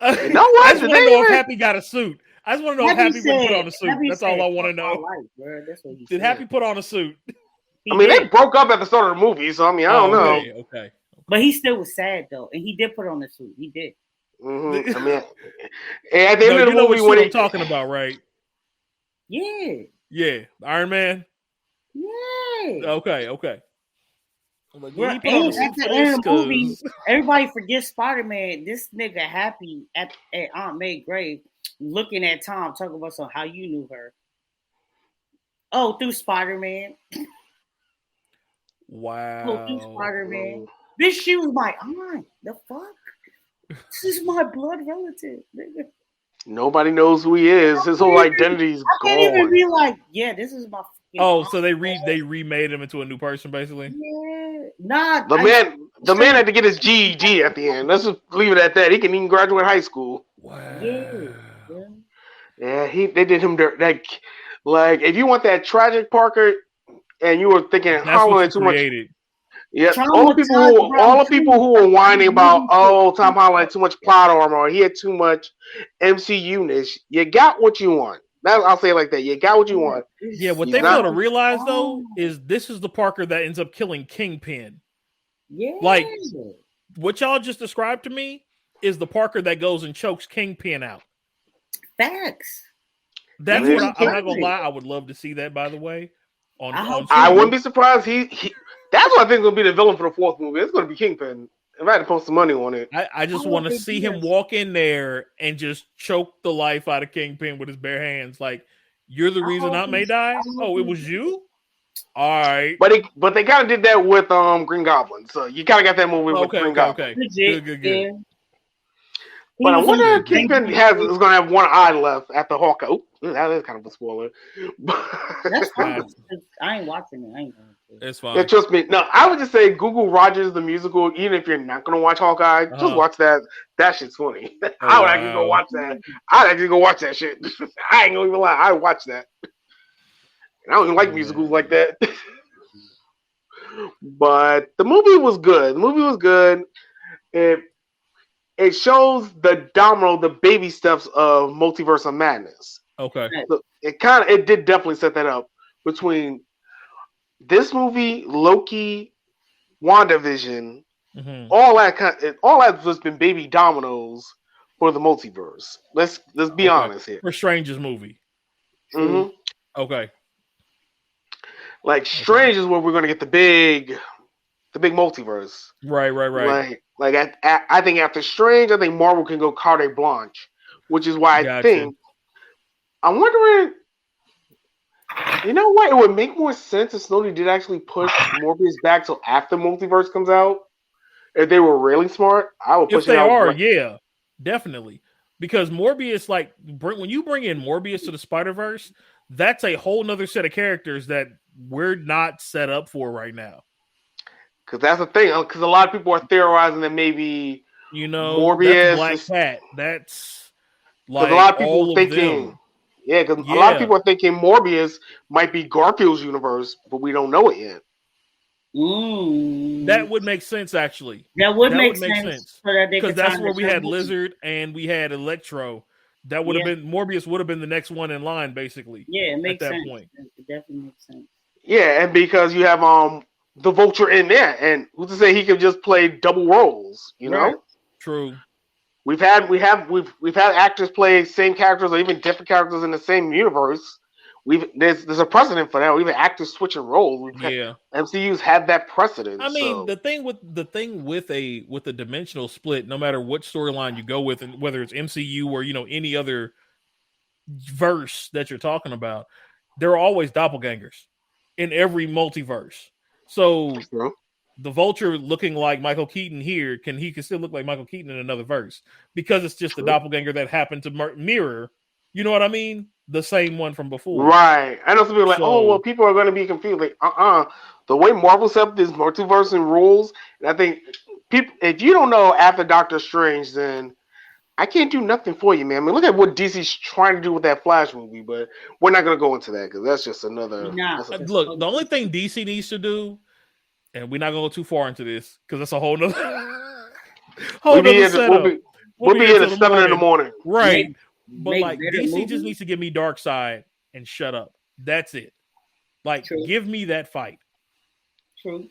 what? I just want to know if Happy got a suit. I just want to know if Happy would put on a suit. That's all I want to know. Did Happy put on a suit? They broke up at the start of the movie, so I mean, I don't know. Okay. But he still was sad though, and he did put on the suit. He did. Mm-hmm. I mean, at the end of the movie, what I'm talking about, right? Yeah. Yeah, Iron Man. Yeah. Okay. At the end of the movie, everybody forgets Spider-Man. This nigga Happy at Aunt May's grave, looking at Tom, talking about how you knew her. Oh, through Spider-Man. Wow. Through Spider-Man. Bitch, she was my aunt. The fuck? This is my blood relative, nigga. Nobody knows who he is. His whole identity's gone. I can't even be like, yeah, this is my. So they remade him into a new person, basically. Yeah, nah. The man had to get his GED at the end. Let's just leave it at that. He can even graduate high school. Wow. Yeah. They did him like if you want that tragic Parker, and you were thinking Holland too much. Yeah, all the people who were whining about Tom Holland had too much plot armor, or he had too much MCU-ness. You got what you want. I'll say it like that. You got what you want. Yeah, what they fail to realize though is this is the Parker that ends up killing Kingpin. Yeah, like what y'all just described to me is the Parker that goes and chokes Kingpin out. Facts. That's what I'm not gonna lie. I would love to see that. By the way, I wouldn't be surprised. That's what I think is gonna be the villain for the fourth movie. It's gonna be Kingpin. If I had to post some money on it, I just want to see him walk in there and just choke the life out of Kingpin with his bare hands. Like, you're the reason Aunt May died? Oh, it was you? All right. But they kind of did that with Green Goblin. So you kind of got that movie with Green Goblin. Okay. Good. But I wonder if Kingpin is going to have one eye left after Hawkeye. Oh, that is kind of a spoiler. That's fine. I ain't watching it. I ain't going to. It's fine. Yeah, trust me. No, I would just say Google Rogers the musical. Even if you're not going to watch Hawkeye, just watch that. That shit's funny. I would actually go watch that. I'd actually go watch that shit. I ain't going to even lie. I'd watch that. And I don't even like musicals like that. But the movie was good. It shows the baby steps of Multiverse of Madness. Okay. So it did definitely set that up between this movie, Loki, WandaVision, all that's just been baby dominoes for the multiverse. Let's be honest here. For Strange's movie. Mm-hmm. Okay. Like Strange is where we're gonna get the big multiverse. Right. I think after Strange, I think Marvel can go carte blanche, which is why I'm wondering. You know what? It would make more sense if Sony did actually push Morbius back till after Multiverse comes out. If they were really smart, I would push it out. Yeah, definitely. Because Morbius, when you bring in Morbius to the Spider-Verse, that's a whole nother set of characters that we're not set up for right now. Because that's the thing. Because a lot of people are theorizing that maybe Morbius, that's Black Cat. That's like a lot of people thinking. Yeah, because a lot of people are thinking Morbius might be Garfield's universe, but we don't know it yet. That would make sense, actually. That would make sense. Because that's where we had Lizard and we had Electro. That would have been Morbius. Would have been the next one in line, basically. Yeah, it makes sense. At that point, it definitely makes sense. Yeah, and because you have the Vulture in there, and who's to say he could just play double roles? You know, true. We've had actors play same characters or even different characters in the same universe there's a precedent for that. Even actors switching roles. Yeah. MCU's had that precedent. I mean, so. the thing with a dimensional split, no matter what storyline you go with, and whether it's MCU or any other verse that you're talking about, there are always doppelgangers in every multiverse. So the Vulture looking like Michael Keaton here he can still look like Michael Keaton in another verse because it's just the doppelganger that happened to mirror. You know what I mean? The same one from before. Right. I know some people are like, oh, well, people are going to be confused. Like, the way Marvel set up this multiverse and rules, and I think people, if you don't know after Doctor Strange, then I can't do nothing for you, man. I mean, look at what DC's trying to do with that Flash movie, but we're not going to go into that because that's just another. Look, the only thing DC needs to do, and we're not going to go too far into this because that's a whole nother setup. We'll be here at 7 in the morning. Right. But like DC just needs to give me Darkseid and shut up. That's it. Like, give me that fight. True.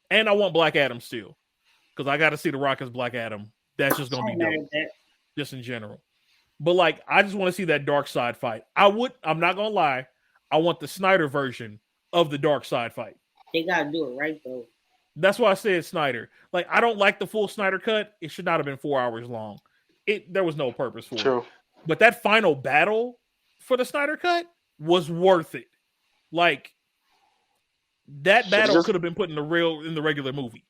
And I want Black Adam still. Because I got to see The Rock as Black Adam. That's just going to be dope. Just in general. But like, I just want to see that Darkseid fight. I'm not going to lie. I want the Snyder version of the Darkseid fight. They got to do it right, though. That's why I said Snyder. Like, I don't like the full Snyder cut. It should not have been 4 hours long. There was no purpose for it. But that final battle for the Snyder cut was worth it. Like, that battle could have been put in the regular movie.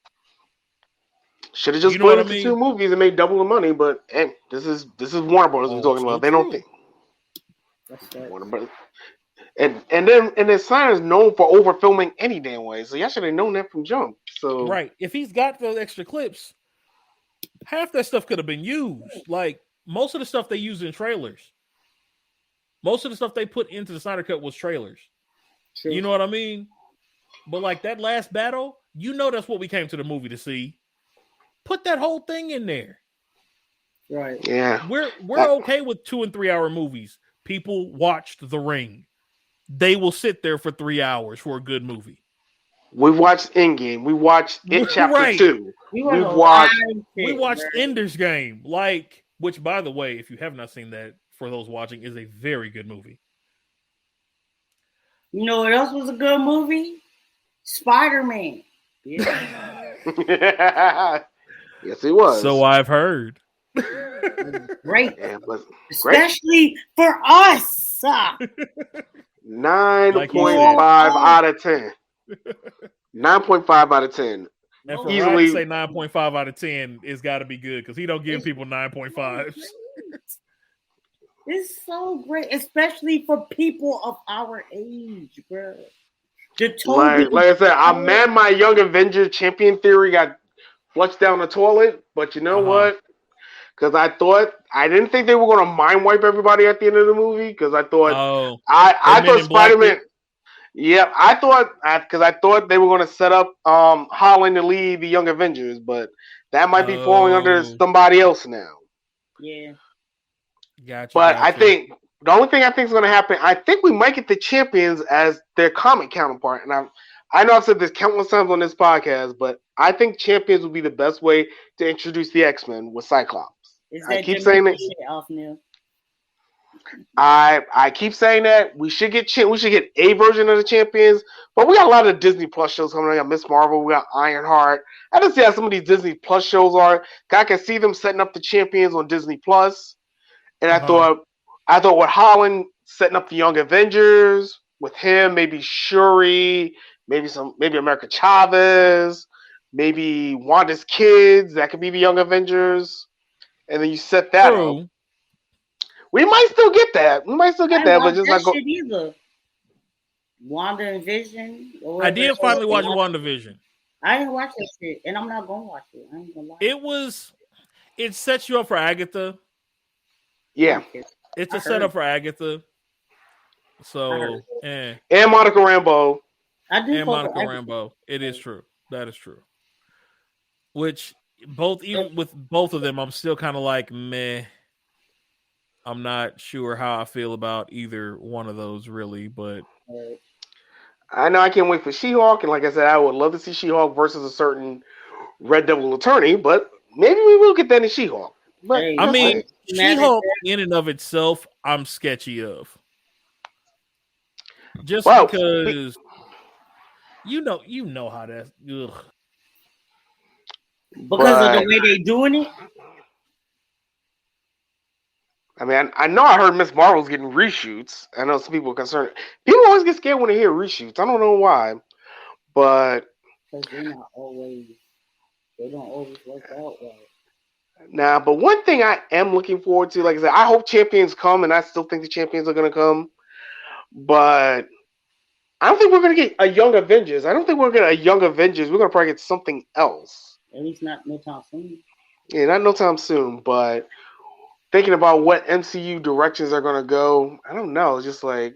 Should have just split into 2 movies and made double the money. But hey, this is Warner Brothers we're talking about. They don't think. Warner Brothers. And then Snyder's known for over filming any damn way. So y'all should have known that from jump. So right, if he's got those extra clips, half that stuff could have been used. Like, most of the stuff they used in trailers. Most of the stuff they put into the Snyder Cut was trailers. True. You know what I mean? But like that last battle, that's what we came to the movie to see. Put that whole thing in there. Right. Yeah. We're okay with 2 and 3 hour movies. People watched The Ring. They will sit there for 3 hours for a good movie. We watched Endgame. We watched It Chapter 2. We watched Ender's Game. Like, which, by the way, if you have not seen that, for those watching, is a very good movie. You know what else was a good movie? Spiderman. Yeah. Yes, it was. So I've heard. Great. Yeah, especially for us. 9.5 out of 10. 9.5 out of 10. And for Ryan to say 9.5 out of 10, it's got to be good because he don't give people 9.5s. It's so great, especially for people of our age, bro. Like I said, I'm mad my Young Avengers champion theory got flushed down the toilet, but you know what? Because I didn't think they were going to mind wipe everybody at the end of the movie. Because I thought, I thought Spider-Man. Yeah, I thought they were going to set up Holland to lead the Young Avengers, but that might be falling under somebody else now. Yeah. Gotcha. But I think the only thing I think is going to happen, I think we might get the Champions as their comic counterpart. And I know I've said this countless times on this podcast, but I think Champions would be the best way to introduce the X-Men with Cyclops. I keep saying that. I keep saying that we should get a version of the Champions, but we got a lot of Disney Plus shows coming. We got Miss Marvel, we got Ironheart. I don't see how some of these Disney Plus shows are. I can see them setting up the Champions on Disney Plus, and I thought with Holland setting up the Young Avengers with him, maybe Shuri, maybe America Chavez, maybe Wanda's kids. That could be the Young Avengers, and then you set that up. We might still get that. But just not go. Either. Wanda and Vision. I did finally watch WandaVision. I didn't watch that shit, and I'm not gonna watch it. I ain't gonna lie. It sets you up for Agatha. Yeah, it's a setup for Agatha. So and Monica Rambeau. Monica Rambeau. It is true. That is true. Which even with both of them, I'm still kind of like meh. I'm not sure how I feel about either one of those, really, but I know I can't wait for She-Hulk, and like I said, I would love to see She-Hulk versus a certain Red Devil attorney, but maybe we will get that in She-Hulk. But I mean, She-Hulk in and of itself, I'm sketchy of. Just Well, because you know how that's Because of the but way they doing it. I mean, I know I heard Miss Marvel's getting reshoots. I know some people are concerned. People always get scared when they hear reshoots. I don't know why, but Because they don't always work out right. but one thing I am looking forward to, like I said, I hope Champions come, and I still think the Champions are gonna come. But I don't think we're gonna get a Young Avengers. I don't think we're gonna get a Young Avengers. We're gonna probably get something else. At least not no time soon. Yeah, not no time soon. But thinking about what MCU directions are gonna go, I don't know. It's just like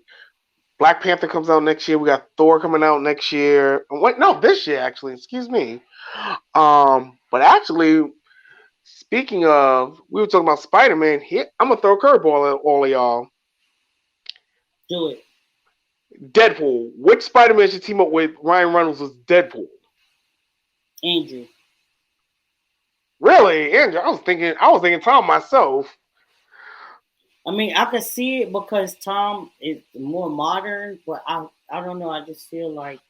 Black Panther comes out next year. We got Thor coming out next year. What? No, this year actually. Excuse me. But actually, speaking of, we were talking about Spider-Man. Here, I'm gonna throw a curveball at all of y'all. Do it. Deadpool. Which Spider-Man should team up with Ryan Reynolds as Deadpool? Andrew. Really, Andrew? I was thinking Tom myself. I mean, I could see it because Tom is more modern, but I don't know. I just feel like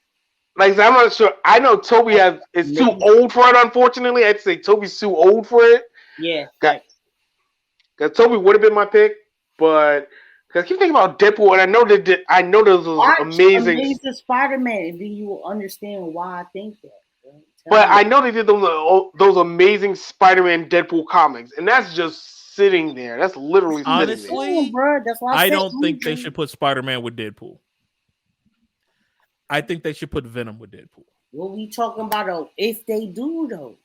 I'm not sure. I know Toby is too old for it. Unfortunately, I'd say Toby's too old for it. Yeah. Because Toby would have been my pick, but because I keep thinking about Deadpool, and I know those was amazing. Amazing Spider-Man, and then you will understand why I think that. Right? But I know they did those amazing Spider-Man Deadpool comics, and that's just sitting there. That's literally sitting there. Honestly, bro, that's why I don't think they should put Spider-Man with Deadpool. I think they should put Venom with Deadpool. What we talking about if they do though?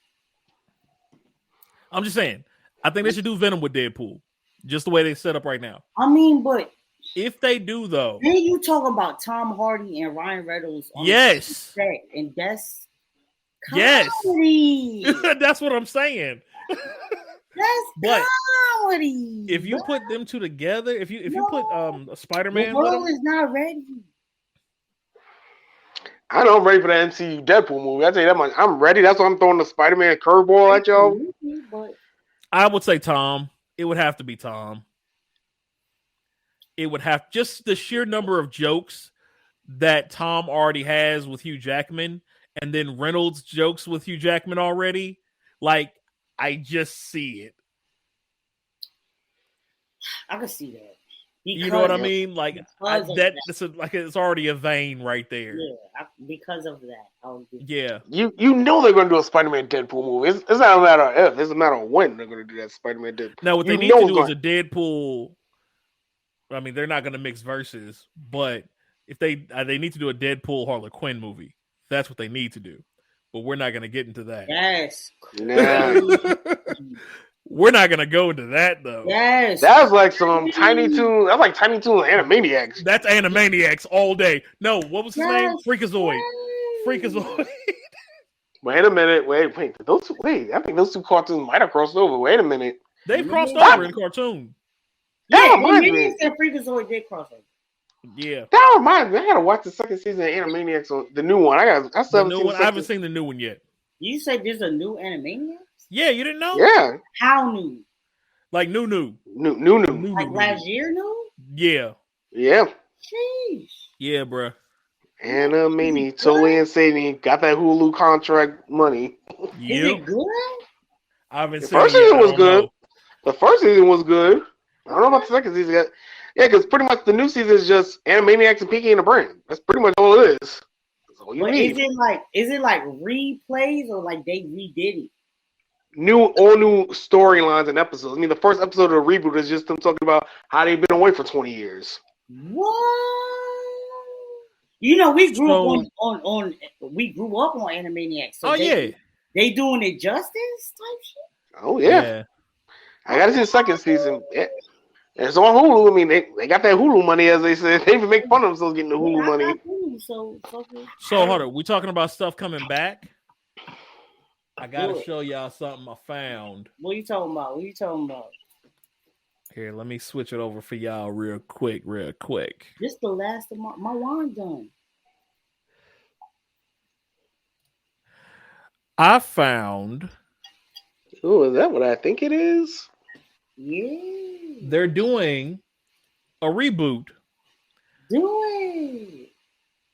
I'm just saying. I think they should do Venom with Deadpool. Just the way they set up right now. I mean, but if they do though, then you talking about Tom Hardy and Ryan Reynolds on yes. the set, and that's comedy. Yes. That's what I'm saying. That's comedy. If you put them two together, if you put a Spider-Man, the world is not ready. I know I'm ready for the MCU Deadpool movie. I tell you that much. I'm ready. That's why I'm throwing the Spider-Man curveball at y'all. I would say Tom. It would have to be Tom. It would have just the sheer number of jokes that Tom already has with Hugh Jackman, and then Reynolds jokes with Hugh Jackman already. Like, I just see it. I can see that. You know what I mean? Like it's already a vein right there. Yeah, because of that. Yeah. You know they're going to do a Spider-Man Deadpool movie. It's not a matter of if. It's a matter of when they're going to do that Spider-Man Deadpool. Now, what they need to do is a Deadpool. I mean, they're not going to mix verses, but if they need to do a Deadpool Harley Quinn movie. That's what they need to do. But we're not going to get into that. Yes. We're not gonna go into that though. Yes, that's like some Tiny Toon. That's like Tiny Toon Animaniacs. That's Animaniacs all day. No, what was his name? Freakazoid. Freakazoid. Wait a minute. Wait. I think those two cartoons might have crossed over. Wait a minute. They've crossed over in cartoon. That reminds me. And Freakazoid did cross over. Yeah. That reminds me. I gotta watch the second season of Animaniacs, the new one. I haven't seen the new one yet. You said there's a new Animaniacs? Yeah, you didn't know? Yeah. How new? Like new. New. Like last year new? Yeah. Yeah. Jeez. Yeah, bro. Animani, totally insane. Got that Hulu contract money. Is it good? I haven't seen the first season was good. The first season was good. I don't know about the second season yet. Yeah, because pretty much the new season is just Animaniacs and Pinky and the Brain. That's pretty much all it is. That's all you need. Is it like replays or like they redid it? All new storylines and episodes. I mean, the first episode of the reboot is just them talking about how they've been away for 20 years. What? You know, we grew up on Animaniacs. So they doing it justice type shit. Oh yeah. I gotta see the second season. Yeah. It's on Hulu. I mean, they got that Hulu money, as they said. They even make fun of themselves getting the Hulu money. So hold on. We talking about stuff coming back? I gotta show y'all something I found. What are you talking about? Here, let me switch it over for y'all real quick. This the last of my wine done. I found. Oh, is that what I think it is? Yeah. They're doing a reboot Do it.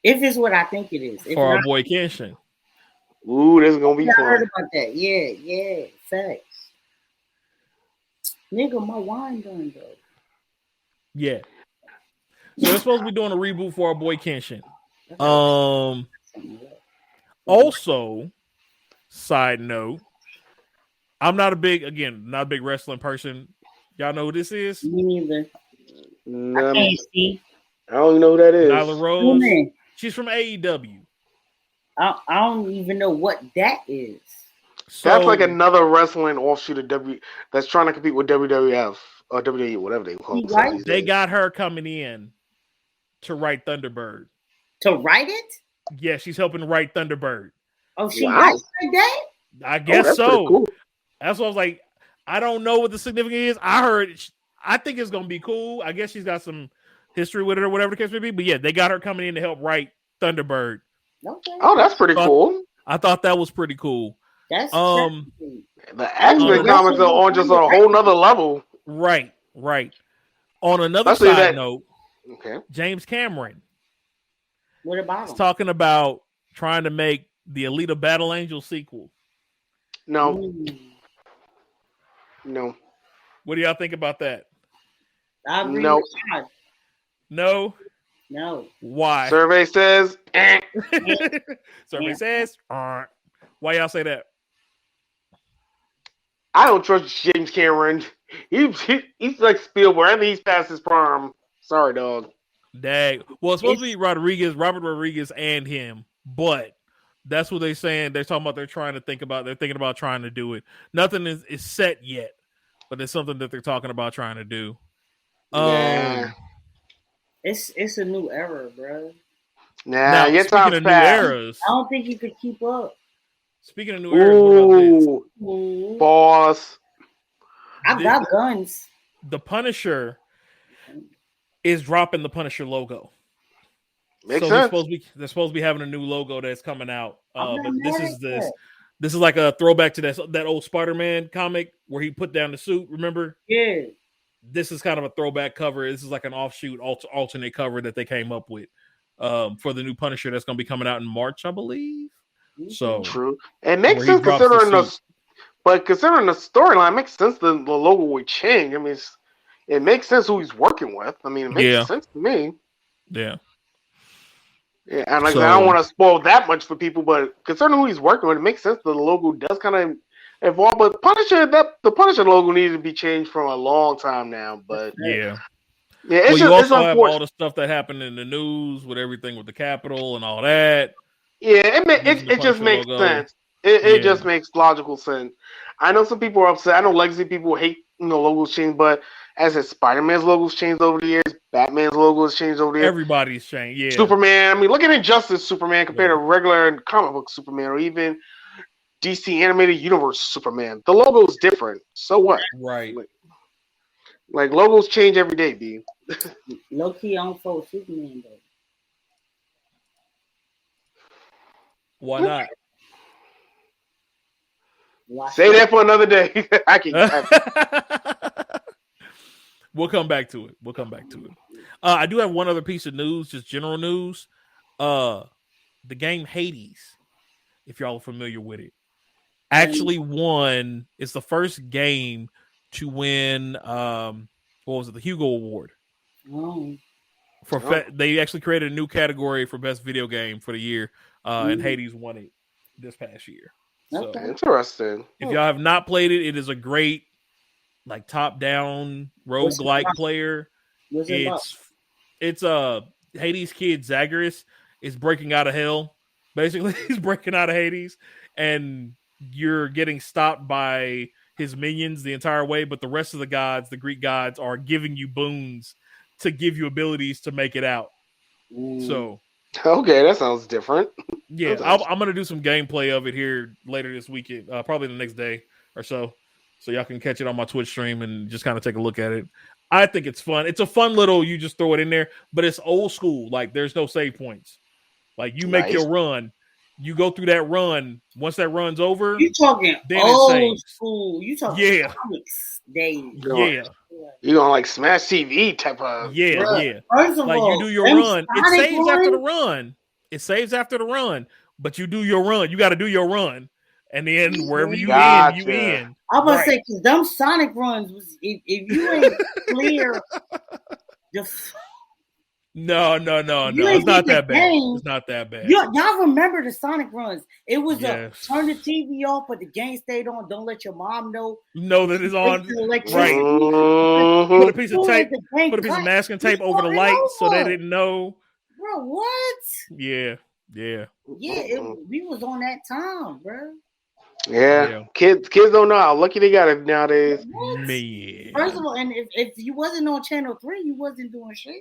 If it's what I think it is. If for our not, boy Kenshin. Ooh, this is gonna be I heard fun. about that. Yeah, facts. Nigga, my wine done though. Yeah. So they're supposed to be doing a reboot for our boy Kenshin. Also, side note, I'm not a big wrestling person. Y'all know who this is? Me neither. I Um, can't see. I don't even know who that is. Nyla Rose. Man, She's from AEW. I don't even know what that is. So That's like another wrestling offshoot of W that's trying to compete with WWF or WWE, whatever they call You themselves right? these they days. got her coming in to write Thunderbird. To write it? Yeah, she's helping write Thunderbird. Oh, she Wow. writes like that? I guess that's so. pretty cool. That's what I was like. I don't know what the significance is. I think it's gonna be cool. I guess she's got some history with it or whatever the case may be. But yeah, they got her coming in to help write Thunderbird. Okay. Oh, that's pretty cool. I thought that was pretty cool. That's The Oh, X-Men comics are on just on a whole nother level. Right. On another Especially side that- note, Okay. James Cameron What about is him? talking about trying to make the Alita Battle Angel sequel. No. Mm. No. What do y'all think about that? I agree No. with God. No? No. Why? Survey says, Survey Yeah. says, why y'all say that? I don't trust James Cameron. He's like Spielberg. I think he's past his prime. Sorry, dog. Dang. Well, it's supposed to be Robert Rodriguez and him, but that's what they're saying. They're talking about they're thinking about trying to do it. Nothing is set yet, but it's something that they're talking about trying to do. Nah. It's a new era, bro. Nah, your speaking time's of new past. eras, I don't think you could keep up. speaking of new eras, what about this? Ooh, Mm. boss. I got guns. The Punisher is dropping the Punisher logo. Makes so sense. they're supposed to be having a new logo that's coming out. I'm not But this mad is at this. that. This is like a throwback to that old Spiderman comic where he put down the suit. Remember? Yeah. This is kind of a throwback cover. This is like an offshoot, alternate cover that they came up with for the new Punisher that's going to be coming out in March, I believe. So True. It makes where he sense drops considering the the, suit. but considering the storyline, it makes sense the logo would change. I mean, it makes sense who he's working with. I mean, it makes sense to me. Yeah. Yeah, and like I said, I don't want to spoil that much for people, but concerning who he's working with, it makes sense. The logo does kind of evolve, but the Punisher logo needed to be changed from a long time now. But Yeah. it's you just, also it's have all unfortunate. the stuff that happened in the news with everything with the Capitol and all that. Yeah, Using the it just Punisher makes logo. sense. It just makes logical sense. I know some people are upset. I know legacy people hate logos change, but as a Spider-Man's logos changed over the years, Batman's logos changed over the years. Everybody's changed. Yeah. Superman. I mean, look at Injustice Superman compared to regular comic book Superman, or even DC Animated Universe Superman. The logo is different. So what? Right. Like logos change every day, B. Low key on for Superman though. Why not? Say that for another day. I can. We'll come back to it. I do have one other piece of news, just general news. The game Hades, if y'all are familiar with it, actually won. It's the first game to win. What was it? The Hugo Award. Oh. They actually created a new category for best video game for the year, and Hades won it this past year. Okay. So, interesting. if y'all have not played it, it is a great like top-down roguelike player. What's it about? It's Hades' kid Zagreus is breaking out of hell. Basically, he's breaking out of Hades, and you're getting stopped by his minions the entire way. But the rest of the gods, the Greek gods, are giving you boons to give you abilities to make it out. So, okay, that sounds different. yeah, I'm gonna do some gameplay of it here later this weekend, probably the next day or so. So y'all can catch it on my Twitch stream and just kind of take a look at it. I think it's fun. It's a fun little, you just throw it in there, but it's old school. Like there's no save points. Like you make your run you go through that run. Once that run's over, You talking then it old saves. school? You talking Yeah. comics days? Yeah, You gonna like Smash TV type of. yeah, Bruh, yeah. First of Like all, you do your them run. It Sonic saves after the runs- run. It saves after the run, but you do your run. You got to do your run, and then wherever you end, you Gotcha. end. I'm gonna Right. say because them Sonic runs was if you ain't clear the No. You It's ain't not beat the that bad. game. It's not that bad. y'all remember the Sonic runs? It was Yes. a turn the TV off, but the game stayed on. Don't let your mom know. Know that it's on. Fix the electricity. Right. Mhm. Put a piece of Soon as tape. the game Put a piece of cut, masking tape you over the fucking light so they over. didn't know. Bro, what? Yeah. Yeah, we was on that time, bro. Yeah. Kids don't know how lucky they got it nowadays. What? Man. First of all, and if you wasn't on Channel 3, you wasn't doing shit.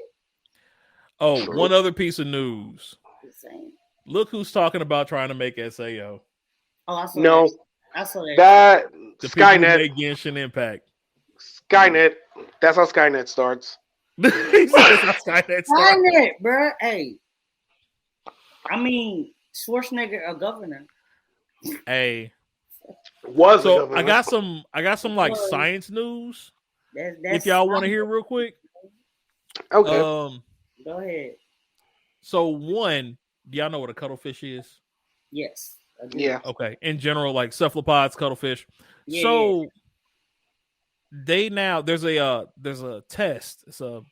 Oh, True. one other piece of news. Just saying. Look who's talking about trying to make SAO. Oh, I saw No, that. I saw that. that The people who Skynet. make Genshin Impact. Skynet. That's how Skynet starts. He said that's how Skynet started. Skynet, bro. Hey, I mean, Schwarzenegger, a governor. Hey, Was a so governor. I got some like Was. science news. That's If y'all want to hear real quick. Okay. Go ahead. So one, do y'all know what a cuttlefish is? Yes. I do. Yeah. Okay. In general, like cephalopods, cuttlefish. Yeah, So they now there's a test. It's a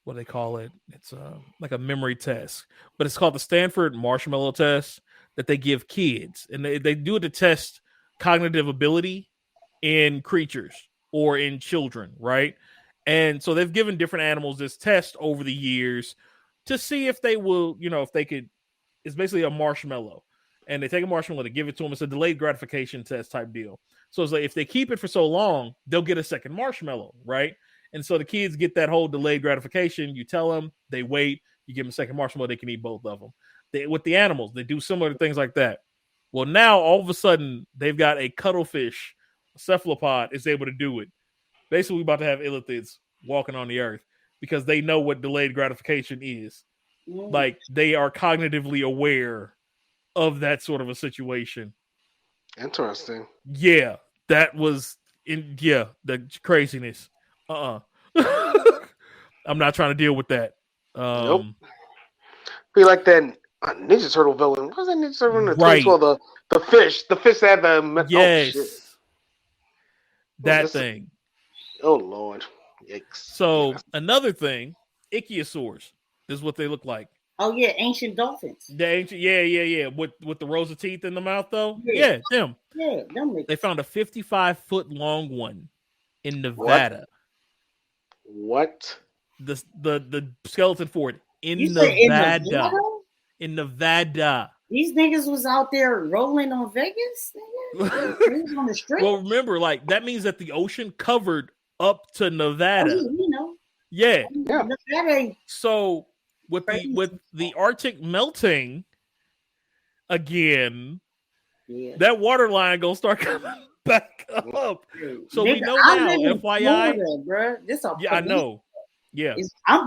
what do they call it? It's like a memory test, but it's called the Stanford Marshmallow Test that they give kids, and they do it to test cognitive ability in creatures or in children, right? And so they've given different animals this test over the years to see if they will, if they could. It's basically a marshmallow, and they take a marshmallow to give it to them. It's a delayed gratification test type deal. So it's like if they keep it for so long, they'll get a second marshmallow, right? And so the kids get that whole delayed gratification. You tell them, they wait. You give them a second marshmallow, they can eat both of them. With the animals, they do similar things like that. Well, now all of a sudden they've got a cuttlefish, a cephalopod is able to do it. Basically, we're about to have illithids walking on the earth because they know what delayed gratification is. Like they are cognitively aware of that sort of a situation. Interesting. Yeah, that was the craziness. I'm not trying to deal with that. Nope. Be like that Ninja Turtle villain. What was that Ninja Turtle in the Right. 2012? The fish that had the Yes. Oh, shit. That thing. Oh Lord. Yikes. So Yeah. another thing, ichthyosaurs. This is what they look like. Oh yeah, ancient dolphins. The ancient, yeah. With the rows of teeth in the mouth, though. Yeah. Yeah, them. Yeah, them They found a 55-foot long one in What? Nevada. What? The skeleton for it in You say in Nevada. Nevada? In Nevada. These niggas was out there rolling on Vegas. Nigga. They was on the street. Well, remember, like that means that the ocean covered up to Oh, Nevada. yeah, you know. Yeah. Yeah. Nevada ain't So with Crazy. the Arctic melting again, yeah. that water line gonna start coming back up. So we Nigga, know I now, live in FYI. Florida, bro. This a Yeah, I know. Yeah.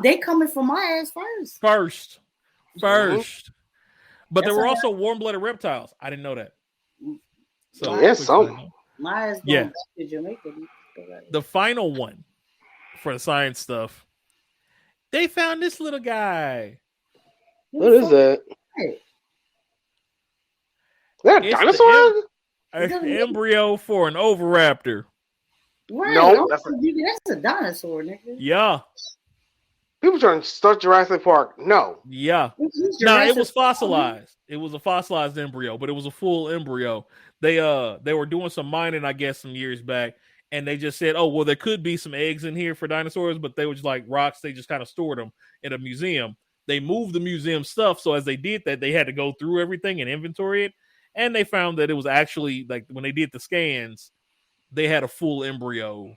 They coming for my ass first. First. But there That's were all also warm-blooded reptiles. I didn't know that. So Yeah, quick some. side note. My ass going Yeah. back to Jamaica. The final one for the science stuff. They found this little guy. What is that? Hey, Is that a It's the dinosaur? An embryo for an oviraptor. right. No, that's a dinosaur, nigga. Yeah. People trying to start Jurassic Park. No. Yeah. It's No, it Jurassic was Park. fossilized. It was a fossilized embryo, but it was a full embryo. They were doing some mining, I guess, some years back, and they just said, "Oh, well, there could be some eggs in here for dinosaurs," but they were just like rocks. They just kind of stored them in a museum. They moved the museum stuff, so as they did that, they had to go through everything and inventory it, and they found that it was actually like when they did the scans, they had a full embryo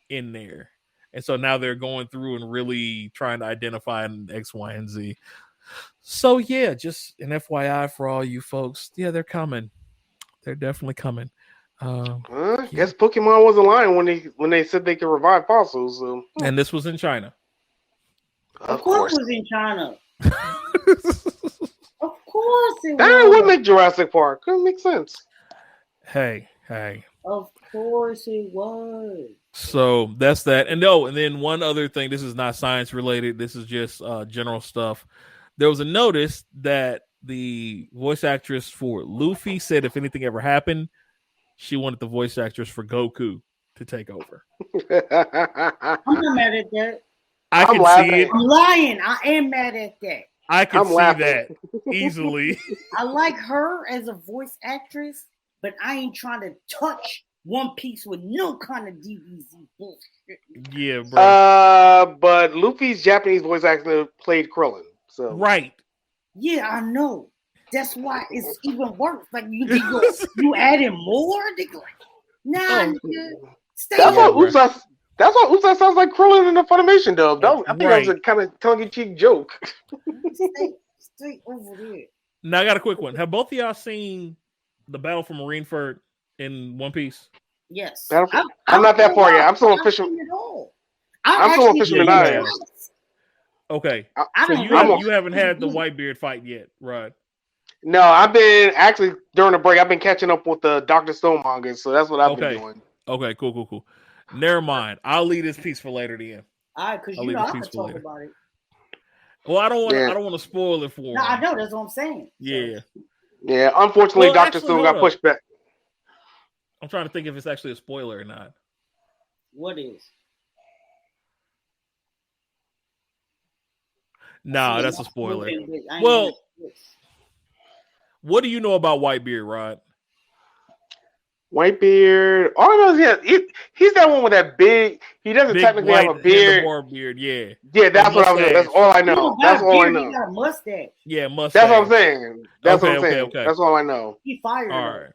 in there. And so now they're going through and really trying to identify X, Y, and Z. So yeah, just an FYI for all you folks. Yeah, they're coming. They're definitely coming. Guess Pokemon wasn't lying when they said they could revive fossils. So. And this was in China. Of course, it was in China. course it That would was. make Jurassic Park. That makes sense. Hey. Of course it was. So that's that. And then one other thing. This is not science related. This is just general stuff. There was a notice that the voice actress for Luffy said if anything ever happened, she wanted the voice actress for Goku to take over. I'm not mad at that. I I'm can laughing. see it. I'm lying. I am mad at that. I can I'm see laughing. that easily. I like her as a voice actress, but I ain't trying to touch One Piece with no kind of DBZ bullshit. Yeah, bro. But Luffy's Japanese voice actor played Krillin. So Right. Yeah, I know. That's why it's even worse. Like you added more? They go, nah, nigga, stay that's up. what Usopp. That's what Usopp sounds like Krillin in the Funimation dub. I think that was a kind of tongue-in-cheek joke. Stay over there. Now I got a quick one. Have both of y'all seen the Battle for Marineford in One Piece? Yes. I'm not that far yet. I'm still a fisherman. I'm still a fisherman. Okay. So you haven't had the Whitebeard fight yet, right? No, I've been actually during the break. I've been catching up with the Dr. Stone manga, so that's what I've been doing. Okay, cool. Never mind. I'll leave this piece for later then. All right, because I can talk about it. Well, I don't want to spoil it for him. No, I know. That's what I'm saying. Yeah. Yeah. Unfortunately, Dr. Stone got pushed back. I'm trying to think if it's actually a spoiler or not. What is? Nah, that's a spoiler. Well, what do you know about Whitebeard, Rod? Whitebeard. All I know is he's that one with that big. He doesn't technically have a beard. Beard, yeah. Yeah, that's what I know. That's all I know. That's all I know. He got a mustache. Yeah, mustache. That's what I'm saying. That's what I'm saying. Okay. That's all I know. He fired. All right.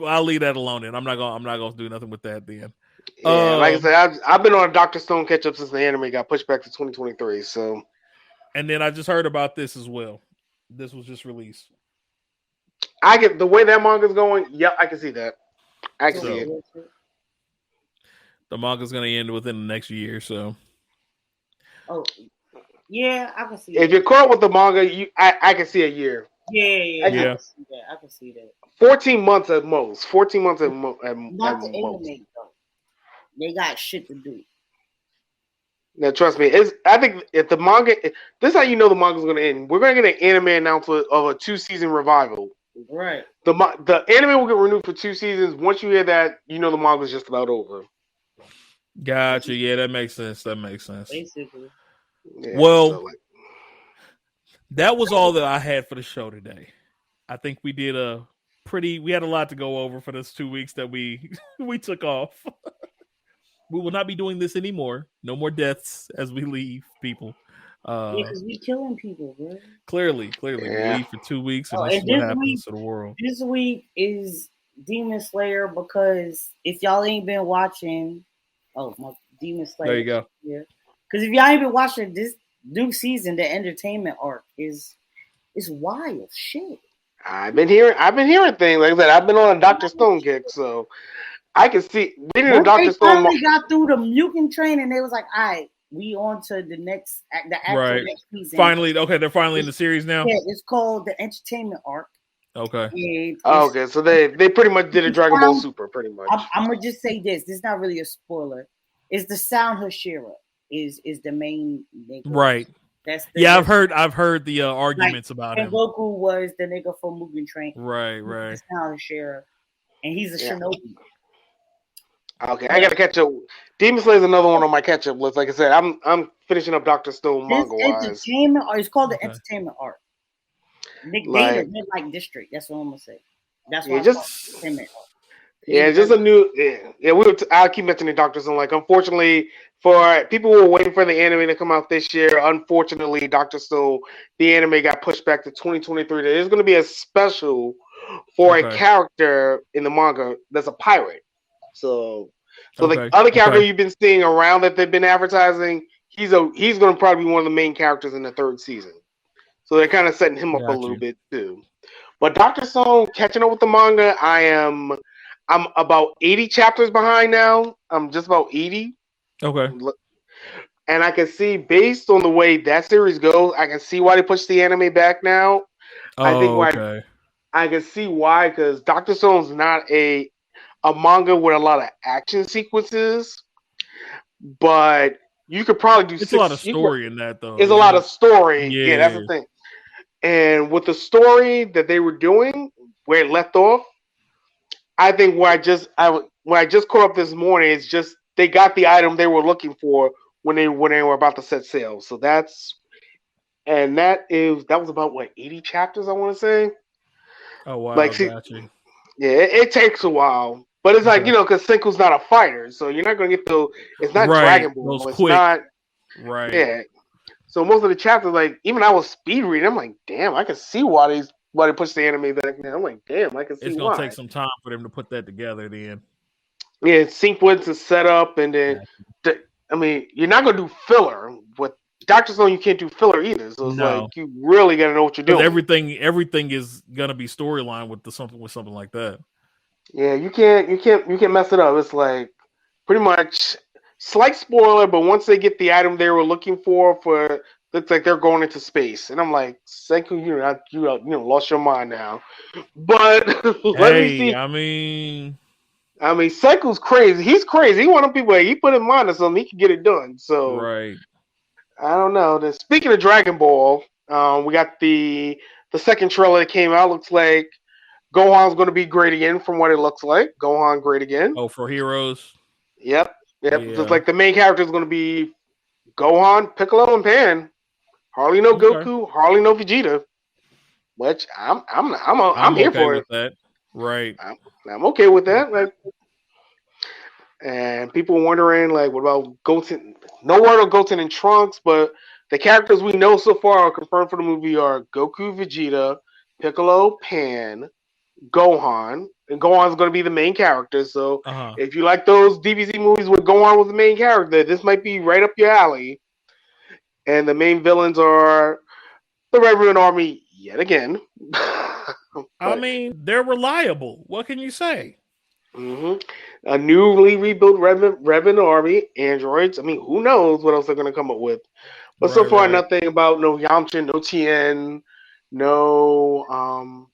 I'll leave that alone then. I'm not gonna do nothing with that then. Yeah, like I said, I've been on a Dr. Stone catch up since the anime got pushed back to 2023. So, and then I just heard about this as well. This was just released. I get the way that manga's going. Yep, I can see that. I can see it. The manga's gonna end within the next year, so. Oh, yeah, I can see. If you're caught with the manga, I can see a year. Yeah. I can see that. 14 months at most. 14 months at most. Not the anime though. They got shit to do. Now, trust me. I think if the manga, this is how you know the manga's going to end. We're going to get an anime announcement of a 2-season revival. Right. The anime will get renewed for 2 seasons. Once you hear that, you know the manga's just about over. Gotcha. Yeah, that makes sense. Basically. Yeah, well, that was all that I had for the show today. I think we did we had a lot to go over for this 2 weeks that we took off. We will not be doing this anymore. No more deaths as we leave people. Because we killing people, bro. Clearly. Yeah. We leave for 2 weeks and this is what happens to the world. This week is Demon Slayer because if y'all ain't been watching, my Demon Slayer. There you go. Yeah. Because if y'all ain't been watching this new season, the entertainment arc is wild shit. I've been hearing things like that. I've been on a Dr. Stone kick, so I can see. They finally got through the mutant train, and they was like, "All right, we on to the next, next season." Finally, okay, they're finally in the series now. Yeah, it's called the entertainment arc. Okay. Okay, so they pretty much did a Dragon Ball Super, pretty much. I'm gonna just say this. This is not really a spoiler. It's the Sound Hashira is the main nigga. Right. I've heard the arguments about him. Goku was the nigga from Mugen Train. Right. The Sound Hashira, and he's a shinobi. Okay, I gotta catch up. Demon Slayer is another one on my catch up list. Like I said, I'm finishing up Dr. Stone manga wise. It's called the entertainment arc. Like District. That's what I'm gonna say. That's why entertainment arc. Yeah, just a new. I'll keep mentioning Dr. Stone. Like, unfortunately, for people who were waiting for the anime to come out this year, unfortunately, Dr. Stone, the anime got pushed back to 2023. There's going to be a special for a character in the manga that's a pirate. So the other character you've been seeing around that they've been advertising, he's going to probably be one of the main characters in the 3rd season. So they're kind of setting him up a little bit too. But Dr. Stone, catching up with the manga, I'm about 80 chapters behind now. I'm just about 80. Okay. And I can see, based on the way that series goes, I can see why they pushed the anime back now. I think Oh, why okay. I can see why, because Doctor Stone's not a manga with a lot of action sequences, but you could probably do It's a lot of six. story in that, though, It's a isn't lot it? of story. Yeah, that's Yeah. the thing. And with the story that they were doing, where it left off, I think when I just caught up this morning, it's just they got the item they were looking for when they were about to set sail. So that was about what 80 chapters I want to say. Oh, wow. Like, see, Gotcha. yeah, it takes a while, but it's like Okay. because Senku's not a fighter, so you're not gonna get the. It's not Right. Dragon Those Ball. It's quick. not. Right. Yeah. So most of the chapters, like even I was speed reading, I'm like, damn, I can see why they push the anime back now. I'm like, damn, I can see It's going to take why. some time for them to put that together then. Yeah, sequence is set up, and then I mean, you're not gonna do filler with Doctor Stone. You can't do filler either. So it's like No. you really gotta know what you're Because doing. everything is going to be storyline with something like that. Yeah, you can't mess it up. It's like pretty much slight spoiler, but once they get the item they were looking for looks like they're going into space, and I'm like, Senku, you lost your mind now. But let me Hey, see. I mean, I mean, Senku's crazy. He's crazy. He one of them people. He put in mind of something, he can get it done. So right. I don't know. Then speaking of Dragon Ball, we got the second trailer that came out. Looks like Gohan's going to be great again, from what it looks like. Gohan great again. Oh, for heroes. Yep. Just Yeah. like the main character is going to be Gohan, Piccolo, and Pan. Hardly no Okay. Goku. Hardly no Vegeta. Which I'm I'm here okay for with it. that. Right. I'm okay with that. Like, and people wondering like, what about Goten? No word on Goten and Trunks, but the characters we know so far are confirmed for the movie are Goku, Vegeta, Piccolo, Pan, Gohan, and Gohan's going to be the main character. So Uh-huh. if you like those DBZ movies where Gohan was the main character, this might be right up your alley. And the main villains are the Red Ribbon Army yet again. I But mean, they're reliable. What can you say? a newly rebuilt Ribbon Army androids. I mean, who knows what else they're going to come up with? But so Right, far, right. nothing about no Yamcha, no Tien, no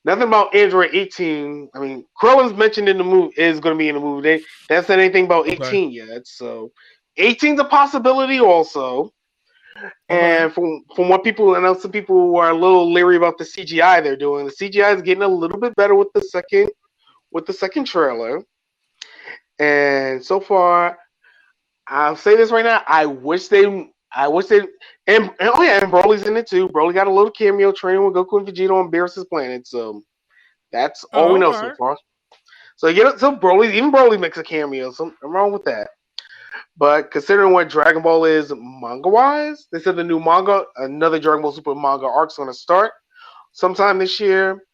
nothing about Android 18. I mean, Krillin's mentioned in the movie is going to be in the movie. They haven't said anything about Okay. 18 yet, so 18's a possibility also. Okay. And from what people, I know some people were a little leery about the CGI they're doing. The CGI is getting a little bit better with the second trailer. And so far, I'll say this right now. And oh yeah, and Broly's in it too. Broly got a little cameo training with Goku and Vegeta on Beerus' planet. So that's all we Oh, know so okay. far. So so Broly makes a cameo. So nothing wrong with that. But considering what Dragon Ball is manga wise, they said another Dragon Ball Super manga arc's going to start sometime this year.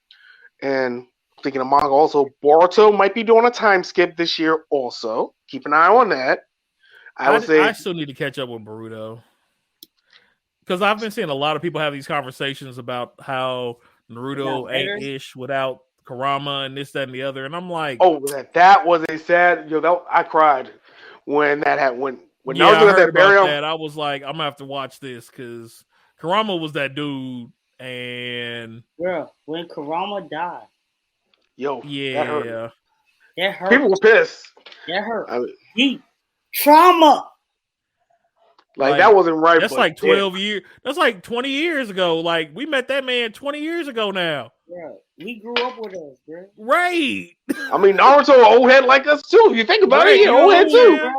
And thinking of manga, also Boruto might be doing a time skip this year. Also, keep an eye on that. I would I say, still need to catch up with Boruto. Because I've been seeing a lot of people have these conversations about how Naruto ain't ish without Kurama and this, that, and the other. And I'm like, oh, that was a sad. I cried when that happened. When yeah, I Naruto got heard that about burial. that. I was like, I'm gonna have to watch this because Kurama was that dude, and Bro, when Kurama died, Yo, yeah, that hurt. People were pissed. That hurt. I mean, Deep trauma. like that wasn't right. That's But like 12 years. That's like 20 years ago. Like we met that man 20 years ago now. Bro, he grew up with us, bro. Right. I mean, Naruto an old head like us too. If you think about Right, it, he an you old know head what too. I'm saying?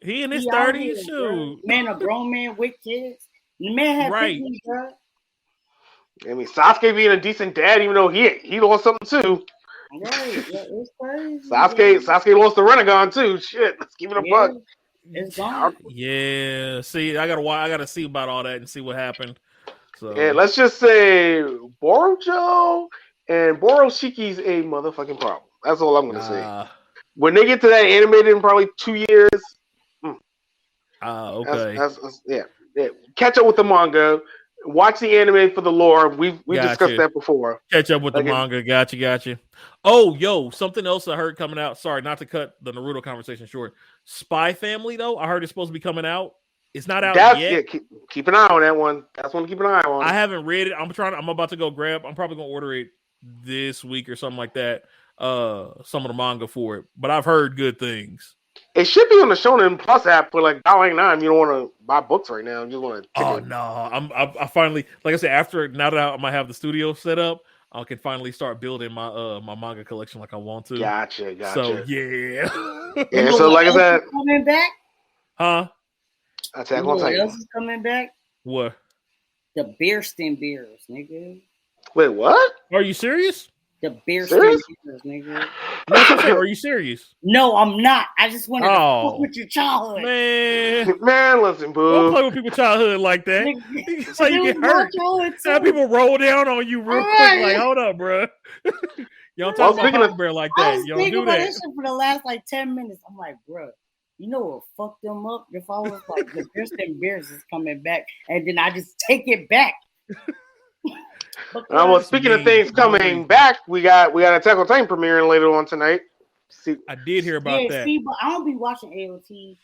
He in his He out 30s, here, bro. shoot. Man, a grown man with kids. The man had Right. pictures, bro. I mean, Sasuke being a decent dad, even though he lost something too. Right, yeah, it's crazy. Sasuke lost the Renegon too. Shit, let's give it a buck. It's gone. Yeah. See, I gotta see about all that and see what happened. So Yeah, let's just say Boruto and Boroshiki's a motherfucking problem. That's all I'm gonna say. When they get to that animated in probably 2 years, okay. Yeah. Catch up with the manga. Watch the anime for the lore. We've discussed that before. Catch up with the manga. Gotcha. Oh, yo, something else I heard coming out. Sorry, not to cut the Naruto conversation short. Spy Family, though, I heard it's supposed to be coming out. It's not out That's yet. keep an eye on that one. That's one to keep an eye on. I haven't read it. I'm about to go grab. I'm probably gonna order it this week or something like that. Some of the manga for it, but I've heard good things. It should be on the Shonen Plus app for like $1.99. You don't want to buy books right now. You just want to. Oh no, I finally, like I said, after now that I might have the studio set up, I can finally start building my my manga collection like I want to. Gotcha. So yeah, Yeah. So like I said, coming back. huh? Attack on What Titan. else is coming back? What? The Bearskin Bears, nigga. Wait, what? Are you serious? The Bearskin Serious? Bears, nigga. Are you serious? No, I'm not. I just wanted to fuck with your childhood. Man, Listen, boo. Don't play with people's childhood like that. It's like you get hurt. Now people roll down on you real quick. Like, hold up, bro. You don't talk about Papa Bear like I that. was You don't thinking do about that. this shit for the last like 10 minutes. I'm like, bro, you know what fucked them up? If I was like, the Bearskin Bears is coming back, and then I just take it back. Well, speaking of things coming back, we got Attack on Titan premiering later on tonight. See, I did hear about that. See, but I don't be watching AOT,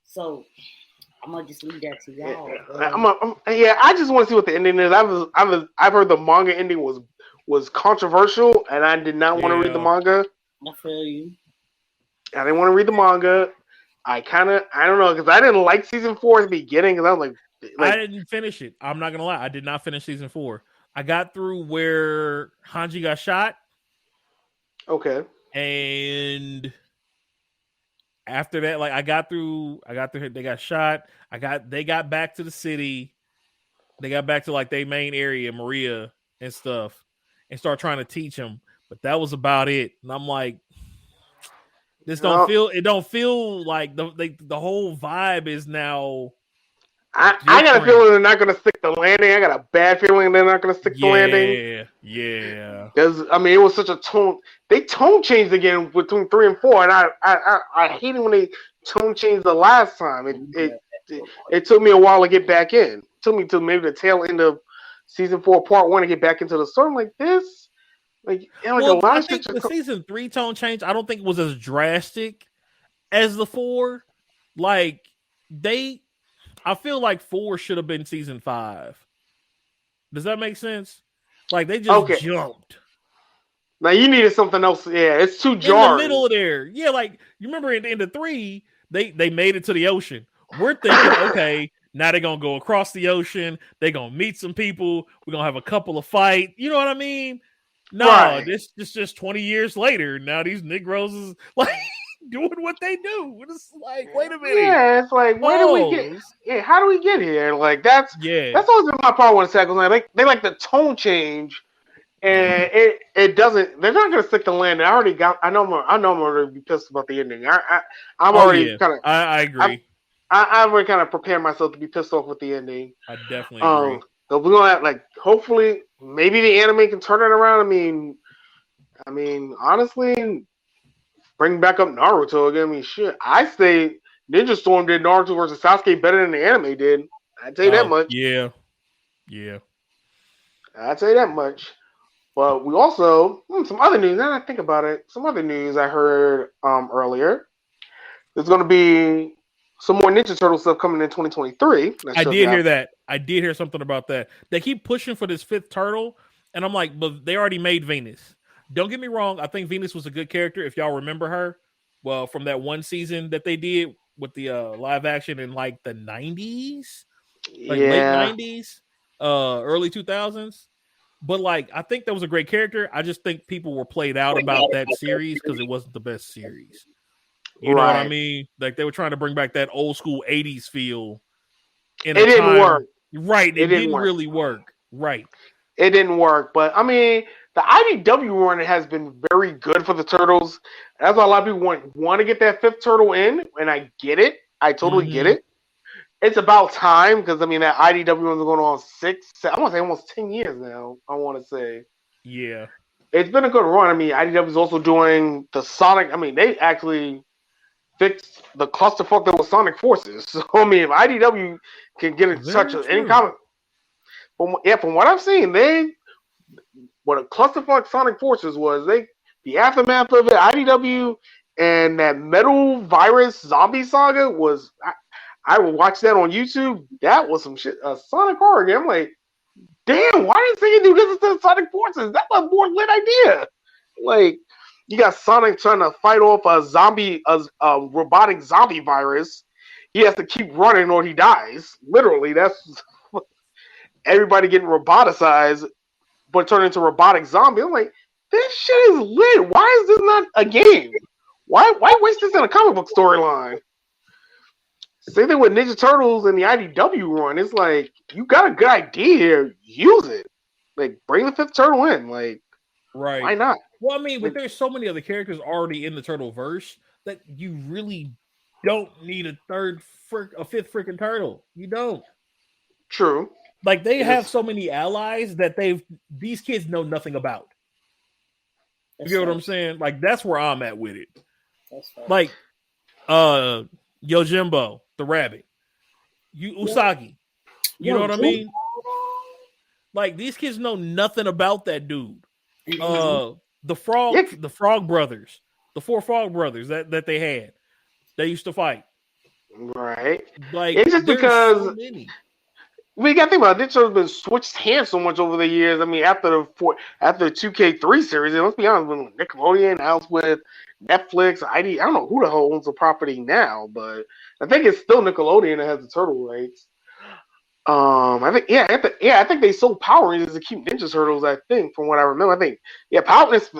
so I'm gonna just leave that to y'all. I just want to see what the ending is. I've heard the manga ending was controversial, and I did not want to read the manga. I feel you. I didn't want to read the manga. I don't know, because I didn't like season 4 at the beginning, because I was like, I didn't finish it. I'm not gonna lie. I did not finish season 4. I got through where Hanji got shot. Okay. And after that, like I got through. They got shot. They got back to the city. They got back to like their main area, Maria and stuff, and start trying to teach him. But that was about it. And I'm like, this don't feel. It don't feel like the whole vibe is now. I got a feeling they're not going to stick the landing. I got a bad feeling they're not going to stick the landing. Yeah. Because it was such a tone. They tone changed again between 3 and 4, and I hated when they tone changed the last time. It took me a while to get back in. It took me to maybe the tail end of season 4, part 1, to get back into the story. I'm like this. I think the season 3 tone change, I don't think it was as drastic as the 4. I feel like 4 should have been season 5. Does that make sense? Like they just jumped. Now you needed something else. Yeah, it's too jarring. In the middle of there. Yeah, like you remember at the end of 3, they made it to the ocean. We're thinking, okay, now they're gonna go across the ocean. They're gonna meet some people. We're gonna have a couple of fights. You know what I mean? No, this just 20 years later. Now these Negroes is like doing what they do. It's like, wait a minute. Yeah, it's like, where do we get? Yeah, how do we get here? Like that's always been my problem with Attack on Titan. They like the tone change, and it doesn't. They're not gonna stick the landing. I know I'm gonna be pissed about the ending. I'm already kind of. I agree. I've already kind of prepared myself to be pissed off with the ending. I definitely agree. So we're gonna have, hopefully, maybe the anime can turn it around. I mean, honestly, bring back up Naruto again. I mean, shit. I say Ninja Storm did Naruto versus Sasuke better than the anime did. I'd tell you that much. Yeah. I'd say that much. But we also some other news. Now that I think about it, some other news I heard earlier. There's going to be some more Ninja Turtle stuff coming in 2023. I did hear that. I did hear something about that. They keep pushing for this 5th turtle, and I'm like, but they already made Venus. Don't get me wrong. I think Venus was a good character. If y'all remember her, well, from that one season that they did with the live action in like the 90s, late 90s, early 2000s. But I think that was a great character. I just think people were played out about that series because it wasn't the best series. You know what I mean? Like they were trying to bring back that old school 80s feel. It didn't work. Right. It didn't really work. Right. It didn't work. But I mean, the IDW run has been very good for the Turtles. That's why a lot of people want to get that 5th turtle in, and I get it. I totally get it. It's about time because that IDW one's going on I want to say almost 10 years now. I want to say. Yeah. It's been a good run. IDW is also doing the Sonic. They actually fixed the clusterfuck that was Sonic Forces. So if IDW can get in touch with any comic, from what I've seen, what a clusterfuck Sonic Forces was, the aftermath of it, IDW and that Metal Virus Zombie Saga was. I would watch that on YouTube. That was some shit. A Sonic horror game. I'm like, damn, why did Sega do this instead of Sonic Forces? That's a more lit idea. Like, you got Sonic trying to fight off a robotic zombie virus. He has to keep running or he dies. Literally, that's everybody getting roboticized, but turn into robotic zombie. I'm like, this shit is lit. Why is this not a game? Why waste this in a comic book storyline? Same thing with Ninja Turtles and the IDW run. It's like, you got a good idea here. Use it. Like, bring the fifth turtle in. Like, right? Why not? Well, I mean, but there's so many other characters already in the turtle verse that you really don't need a fifth freaking turtle. You don't. True. Like, they have so many allies that these kids know nothing about. You get what I'm saying? Like, that's where I'm at with it. Like, Yojimbo, the rabbit. Usagi. You know what I mean? Like, these kids know nothing about that dude. The Frog Brothers. The 4 Frog Brothers that they had. They used to fight. Right. Like, it's just because so many. we got to think about it. Ninja Turtles been switched hands so much over the years. I mean, after the 2K3 series, and let's be honest, with Nickelodeon, now it's with Netflix, I don't know who the hell owns the property now, but I think it's still Nickelodeon that has the turtle rights. I think they sold Power Rangers to keep Ninja Turtles. I think, from what I remember,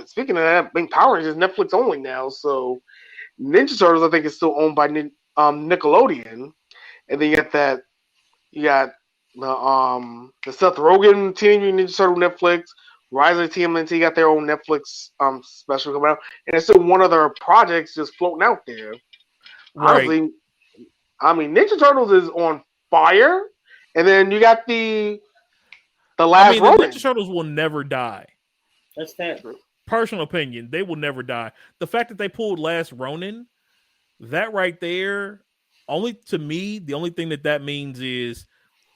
Speaking of that, Power Rangers Netflix only now, so Ninja Turtles I think is still owned by Nickelodeon, and then you got the Seth Rogen Teenage Mutant Ninja Turtle Netflix, Rise of the TMNT got their own Netflix special coming out, and there's still one other projects just floating out there. Right. Honestly, I mean, Ninja Turtles is on fire, and then you got the last Ronin. The Ninja Turtles will never die. That's fair. Personal opinion, they will never die. The fact that they pulled Last Ronin, that right there, to me, the only thing that means is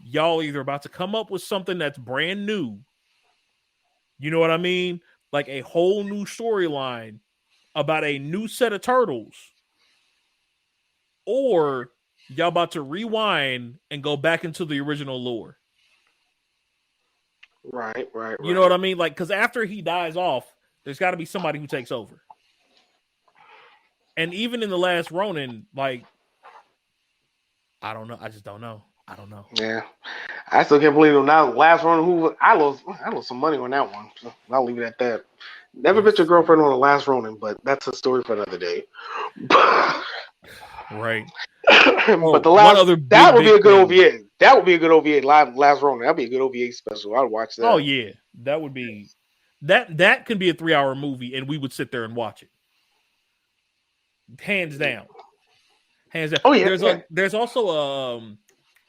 y'all either about to come up with something that's brand new. You know what I mean? Like a whole new storyline about a new set of turtles. Or y'all about to rewind and go back into the original lore. Right. You know what I mean? Like, because after he dies off, there's got to be somebody who takes over. And even in the last Ronin, like, I don't know. I just don't know. I don't know. Yeah, I still can't believe it. Now, last Ronin, I lost some money on that one. So I'll leave it at that. Never bet your girlfriend on the last Ronin, but that's a story for another day. Right. But the last that would be a good OVA. That would be a good OVA. Last Ronin. That'd be a good OVA special. I'd watch that. Oh yeah, that would be that can be a 3-hour movie, and we would sit there and watch it. Hands down. Oh yeah. There's also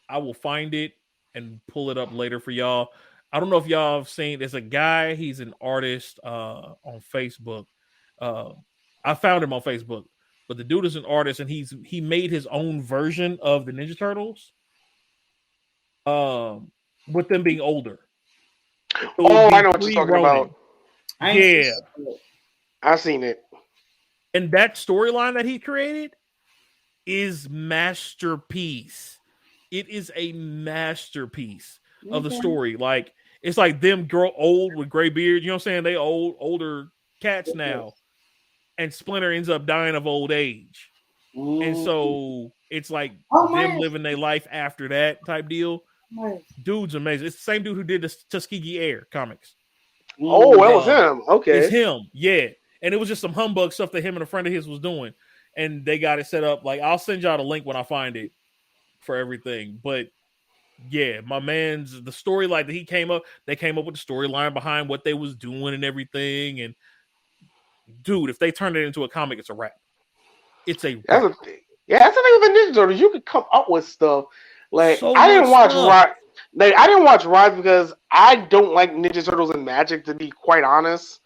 I will find it and pull it up later for y'all. I don't know if y'all have seen. There's a guy. He's an artist on Facebook. I found him on Facebook, but the dude is an artist, and he made his own version of the Ninja Turtles. With them being older. I know what you're talking about. Yeah, I've seen it. And that storyline that he created is masterpiece. It is a masterpiece of the story. Like, it's like them grow old with gray beard. You know what I'm saying? They older cats now. And Splinter ends up dying of old age. And so it's like them living their life after that type deal. Dude's amazing. It's the same dude who did the Tuskegee Air comics. Oh, that was him. Okay. It's him. Yeah. And it was just some humbug stuff that him and a friend of his was doing. And they got it set up. Like, I'll send y'all the link when I find it for everything. But yeah, my man's the storyline that they came up with the storyline behind what they was doing and everything. And dude, if they turn it into a comic, it's a wrap. It's a wrap. That's the thing with the Ninja Turtles. You could come up with stuff. Like, I didn't watch Rise. Like, I didn't watch Rise because I don't like Ninja Turtles and Magic, to be quite honest.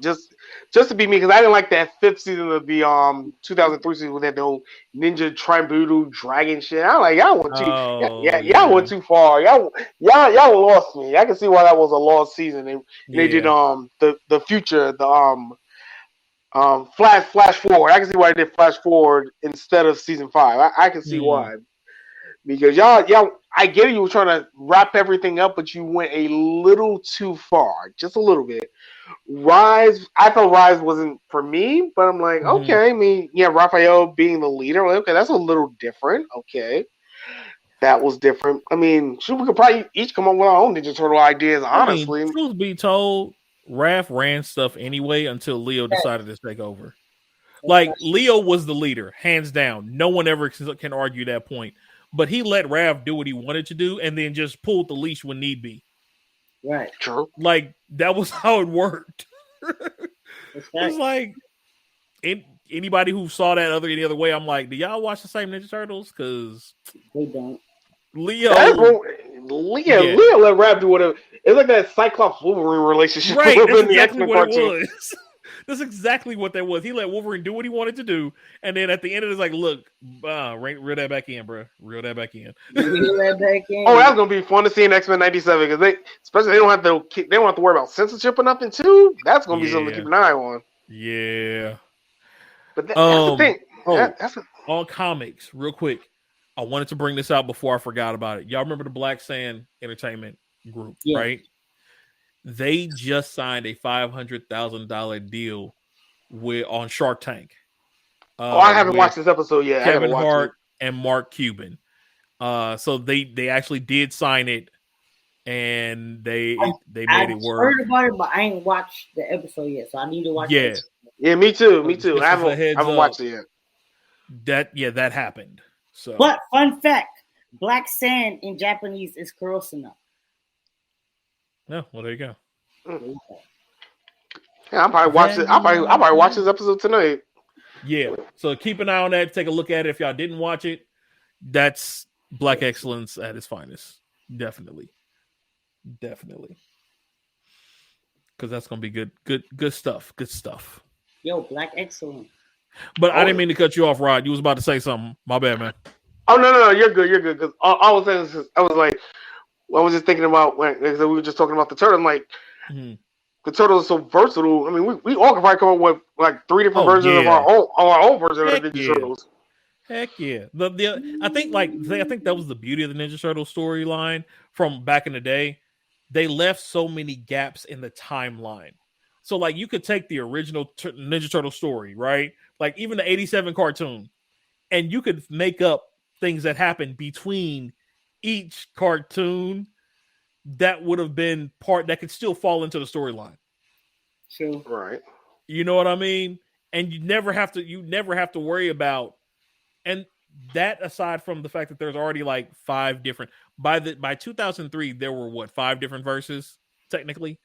Just to be me, because I didn't like that 5th season of the 2003 season with that whole Ninja Tributo Dragon shit. I'm like, y'all went y'all went too far. Y'all lost me. I can see why that was a lost season. They did the future, flash forward. I can see why they did flash forward instead of season 5. I can see why. because y'all, I get it. You were trying to wrap everything up, but you went a little too far, just a little bit. Rise, I felt Rise wasn't for me, but I'm like, Mhm. okay. I mean, yeah, Raphael being the leader, like, okay, that's a little different. Okay, that was different. I mean, shoot, we could probably each come up with our own Ninja Turtle ideas, I mean, honestly. truth be told, Raph ran stuff anyway until Leo decided to take over. Like Leo was the leader, hands down. No one ever can argue that point. But he let Raph do what he wanted to do, and then just pulled the leash when need be. Right. True. Like that was how it worked. That's It's right. like anybody who saw that any other way, I'm like, do y'all watch the same Ninja Turtles? Because They don't. Leo, yeah, Leo let Rap do whatever. It's like that Cyclops Wolverine relationship right. That's in the X exactly Men what it cartoon. was. That's exactly what that was. He let Wolverine do what he wanted to do, and then at the end, it was like, look, reel that back in, bro. Reel that back in. Reel that back in. Oh, that's gonna be fun to see in X Men '97 because they don't have to worry about censorship or nothing too. That's gonna be something to keep an eye on. Yeah. But that's the thing. On comics, real quick. I wanted to bring this out before I forgot about it. Y'all remember the Black Sand Entertainment Group, right? They just signed a $500,000 deal on Shark Tank. I haven't watched this episode yet. Kevin Hart and Mark Cuban. So they actually did sign it, and they made it work. I heard about it, but I ain't watched the episode yet, so I need to watch it. Yeah, me too. I haven't watched it yet. That happened. So, but fun fact: black sand in Japanese is kurosuna. No, well, there you go. Yeah, I'll probably watch it. I'll probably watch this episode tonight. Yeah, so keep an eye on that. Take a look at it. If y'all didn't watch it, that's Black excellence at its finest. Definitely, because that's gonna be good stuff. Good stuff. Yo, Black excellence. But I didn't mean to cut you off, Rod. You was about to say something. My bad, man. Oh no, you're good. Because all I was saying is, I was just thinking about when we were just talking about the turtle. I'm like, the turtle is so versatile. I mean, we all can probably come up with like 3 different versions of our own version of the Ninja Turtles. Heck yeah! I think that was the beauty of the Ninja Turtle storyline from back in the day. They left so many gaps in the timeline. So like you could take the original Ninja Turtle story, right? Like even the '87 cartoon, and you could make up things that happened between each cartoon that would have been part that could still fall into the storyline. Sure. Right. You know what I mean? And you never have to worry about, and that aside from the fact that there's already like 5 different by 2003 there were 5 different verses technically,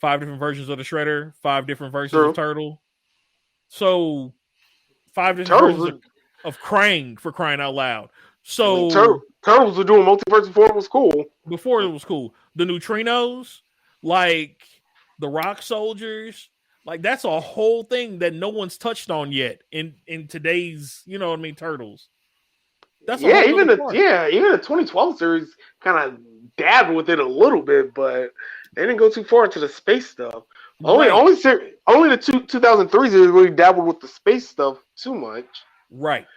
5 different versions of the Shredder, 5 different versions of Turtle. So 5 different versions of Krang, for crying out loud. So Turtles were doing multiverse before it was cool. Before it was cool. The Neutrinos, like the Rock Soldiers, like that's a whole thing that no one's touched on yet in today's, you know what I mean, Turtles. That's even the 2012 series kind of dabbled with it a little bit, but they didn't go too far into the space stuff. Only the 2003 series really dabbled with the space stuff too much. Right.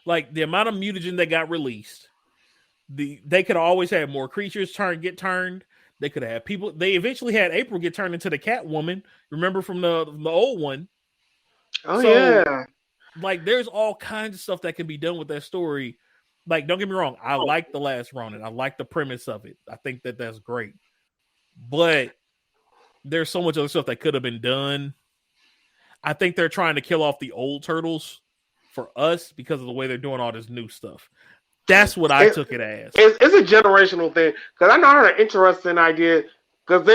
Like the amount of mutagen that got released, they could have always had more creatures get turned. They could have had people. They eventually had April get turned into the Catwoman. Remember from the old one? Oh yeah. Like there's all kinds of stuff that can be done with that story. Like don't get me wrong, I like The Last Ronin. I like the premise of it. I think that that's great. But there's so much other stuff that could have been done. I think they're trying to kill off the old Turtles for us because of the way they're doing all this new stuff. That's what I took it as. It's a generational thing because I know I heard an interesting idea because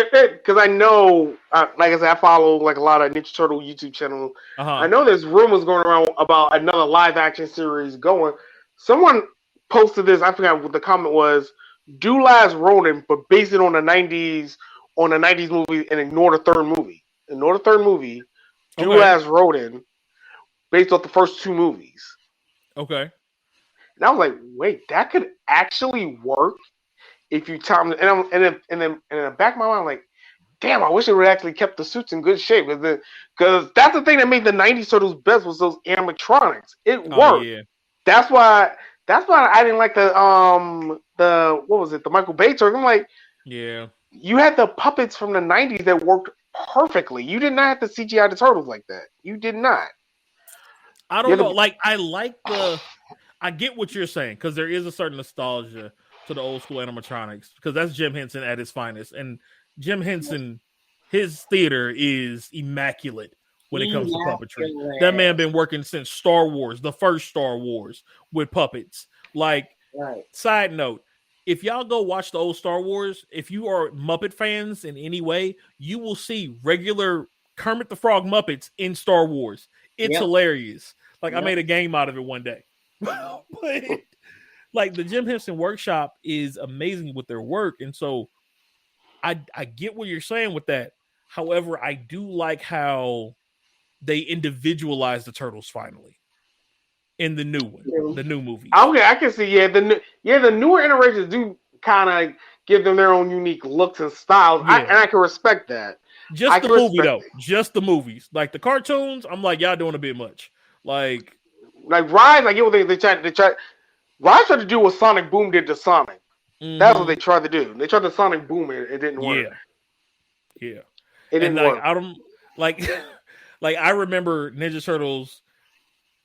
I know, like I said, I follow like a lot of Ninja Turtle YouTube channels. I know there's rumors going around about another live action series going. Someone posted this. I forgot what the comment was. Do Last Ronin, but base it on the '90s movie and ignore the third movie. Do Last Ronin, based off the first 2 movies. Okay. And I was like, wait, that could actually work if you time. And then in the back of my mind, I'm like, damn, I wish it would actually kept the suits in good shape. Because that's the thing that made the '90s Turtles best was those animatronics. It worked. Yeah. That's why That's why I didn't like the what was it, the Michael Bay turtles. I'm like, Yeah. you had the puppets from the 90s that worked perfectly. You did not have to CGI the turtles like that. You did not. I don't know. Like, I get what you're saying because there is a certain nostalgia to the old school animatronics because that's Jim Henson at his finest. And Jim Henson, his theater is immaculate when it comes to puppetry. That man been working since Star Wars, the first Star Wars, with puppets. Like, side note, if y'all go watch the old Star Wars, if you are Muppet fans in any way, you will see regular Kermit the Frog Muppets in Star Wars. It's hilarious. Like, I made a game out of it one day. But, like, the Jim Henson Workshop is amazing with their work. And so I get what you're saying with that. However, I do like how they individualize the turtles finally in the new one, the new movie. Okay, I can see. The newer iterations do kind of give them their own unique looks and styles, and I can respect that. Just the movie though, just the movies. Like the cartoons, I'm like, y'all doing a bit much. Like Rise, I get what they tried. Rise tried to do what Sonic Boom did to Sonic. That's what they tried to do. They tried to Sonic Boom it didn't work. Yeah. It didn't work. I don't like like I remember Ninja Turtles,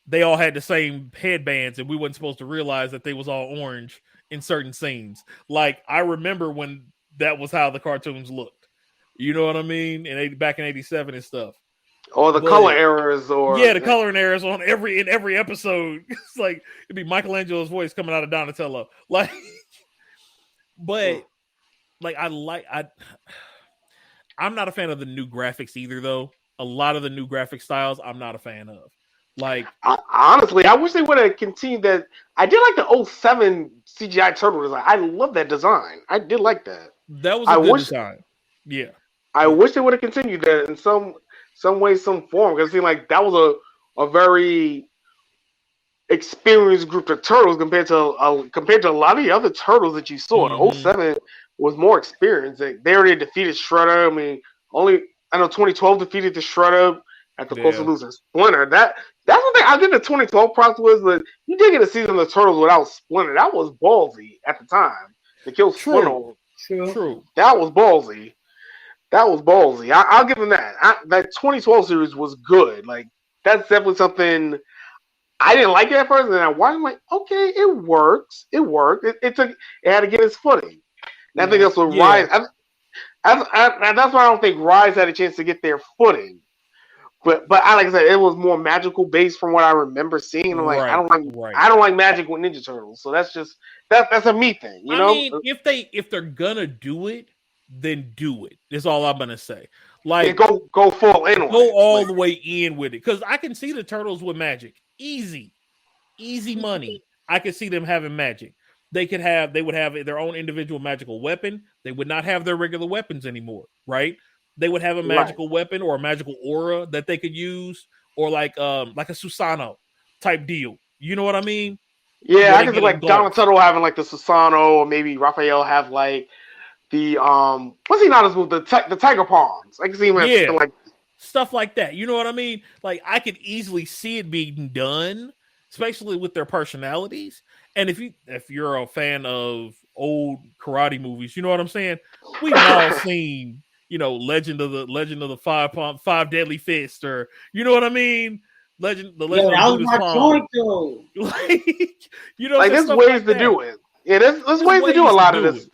they all had the same headbands and we wasn't supposed to realize that they was all orange in certain scenes. Like I remember when that was how the cartoons looked. You know what I mean? Back in 87 and stuff. Or the color errors, or the coloring errors on every episode. It's like it'd be Michelangelo's voice coming out of Donatello. Like, but like I'm not a fan of the new graphics either, though. A lot of the new graphic styles, I'm not a fan of. Like, honestly, I wish they would have continued that. I did like the 07 CGI turtle design. I love that design. I did like that. That was a good design. Yeah. I wish they would have continued that in some way, some form. Because it seemed like that was a very experienced group of turtles compared to a lot of the other turtles that you saw. The 07 was more experienced. They already defeated Shredder. I mean, I know 2012 defeated the Shredder at the close to losing Splinter. That's one thing I'll give the 2012 props was that you did get a season of the Turtles without Splinter. That was ballsy at the time to kill Splinter. True. That was ballsy. I'll give them that. That 2012 series was good. Like that's definitely something I didn't like it at first, and I watched. I'm like, okay, it works. It worked. It had to get its footing. And I think that's what Rise. That's why I don't think Rise had a chance to get their footing. But like I said, it was more magical based from what I remember seeing. And I'm like, I don't like magic with Ninja Turtles. So that's a me thing, you know. I mean, if they're gonna do it, then do it. That's all I'm gonna say. Like, go full in. Go all the way in with it, because I can see the Turtles with magic, easy money. I can see them having magic. They would have their own individual magical weapon. They would not have their regular weapons anymore, right? They would have a magical weapon or a magical aura that they could use, or like a Susanoo type deal. You know what I mean? Yeah, I can see like Donatello having like the Susanoo, or maybe Raphael have like the what's he not as well, the tiger palms. I can see him have like stuff like that. You know what I mean? Like I could easily see it being done, especially with their personalities. And if you're a fan of old karate movies, you know what I'm saying? We've all seen, Legend of the Five Deadly Fist, or you know what I mean? The Legend of Buddha's Palm. Like, there's ways to do it. Yeah, there's ways to do a lot of this.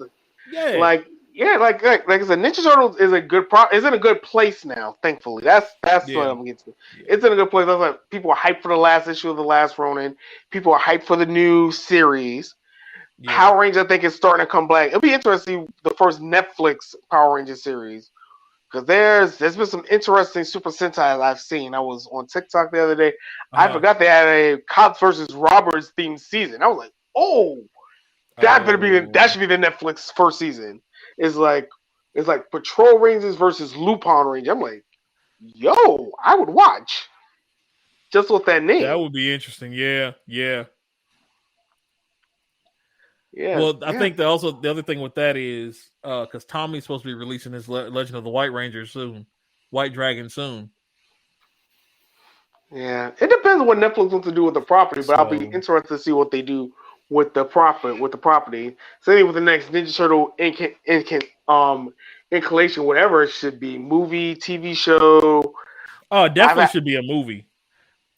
Yeah. Like I said, Ninja Turtles is is in a good place now, thankfully. That's what I'm getting to. It's in a good place. That's like people are hyped for the last issue of The Last Ronin. People are hyped for the new series. Yeah. Power Rangers, I think, is starting to come back. It'll be interesting to see the first Netflix Power Ranger series. Because there's been some interesting Super Sentai I've seen. I was on TikTok the other day. I forgot they had a Cops versus Robbers themed season. I was like, that should be the Netflix first season. It's like Patrol Rangers versus Lupin Rangers. I'm like, yo, I would watch just with that name. That would be interesting. Yeah. Well, I think that also the other thing with that is because Tommy's supposed to be releasing his Legend of the White Ranger soon, White Dragon soon. Yeah, it depends on what Netflix wants to do with the property, but I'll be interested to see what they do with the property. Same with the next Ninja Turtle inclination, whatever it should be, movie, TV show. Oh, it definitely should be a movie.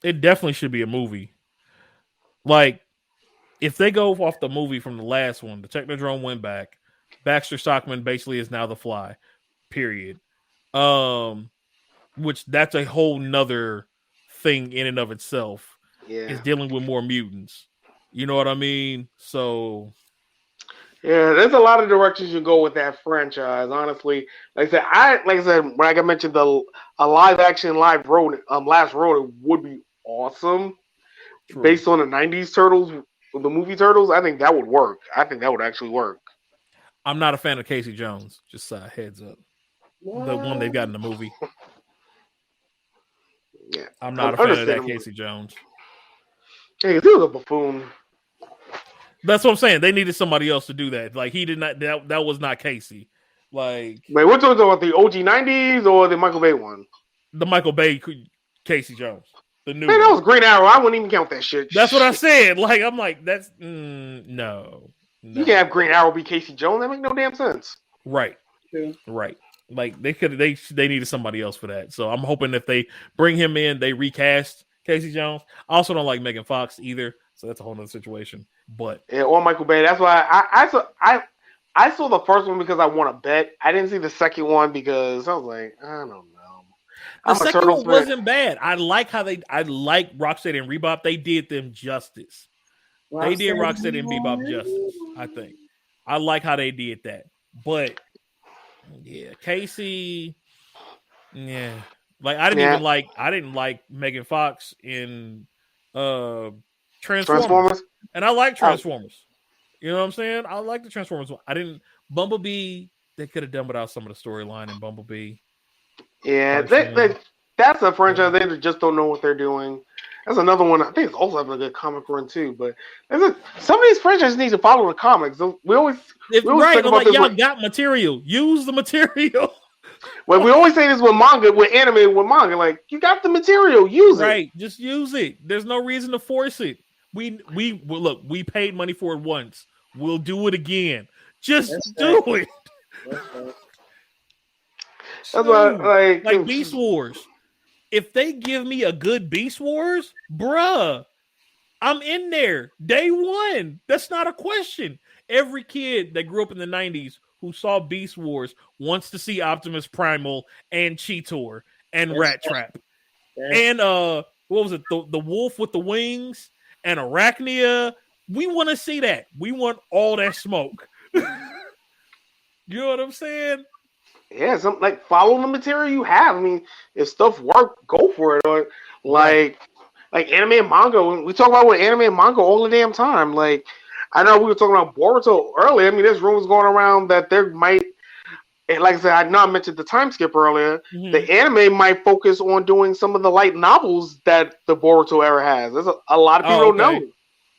It definitely should be a movie. Like, if they go off the movie from the last one, the Technodrome went back. Baxter Stockman basically is now the Fly. Period. Which that's a whole nother thing in and of itself. Yeah. Is dealing with more mutants. You know what I mean? So yeah, there's a lot of directions you go with that franchise. Honestly, like I said, when I mentioned a live action last road, it would be awesome. True. Based on the '90s Turtles, the movie Turtles. I think that would work. I think that would actually work. I'm not a fan of Casey Jones. Just heads up, the one they've got in the movie. Yeah, I'm not a fan of that Casey Jones. Hey, he was a buffoon. That's what I'm saying. They needed somebody else to do that. Like he did not. That was not Casey. Like, wait, we're talking about the OG '90s or the Michael Bay one? The Michael Bay Casey Jones. The new. Man, that was Green Arrow. I wouldn't even count that shit. That's what I said. Like, I'm like, that's no. You can't have Green Arrow be Casey Jones. That make no damn sense. Right. Yeah. Right. Like they needed somebody else for that. So I'm hoping if they bring him in, they recast Casey Jones. I also don't like Megan Fox either. So that's a whole other situation. But yeah, or Michael Bay. That's why I saw the first one because I want to bet. I didn't see the second one because I was like, I don't know. The second one wasn't bad. I like Rocksteady and Rebop. They did them justice. They did Rocksteady and Bebop justice, I think. I like how they did that. But yeah, Casey, yeah. Like I didn't like Megan Fox in Transformers. And I like Transformers. You know what I'm saying? I like the Transformers one. Bumblebee, they could have done without some of the storyline in Bumblebee. Yeah, that's a franchise they just don't know what they're doing. That's another one. I think it's also having a good comic run too. But some of these franchises need to follow the comics. We always talk about this. Y'all got material. Use the material. Well, we always say this with manga, with anime, with manga. Like, you got the material, use it. Right, just use it. There's no reason to force it. We paid money for it once. We'll do it again. Just do it. That's why, like Beast Wars. If they give me a good Beast Wars, bruh, I'm in there day one. That's not a question. Every kid that grew up in the 90s who saw Beast Wars wants to see Optimus Primal and Cheetor and Rat Trap. And what was it? The wolf with the wings and Arachnia. We want to see that. We want all that smoke. You know what I'm saying? Yeah, follow the material you have. I mean, if stuff work, go for it. Or like anime and manga. We talk about anime and manga all the damn time. Like, I know we were talking about Boruto earlier. I mean, there's rumors going around that there might, and like I said, I know I mentioned the time skip earlier. Mm-hmm. The anime might focus on doing some of the light novels that the Boruto era has. There's a lot of people don't know.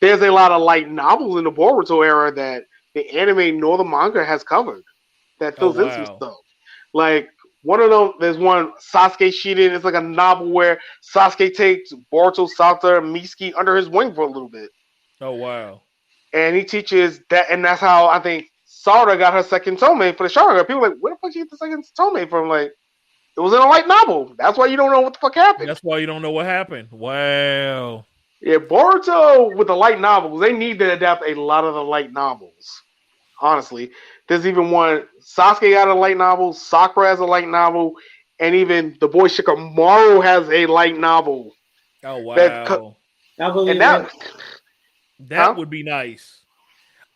There's a lot of light novels in the Boruto era that the anime nor the manga has covered. That fills in some stuff. Like, one of them, there's one, Sasuke Shiden. It's like a novel where Sasuke takes Boruto, Sata, and Mitsuki under his wing for a little bit. Oh, wow. And he teaches that, and that's how I think Sata got her second Tomei for the Sharingan. People are like, where the fuck did you get the second Tomei from? Like, it was in a light novel. That's why you don't know what the fuck happened. That's why you don't know what happened. Wow. Yeah, Boruto with the light novels, they need to adapt a lot of the light novels. Honestly. There's even one, Sasuke got a light novel, Sakura has a light novel, and even the boy Shikamaru has a light novel. Oh, wow. That would be nice.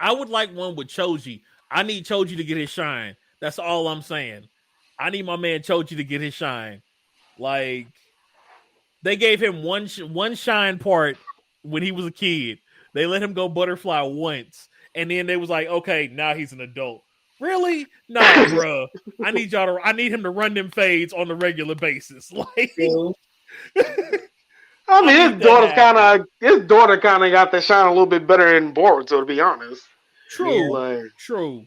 I would like one with Choji. I need Choji to get his shine. That's all I'm saying. I need my man Choji to get his shine. Like, they gave him one shine part when he was a kid. They let him go butterfly once. And then they was like, okay, now he's an adult. Really? Nah, bro. I need him to run them fades on a regular basis. Like, I mean, his daughter kind of got to shine a little bit better in Boruto, to be honest. True. True.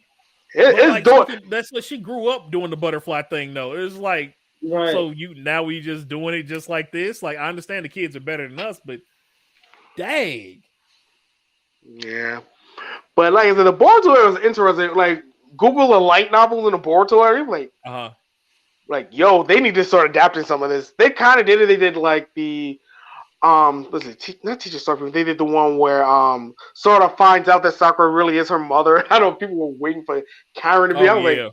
His daughter. That's what she grew up doing the butterfly thing, though. It was like, so now we just doing it just like this. Like, I understand the kids are better than us, but dang. Yeah. But like I said, the Boruto was interesting. Like Google the light novels in the Boruto, like yo, they need to start adapting some of this. They kind of did it. They did like the was it not Teacher Sakura? They did the one where sort of finds out that Sakura really is her mother. I know people were waiting for Karen to be. Oh I was yeah.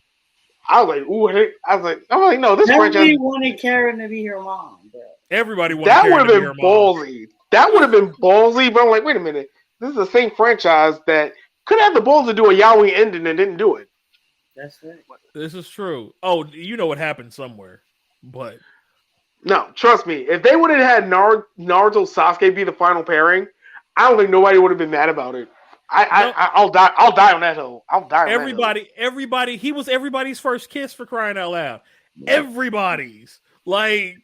like, ooh, I'm like, no, this franchise. Nobody wanted Karen to be her mom, bro. Everybody wanted That Karen would to have be been her mom. ballsy. That would have been ballsy. But I'm like, wait a minute, this is the same franchise that could have the balls to do a yaoi ending and didn't do it. That's right. This is true. Oh, you know what happened somewhere, but No, trust me. If they would have had Naruto Sasuke be the final pairing, I don't think nobody would have been mad about it. I'll die. I'll die on that hill. I'll die on everybody. He was everybody's first kiss, for crying out loud. Everybody's like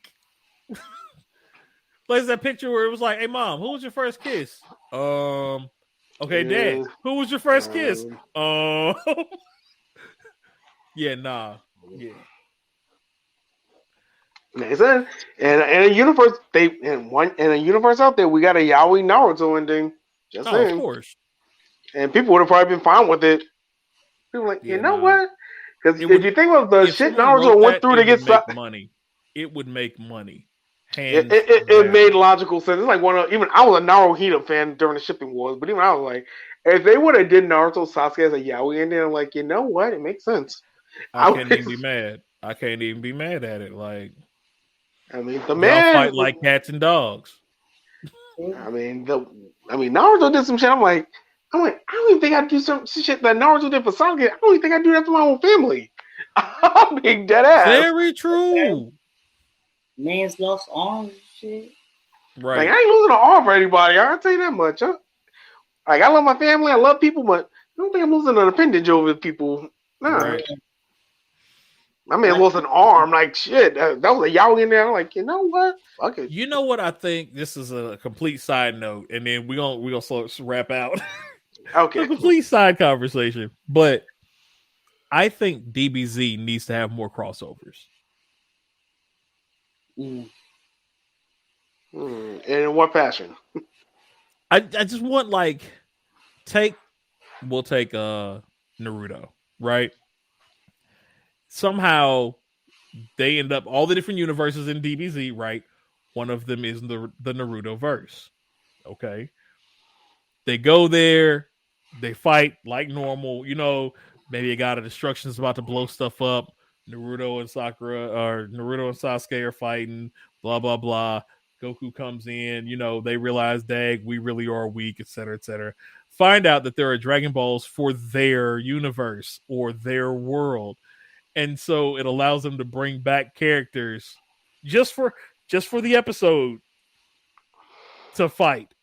that picture where it was like, "Hey, mom, who was your first kiss?" Okay, Dad, who was your first kiss? Yeah, nah, yeah. And a universe in a universe out there, we got a yaoi Naruto ending. Just saying. Of course. And people would have probably been fine with it. People were like, you know what? Because if you think of the shit Naruto went through to get money, it would make money. It made logical sense. It's like even I was a Naruhito fan during the shipping wars, but even I was like, if they would have did Naruto Sasuke as a yaoi ending, I'm like, you know what? It makes sense. I can't even be mad. I can't even be mad at it. Like, I mean, y'all fight like cats and dogs. I mean, Naruto did some shit. I'm like, I don't even think I'd do some shit that Naruto did for Sasuke. I don't even think I'd do that for my own family. I'm being dead ass. Very true. Man's lost arms and shit. Right. Like, I ain't losing an arm for anybody. I'll tell you that much. Like, I love my family. I love people, but I don't think I'm losing an appendage over people. Nah. Right. My man lost an arm. Like, shit. That was a yaoi in there. I'm like, you know what? Fuck it. You know what? I think this is a complete side note, and then we're gonna sort of wrap out. Okay. A complete side conversation. But I think DBZ needs to have more crossovers. And in what fashion? I just want we'll take Naruto, right? Somehow they end up all the different universes in DBZ, right? One of them is the Naruto verse. Okay. They go there, they fight like normal, maybe a god of destruction is about to blow stuff up. Naruto and Sasuke are fighting, blah, blah, blah. Goku comes in, they realize, dang, we really are weak, etc., etc. Find out that there are Dragon Balls for their universe or their world. And so it allows them to bring back characters just for the episode to fight.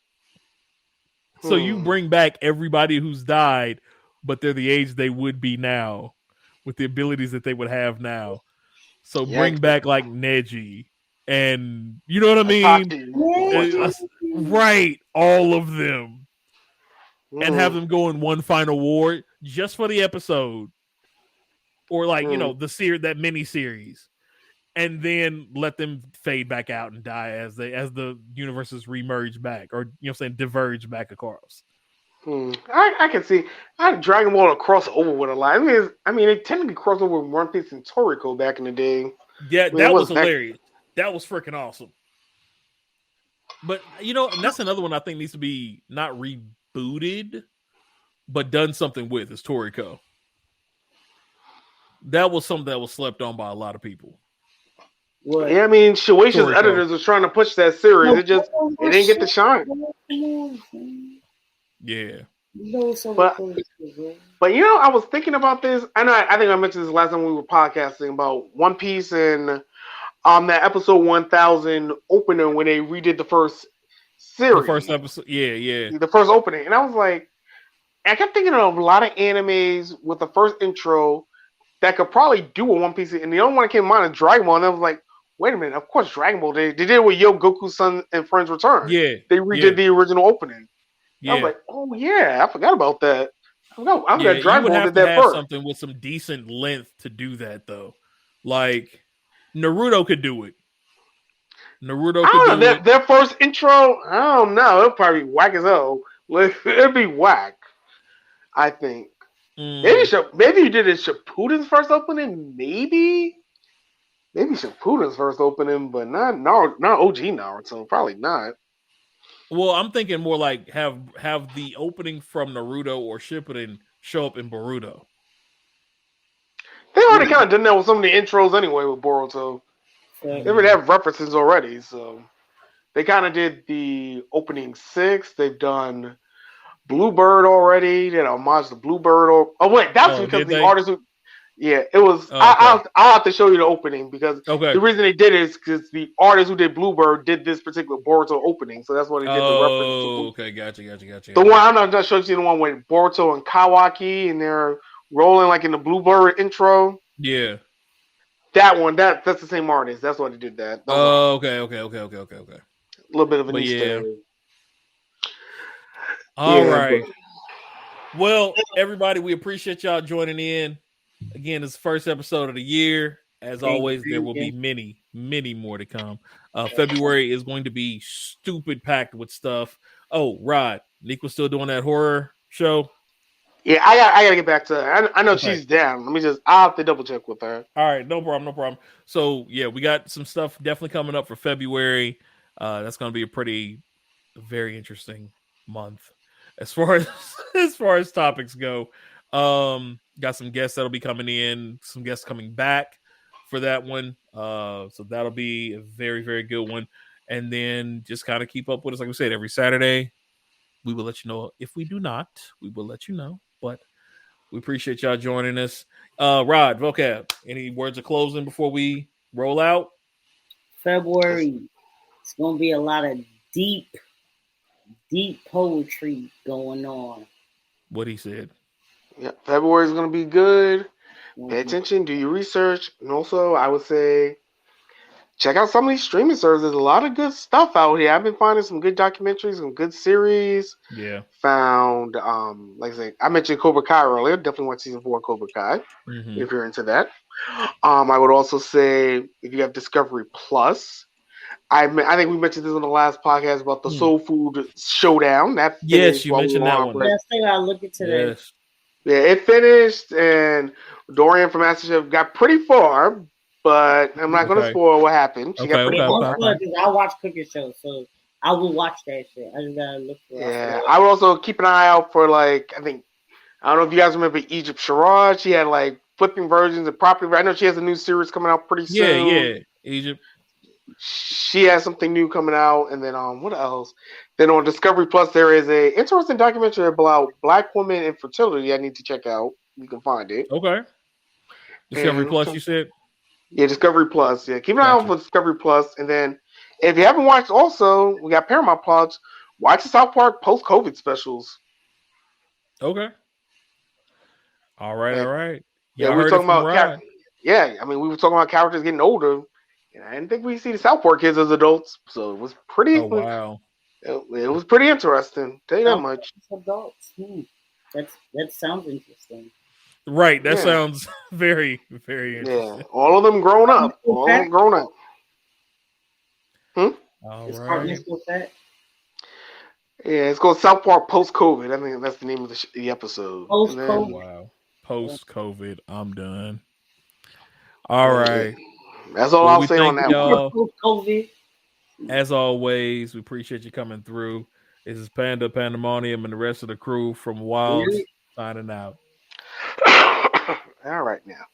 So you bring back everybody who's died, but they're the age they would be now, with the abilities that they would have now. So bring back like Neji, and you know what I mean? Right, all of them. And have them go in one final war just for the episode. Or that mini series. And then let them fade back out and die as the universes remerge back, or diverge back across. I can see Dragon Ball to cross over with a lot. I mean, it technically crossed over with One Piece and Toriko back in the day. Yeah, that was hilarious. That was freaking awesome. But and that's another one I think needs to be not rebooted, but done something with, is Toriko. That was something that was slept on by a lot of people. What? Yeah, I mean, Shueisha's editors was trying to push that series. It didn't get the shine. Yeah. But I was thinking about this. I think I mentioned this last time we were podcasting about One Piece and that episode 1000 opener when they redid the first series. The first episode, yeah. The first opening. And I was like, I kept thinking of a lot of animes with the first intro that could probably do a One Piece. And the only one that came to mind is Dragon Ball. And I was like, wait a minute, of course Dragon Ball. They did it with Yo Goku's Son and Friends Return. Yeah. They redid the original opening. Yeah. I was like, oh yeah, I forgot about that. I forgot Dragon Ball did that first. Something with some decent length to do that though. Like Naruto could do it. Their first intro, I don't know. It'll probably be whack as hell. Like, it'd be whack. I think Mm. maybe you did it Shippuden's first opening. Maybe Shippuden's first opening, but not OG Naruto. Probably not. Well, I'm thinking more like have the opening from Naruto or Shippuden show up in Boruto. They already kind of done that with some of the intros anyway with Boruto. They already have references already, so they kind of did the opening 6. They've done Bluebird already. They had homage to Bluebird. Oh wait, that's because the artist who. Yeah, it was. I'll have to show you the opening because the reason they did it is because the artist who did Bluebird did this particular Boruto opening, so that's why they did the reference. Okay, gotcha. The one I'm not sure if you the one with Boruto and Kawaki and they're rolling like in the Bluebird intro. Yeah, that one. That's the same artist. That's why they did that. Okay. A little bit of an Easter egg. All right. Well, everybody, we appreciate y'all joining in. Again, it's the first episode of the year. As always, there will be many more to come. February is going to be stupid packed with stuff. Oh, Rod, Nick was still doing that horror show. Yeah, I gotta get back to her. I know she's down. I'll have to double check with her. All right, no problem. So yeah, we got some stuff definitely coming up for February. That's gonna be a very interesting month as far as topics go. Got some guests that'll be coming in, some guests coming back for that one. So that'll be a very, very good one. And then just kind of keep up with us. Like we said, every Saturday, we will let you know. If we do not, we will let you know. But we appreciate y'all joining us. Rod, Vocab, any words of closing before we roll out? February, it's going to be a lot of deep poetry going on. What he said. Yeah, February is going to be good. Pay attention, do your research, and also I would say check out some of these streaming services. There's a lot of good stuff out here. I've been finding some good documentaries, some good series. Yeah. Found, like I said, I mentioned Cobra Kai earlier. Definitely watch season 4 of Cobra Kai if you're into that. I would also say if you have Discovery Plus. I think we mentioned this on the last podcast about the Soul Food Showdown. That yes, you mentioned that one. Yes, I gotta look into that. Yeah, it finished, and Dorian from MasterChef got pretty far, but I'm not going to spoil what happened. She got pretty far. I watch cooking shows, so I will watch that shit. I just gotta look for it. Yeah, I would also keep an eye out for, like, I don't know if you guys remember Egypt Sharad. She had, like, flipping versions of property. I know she has a new series coming out pretty soon. Yeah, Egypt. She has something new coming out, and then what else? Then on Discovery Plus, there is a interesting documentary about Black women and fertility. I need to check out. You can find it. Okay. Discovery Plus, you said? Yeah, Discovery Plus. Yeah, keep an eye out for Discovery Plus, and then if you haven't watched, also we got Paramount Plus. Watch the South Park post-COVID specials. Okay. All right. Yeah, we were talking about. We were talking about characters getting older. And I didn't think we see the South Park kids as adults, so it was pretty. Oh wow! It was pretty interesting. Tell you that much. Adults. That sounds interesting. Right. That sounds very, very interesting. Yeah, all of them grown up. All of them grown up. All right. Yeah, it's called South Park Post COVID. I think that's the name of the episode. Post COVID. Wow. Post COVID. I'm done. All right. That's all I'll say on that one. As always, we appreciate you coming through. This is Panda Pandemonium and the rest of the crew from Wilds signing out. All right now.